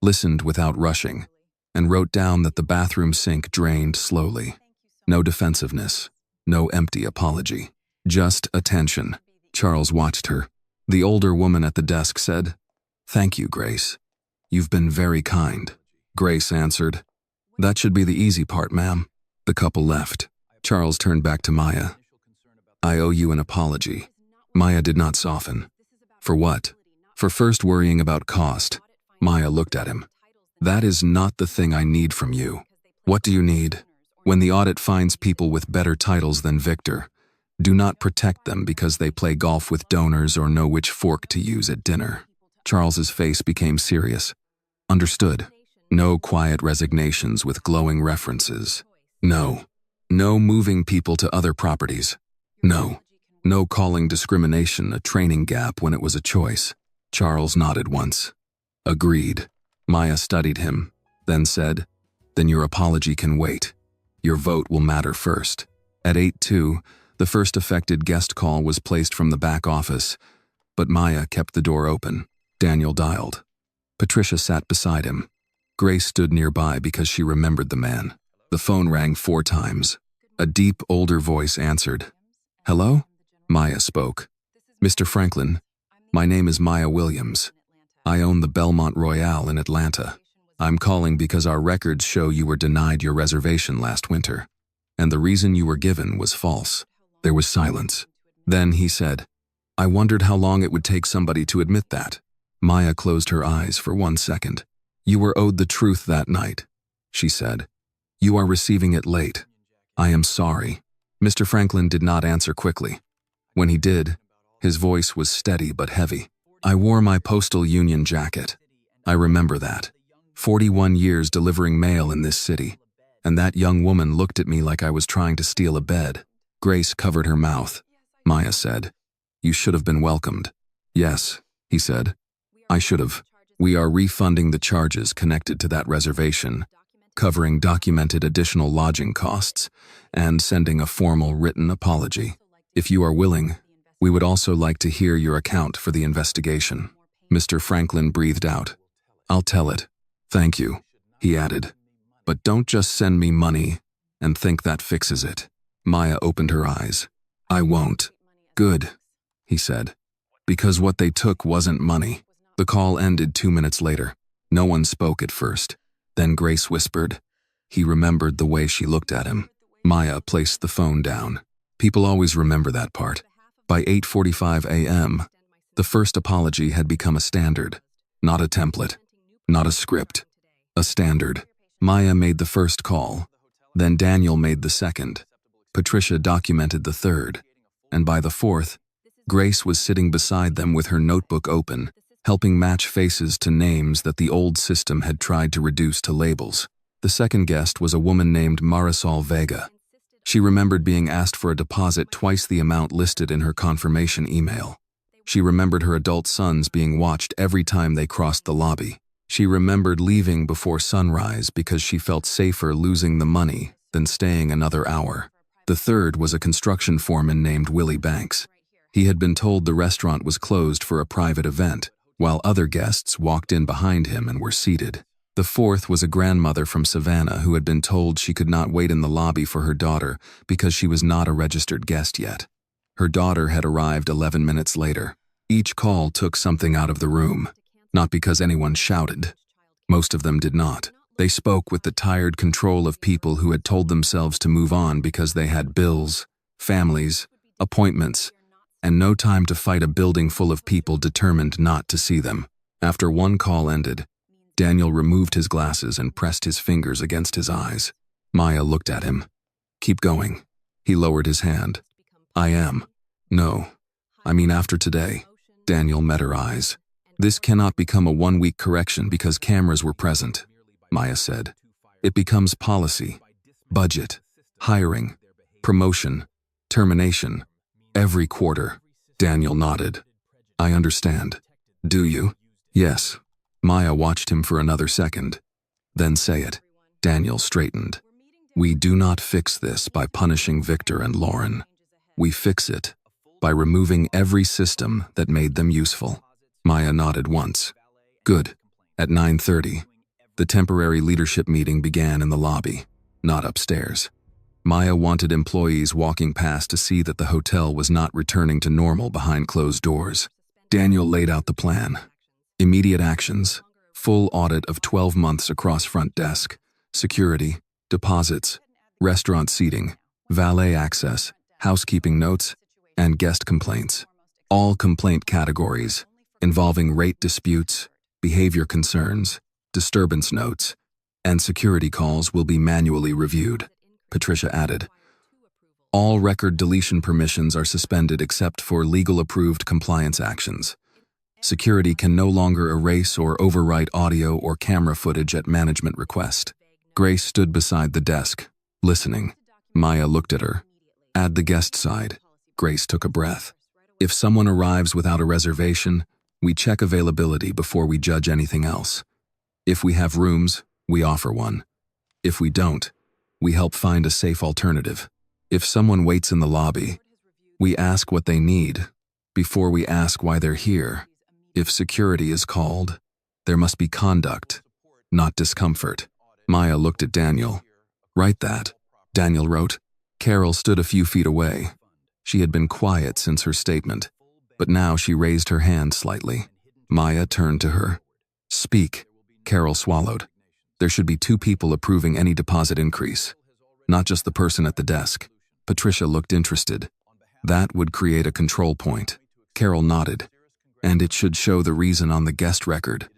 listened without rushing, and wrote down that the bathroom sink drained slowly. No defensiveness, no empty apology. Just attention. Charles watched her. The older woman at the desk said, Thank you, Grace. You've been very kind. Grace answered, That should be the easy part, ma'am. The couple left. Charles turned back to Maya. I owe you an apology. Maya did not soften. For what? For first worrying about cost. Maya looked at him. That is not the thing I need from you. What do you need? When the audit finds people with better titles than Victor, do not protect them because they play golf with donors or know which fork to use at dinner. Charles's face became serious. Understood. No quiet resignations with glowing references. No. No moving people to other properties. No. No calling discrimination a training gap when it was a choice. Charles nodded once. Agreed. Maya studied him, then said, Then your apology can wait. Your vote will matter first. At 8:02, the first affected guest call was placed from the back office, but Maya kept the door open. Daniel dialed. Patricia sat beside him. Grace stood nearby because she remembered the man. The phone rang 4 times. A deep, older voice answered. Hello? Maya spoke. Mr. Franklin, my name is Maya Williams. I own the Bellmont Royale in Atlanta. I'm calling because our records show you were denied your reservation last winter, and the reason you were given was false. There was silence. Then he said, I wondered how long it would take somebody to admit that. Maya closed her eyes for 1 second. You were owed the truth that night, she said. You are receiving it late. I am sorry. Mr. Franklin did not answer quickly. When he did, his voice was steady but heavy. I wore my postal union jacket. I remember that. 41 years delivering mail in this city, and that young woman looked at me like I was trying to steal a bed. Grace covered her mouth. Maya said, You should have been welcomed. Yes, he said. I should have. We are refunding the charges connected to that reservation, covering documented additional lodging costs, and sending a formal written apology. If you are willing, we would also like to hear your account for the investigation. Mr. Franklin breathed out. I'll tell it. Thank you, he added. But don't just send me money and think that fixes it. Maya opened her eyes. I won't. Good, he said. Because what they took wasn't money. The call ended 2 minutes later. No one spoke at first. Then Grace whispered. He remembered the way she looked at him. Maya placed the phone down. People always remember that part. By 8:45 a.m., the first apology had become a standard. Not a template. Not a script. A standard. Maya made the first call. Then Daniel made the second. Patricia documented the third. And by the fourth, Grace was sitting beside them with her notebook open, helping match faces to names that the old system had tried to reduce to labels. The second guest was a woman named Marisol Vega. She remembered being asked for a deposit twice the amount listed in her confirmation email. She remembered her adult sons being watched every time they crossed the lobby. She remembered leaving before sunrise because she felt safer losing the money than staying another hour. The third was a construction foreman named Willie Banks. He had been told the restaurant was closed for a private event, while other guests walked in behind him and were seated. The fourth was a grandmother from Savannah who had been told she could not wait in the lobby for her daughter because she was not a registered guest yet. Her daughter had arrived 11 minutes later. Each call took something out of the room, not because anyone shouted. Most of them did not. They spoke with the tired control of people who had told themselves to move on because they had bills, families, appointments, and no time to fight a building full of people determined not to see them. After one call ended, Daniel removed his glasses and pressed his fingers against his eyes. Maya looked at him. "Keep going." He lowered his hand. "I am." "No. I mean after today." Daniel met her eyes. "This cannot become a one-week correction because cameras were present," Maya said. "It becomes policy, budget, hiring, promotion, termination, every quarter." Daniel nodded. "I understand." "Do you?" "Yes." Maya watched him for another second. "Then say it." Daniel straightened. "We do not fix this by punishing Victor and Lauren. We fix it by removing every system that made them useful." Maya nodded once. "Good." At 9:30, the temporary leadership meeting began in the lobby, not upstairs. Maya wanted employees walking past to see that the hotel was not returning to normal behind closed doors. Daniel laid out the plan. Immediate actions, full audit of 12 months across front desk, security, deposits, restaurant seating, valet access, housekeeping notes, and guest complaints. All complaint categories, involving rate disputes, behavior concerns, disturbance notes, and security calls will be manually reviewed, Patricia added. All record deletion permissions are suspended except for legal-approved compliance actions. Security can no longer erase or overwrite audio or camera footage at management request. Grace stood beside the desk, listening. Maya looked at her. "Add the guest side." Grace took a breath. "If someone arrives without a reservation, we check availability before we judge anything else. If we have rooms, we offer one. If we don't, we help find a safe alternative. If someone waits in the lobby, we ask what they need before we ask why they're here. If security is called, there must be conduct, not discomfort." Maya looked at Daniel. "Write that." Daniel wrote. Carol stood a few feet away. She had been quiet since her statement, but now she raised her hand slightly. Maya turned to her. "Speak." Carol swallowed. "There should be 2 people approving any deposit increase, not just the person at the desk." Patricia looked interested. "That would create a control point." Carol nodded. "And it should show the reason on the guest record,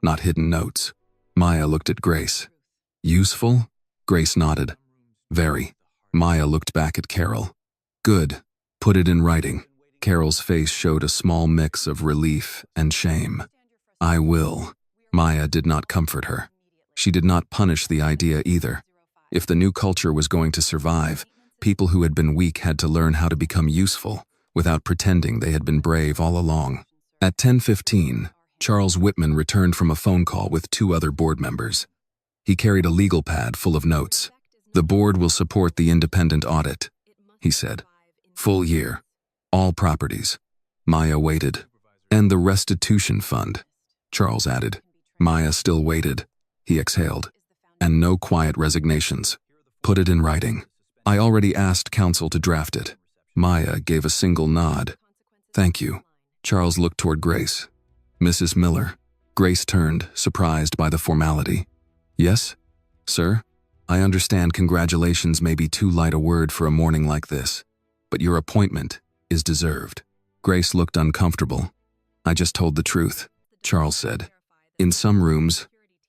not hidden notes." Maya looked at Grace. "Useful?" Grace nodded. "Very." Maya looked back at Carol. "Good. Put it in writing." Carol's face showed a small mix of relief and shame. "I will." Maya did not comfort her. She did not punish the idea either. If the new culture was going to survive, people who had been weak had to learn how to become useful without pretending they had been brave all along. At 10:15, Charles Whitman returned from a phone call with 2 other board members. He carried a legal pad full of notes. "The board will support the independent audit," he said. "Full year. All properties." Maya waited. "And the restitution fund," Charles added. Maya still waited. He exhaled. "And no quiet resignations. Put it in writing." "I already asked counsel to draft it." Maya gave a single nod. "Thank you." Charles looked toward Grace. "Mrs. Miller." Grace turned, surprised by the formality. "Yes, sir? I understand congratulations may be too light a word for a morning like this, but your appointment is deserved." Grace looked uncomfortable. "I just told the truth," Charles said. "In some rooms,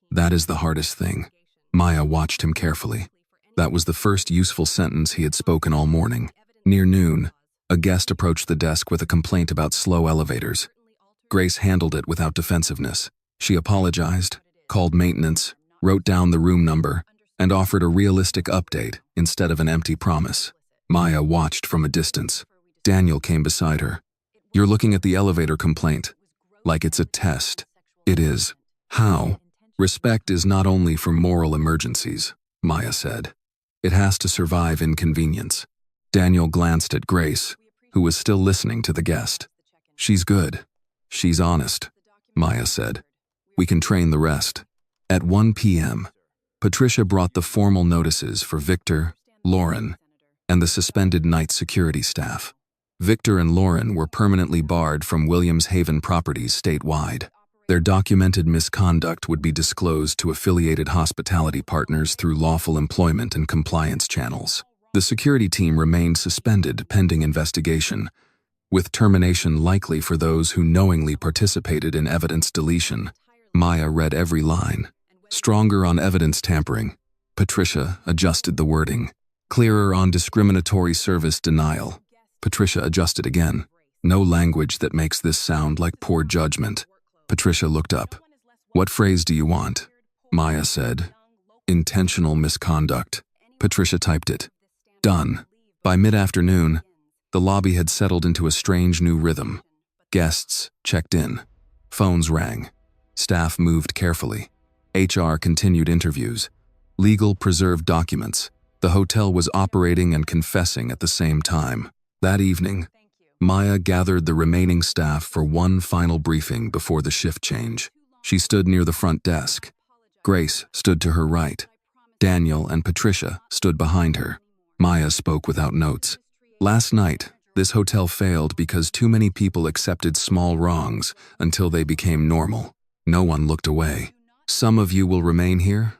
that is the hardest thing." Maya watched him carefully. That was the first useful sentence he had spoken all morning. Near noon, a guest approached the desk with a complaint about slow elevators. Grace handled it without defensiveness. She apologized, called maintenance, wrote down the room number, and offered a realistic update instead of an empty promise. Maya watched from a distance. Daniel came beside her. "You're looking at the elevator complaint. Like it's a test." "It is." "How?" "Respect is not only for moral emergencies," Maya said. "It has to survive inconvenience." Daniel glanced at Grace, who was still listening to the guest. "She's good. She's honest," Maya said. "We can train the rest." At 1 p.m., Patricia brought the formal notices for Victor, Lauren, and the suspended night security staff. Victor and Lauren were permanently barred from Williams Haven properties statewide. Their documented misconduct would be disclosed to affiliated hospitality partners through lawful employment and compliance channels. The security team remained suspended pending investigation, with termination likely for those who knowingly participated in evidence deletion. Maya read every line. Stronger on evidence tampering. Patricia adjusted the wording. Clearer on discriminatory service denial. Patricia adjusted again. No language that makes this sound like poor judgment. Patricia looked up. What phrase do you want? Maya said. Intentional misconduct. Patricia typed it. Done. By mid-afternoon, the lobby had settled into a strange new rhythm. Guests checked in. Phones rang. Staff moved carefully. HR continued interviews. Legal preserved documents. The hotel was operating and confessing at the same time. That evening, Maya gathered the remaining staff for one final briefing before the shift change. She stood near the front desk. Grace stood to her right. Daniel and Patricia stood behind her. Maya spoke without notes. Last night, this hotel failed because too many people accepted small wrongs until they became normal. No one looked away. Some of you will remain here,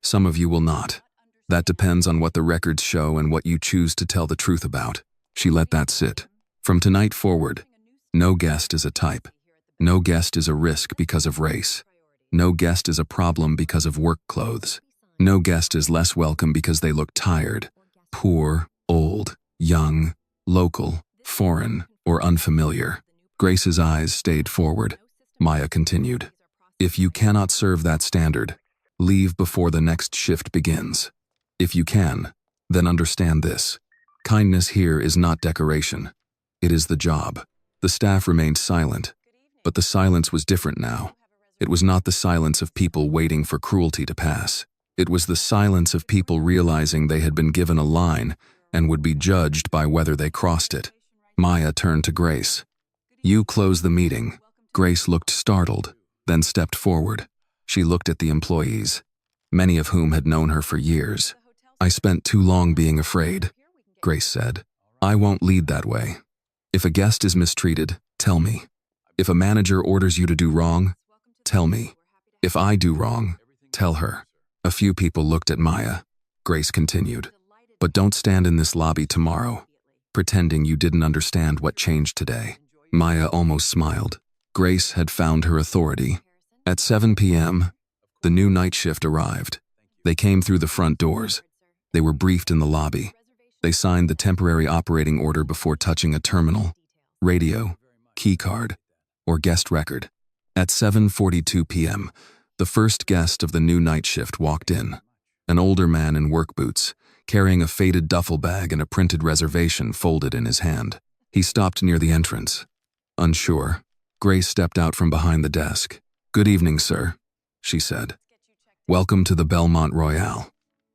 some of you will not. That depends on what the records show and what you choose to tell the truth about. She let that sit. From tonight forward, no guest is a type. No guest is a risk because of race. No guest is a problem because of work clothes. No guest is less welcome because they look tired, poor, old, young, local, foreign, or unfamiliar. Grace's eyes stayed forward. Maya continued. If you cannot serve that standard, leave before the next shift begins. If you can, then understand this. Kindness here is not decoration. It is the job. The staff remained silent, but the silence was different now. It was not the silence of people waiting for cruelty to pass. It was the silence of people realizing they had been given a line and would be judged by whether they crossed it. Maya turned to Grace. You close the meeting. Grace looked startled, then stepped forward. She looked at the employees, many of whom had known her for years. I spent too long being afraid, Grace said. I won't lead that way. If a guest is mistreated, tell me. If a manager orders you to do wrong, tell me. If I do wrong, tell her. A few people looked at Maya. Grace continued. But don't stand in this lobby tomorrow, pretending you didn't understand what changed today. Maya almost smiled. Grace had found her authority. At 7 p.m., the new night shift arrived. They came through the front doors. They were briefed in the lobby. They signed the temporary operating order before touching a terminal, radio, key card, or guest record. At 7:42 p.m., the first guest of the new night shift walked in. An older man in work boots, carrying a faded duffel bag and a printed reservation folded in his hand. He stopped near the entrance. Unsure, Grace stepped out from behind the desk. Good evening, sir, she said. Welcome to the Bellmont Royale.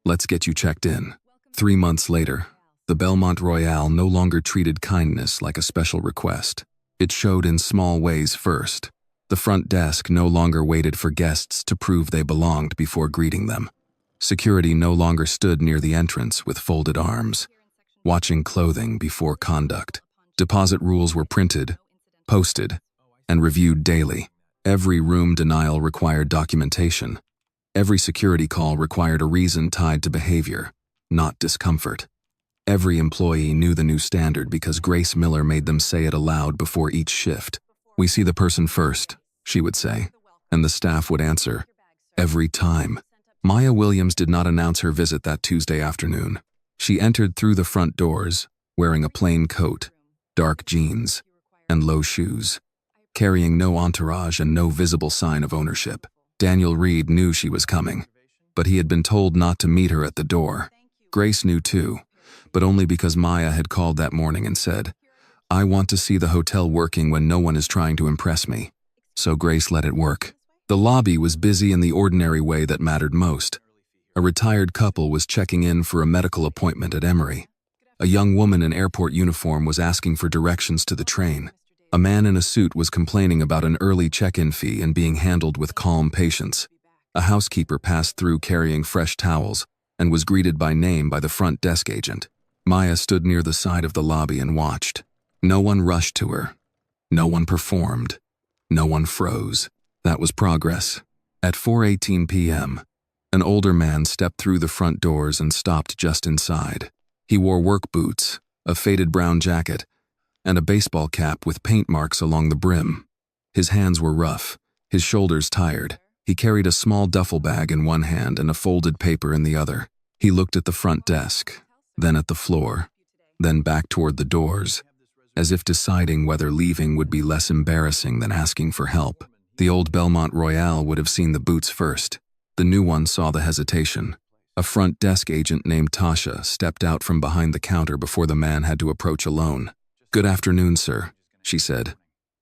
Let's get you checked in. 3 months later, the Bellmont Royale no longer treated kindness like a special request. It showed in small ways first. The front desk no longer waited for guests to prove they belonged before greeting them. Security no longer stood near the entrance with folded arms, watching clothing before conduct. Deposit rules were printed, posted, and reviewed daily. Every room denial required documentation. Every security call required a reason tied to behavior, not discomfort. Every employee knew the new standard because Grace Miller made them say it aloud before each shift. We see the person first, she would say, and the staff would answer, every time. Maya Williams did not announce her visit that Tuesday afternoon. She entered through the front doors, wearing a plain coat, dark jeans, and low shoes, carrying no entourage and no visible sign of ownership. Daniel Reed knew she was coming, but he had been told not to meet her at the door. Grace knew too, but only because Maya had called that morning and said, I want to see the hotel working when no one is trying to impress me. So Grace let it work. The lobby was busy in the ordinary way that mattered most. A retired couple was checking in for a medical appointment at Emory. A young woman in airport uniform was asking for directions to the train. A man in a suit was complaining about an early check-in fee and being handled with calm patience. A housekeeper passed through carrying fresh towels and was greeted by name by the front desk agent. Maya stood near the side of the lobby and watched. No one rushed to her. No one performed. No one froze. That was progress. At 4:18 p.m., an older man stepped through the front doors and stopped just inside. He wore work boots, a faded brown jacket, and a baseball cap with paint marks along the brim. His hands were rough, his shoulders tired. He carried a small duffel bag in one hand and a folded paper in the other. He looked at the front desk, then at the floor, then back toward the doors, as if deciding whether leaving would be less embarrassing than asking for help. The old Bellmont Royale would have seen the boots first. The new one saw the hesitation. A front desk agent named Tasha stepped out from behind the counter before the man had to approach alone. "Good afternoon, sir," she said.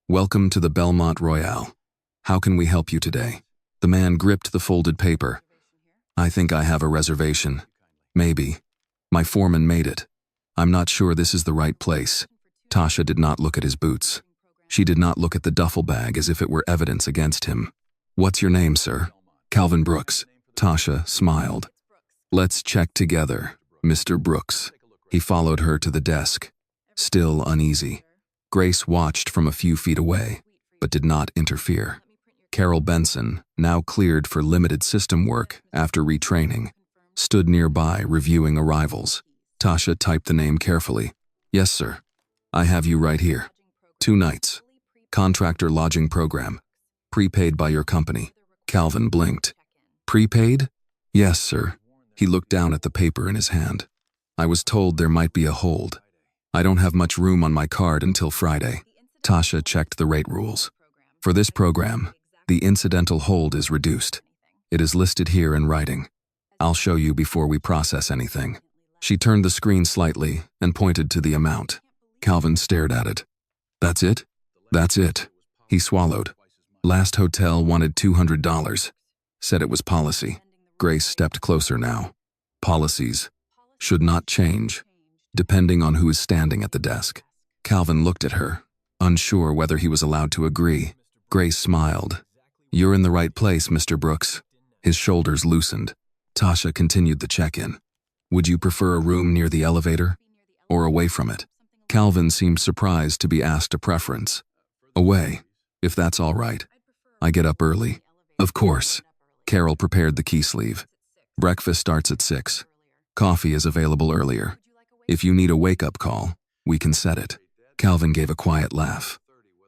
"Welcome to the Bellmont Royale. How can we help you today?" The man gripped the folded paper. "I think I have a reservation. Maybe. My foreman made it. I'm not sure this is the right place." Tasha did not look at his boots. She did not look at the duffel bag as if it were evidence against him. "What's your name, sir?" "Calvin Brooks." Tasha smiled. "Let's check together, Mr. Brooks." He followed her to the desk, still uneasy. Grace watched from a few feet away, but did not interfere. Carol Benson, now cleared for limited system work after retraining, stood nearby reviewing arrivals. Tasha typed the name carefully. "Yes, sir. I have you right here. 2 nights. Contractor lodging program. Prepaid by your company." Calvin blinked. "Prepaid?" "Yes, sir." He looked down at the paper in his hand. "I was told there might be a hold. I don't have much room on my card until Friday." Tasha checked the rate rules. "For this program, the incidental hold is reduced. It is listed here in writing. I'll show you before we process anything." She turned the screen slightly and pointed to the amount. Calvin stared at it. "That's it?" "That's it." He swallowed. "Last hotel wanted $200. Said it was policy." Grace stepped closer now. "Policies should not change, depending on who is standing at the desk." Calvin looked at her, unsure whether he was allowed to agree. Grace smiled. "You're in the right place, Mr. Brooks." His shoulders loosened. Tasha continued the check-in. "Would you prefer a room near the elevator or away from it?" Calvin seemed surprised to be asked a preference. "Away, if that's all right. I get up early." "Of course." Carol prepared the key sleeve. "Breakfast starts at 6. Coffee is available earlier. If you need a wake-up call, we can set it." Calvin gave a quiet laugh.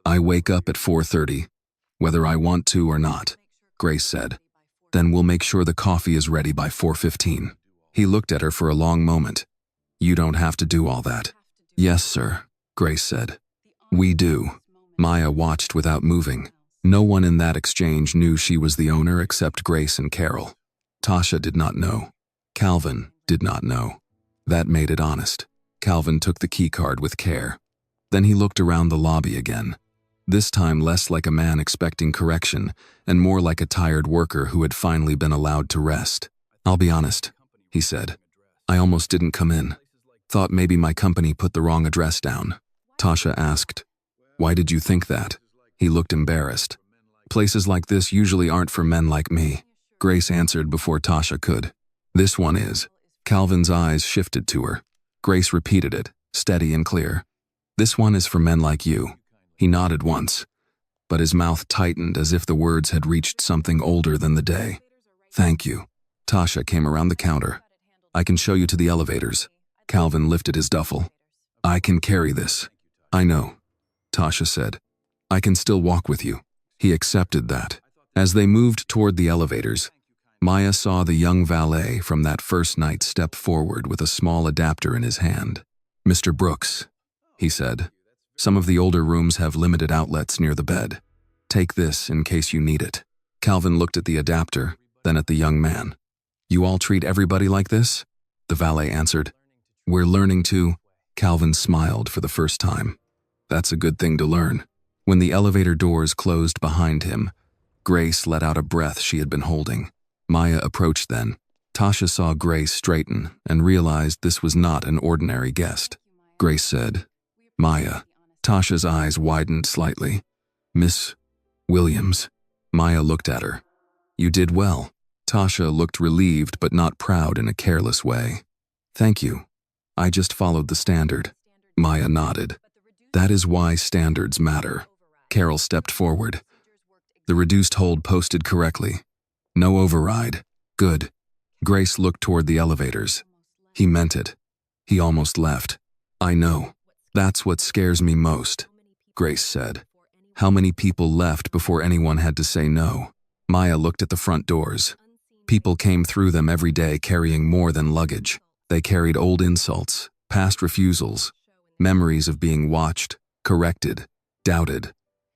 "I wake up at 4:30, whether I want to or not," Grace said. "Then we'll make sure the coffee is ready by 4:15. He looked at her for a long moment. "You don't have to do all that." "Yes, sir," Grace said. "We do." Maya watched without moving. No one in that exchange knew she was the owner except Grace and Carol. Tasha did not know. Calvin did not know. That made it honest. Calvin took the keycard with care. Then he looked around the lobby again, this time less like a man expecting correction and more like a tired worker who had finally been allowed to rest. "I'll be honest," he said. "I almost didn't come in. Thought maybe my company put the wrong address down." Tasha asked, "Why did you think that?" He looked embarrassed. "Places like this usually aren't for men like me." Grace answered before Tasha could. "This one is." Calvin's eyes shifted to her. Grace repeated it, steady and clear. "This one is for men like you." He nodded once, but his mouth tightened as if the words had reached something older than the day. "Thank you." Tasha came around the counter. "I can show you to the elevators." Calvin lifted his duffel. "I can carry this." "I know," Tasha said. "I can still walk with you." He accepted that. As they moved toward the elevators, Maya saw the young valet from that first night step forward with a small adapter in his hand. "Mr. Brooks," he said, "some of the older rooms have limited outlets near the bed. Take this in case you need it." Calvin looked at the adapter, then at the young man. "You all treat everybody like this?" The valet answered. "We're learning to." Calvin smiled for the first time. "That's a good thing to learn." When the elevator doors closed behind him, Grace let out a breath she had been holding. Maya approached then. Tasha saw Grace straighten and realized this was not an ordinary guest. Grace said, "Maya." Tasha's eyes widened slightly. "Miss Williams." Maya looked at her. "You did well." Tasha looked relieved but not proud in a careless way. Thank you. I just followed the standard. Maya nodded. That is why standards matter. Carol stepped forward. The reduced hold posted correctly. No override. Good. Grace looked toward the elevators. He meant it. He almost left. I know. That's what scares me most, Grace said. How many people left before anyone had to say no? Maya looked at the front doors. People came through them every day carrying more than luggage. They carried old insults, past refusals, memories of being watched, corrected, doubted,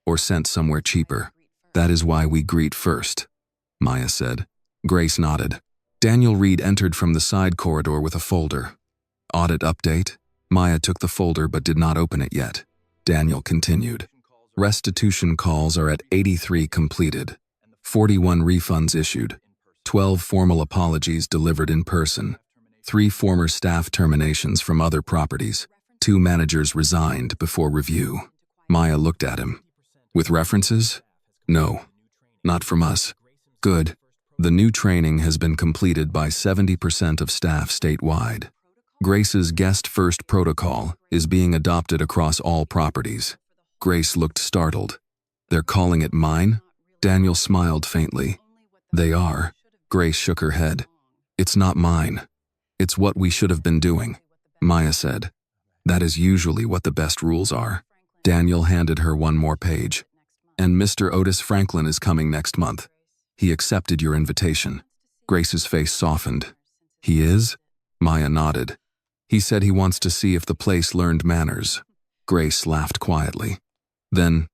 or sent somewhere cheaper. That is why we greet first, Maya said. Grace nodded. Daniel Reed entered from the side corridor with a folder. Audit update. Maya took the folder but did not open it yet. Daniel continued. Restitution calls are at 83 completed. 41 refunds issued. 12 formal apologies delivered in person. 3 former staff terminations from other properties. 2 managers resigned before review. Maya looked at him. With references? No. Not from us. Good. The new training has been completed by 70% of staff statewide. Grace's guest first protocol is being adopted across all properties. Grace looked startled. They're calling it mine? Daniel smiled faintly. They are. Grace shook her head. It's not mine. It's what we should have been doing, Maya said. That is usually what the best rules are. Daniel handed her one more page. And Mr. Otis Franklin is coming next month. He accepted your invitation. Grace's face softened. He is? Maya nodded. He said he wants to see if the place learned manners. Grace laughed quietly. Then,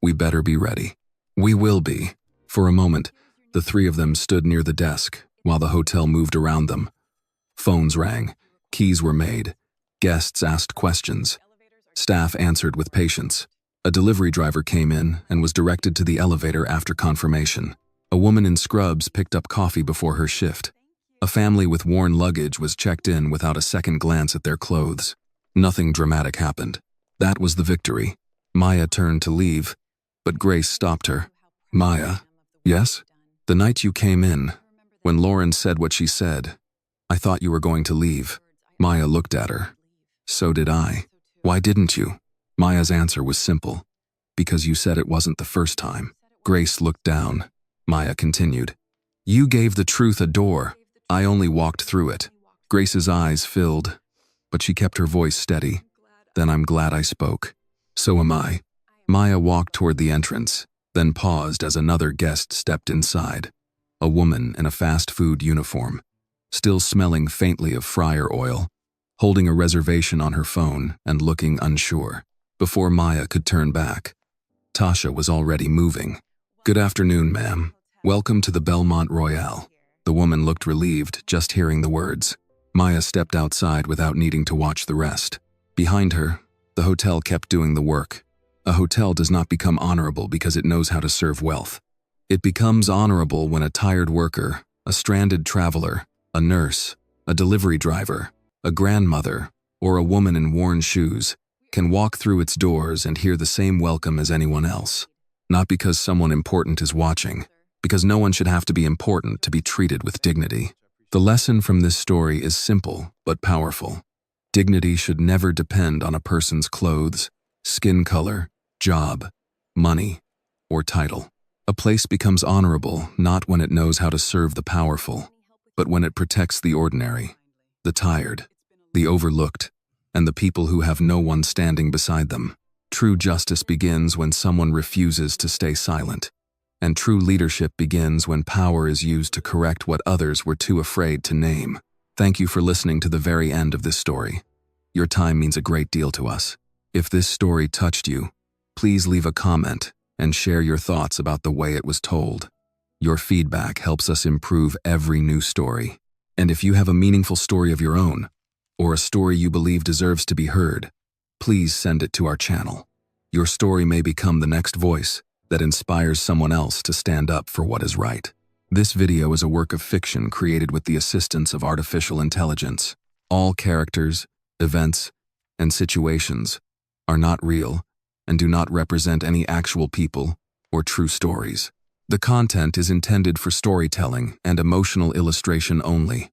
we better be ready. We will be. For a moment, the 3 of them stood near the desk while the hotel moved around them. Phones rang. Keys were made. Guests asked questions. Staff answered with patience. A delivery driver came in and was directed to the elevator after confirmation. A woman in scrubs picked up coffee before her shift. A family with worn luggage was checked in without a second glance at their clothes. Nothing dramatic happened. That was the victory. Maya turned to leave, but Grace stopped her. Maya, yes? The night you came in, when Lauren said what she said, I thought you were going to leave. Maya looked at her. So did I. Why didn't you? Maya's answer was simple. Because you said it wasn't the first time. Grace looked down. Maya continued. You gave the truth a door. I only walked through it. Grace's eyes filled, but she kept her voice steady. Then I'm glad I spoke. So am I. Maya walked toward the entrance, then paused as another guest stepped inside. A woman in a fast food uniform, still smelling faintly of fryer oil, holding a reservation on her phone and looking unsure. Before Maya could turn back, Tasha was already moving. Good afternoon, ma'am. Welcome to the Bellmont Royale. The woman looked relieved just hearing the words. Maya stepped outside without needing to watch the rest. Behind her, the hotel kept doing the work. A hotel does not become honorable because it knows how to serve wealth. It becomes honorable when a tired worker, a stranded traveler, a nurse, a delivery driver, a grandmother, or a woman in worn shoes can walk through its doors and hear the same welcome as anyone else. Not because someone important is watching, because no one should have to be important to be treated with dignity. The lesson from this story is simple but powerful. Dignity should never depend on a person's clothes, skin color, job, money, or title. A place becomes honorable not when it knows how to serve the powerful, but when it protects the ordinary, the tired, the overlooked, and the people who have no one standing beside them. True justice begins when someone refuses to stay silent, and true leadership begins when power is used to correct what others were too afraid to name. Thank you for listening to the very end of this story. Your time means a great deal to us. If this story touched you, please leave a comment and share your thoughts about the way it was told. Your feedback helps us improve every new story. And if you have a meaningful story of your own, or a story you believe deserves to be heard, please send it to our channel. Your story may become the next voice that inspires someone else to stand up for what is right. This video is a work of fiction created with the assistance of artificial intelligence. All characters, events, and situations are not real and do not represent any actual people or true stories. The content is intended for storytelling and emotional illustration only.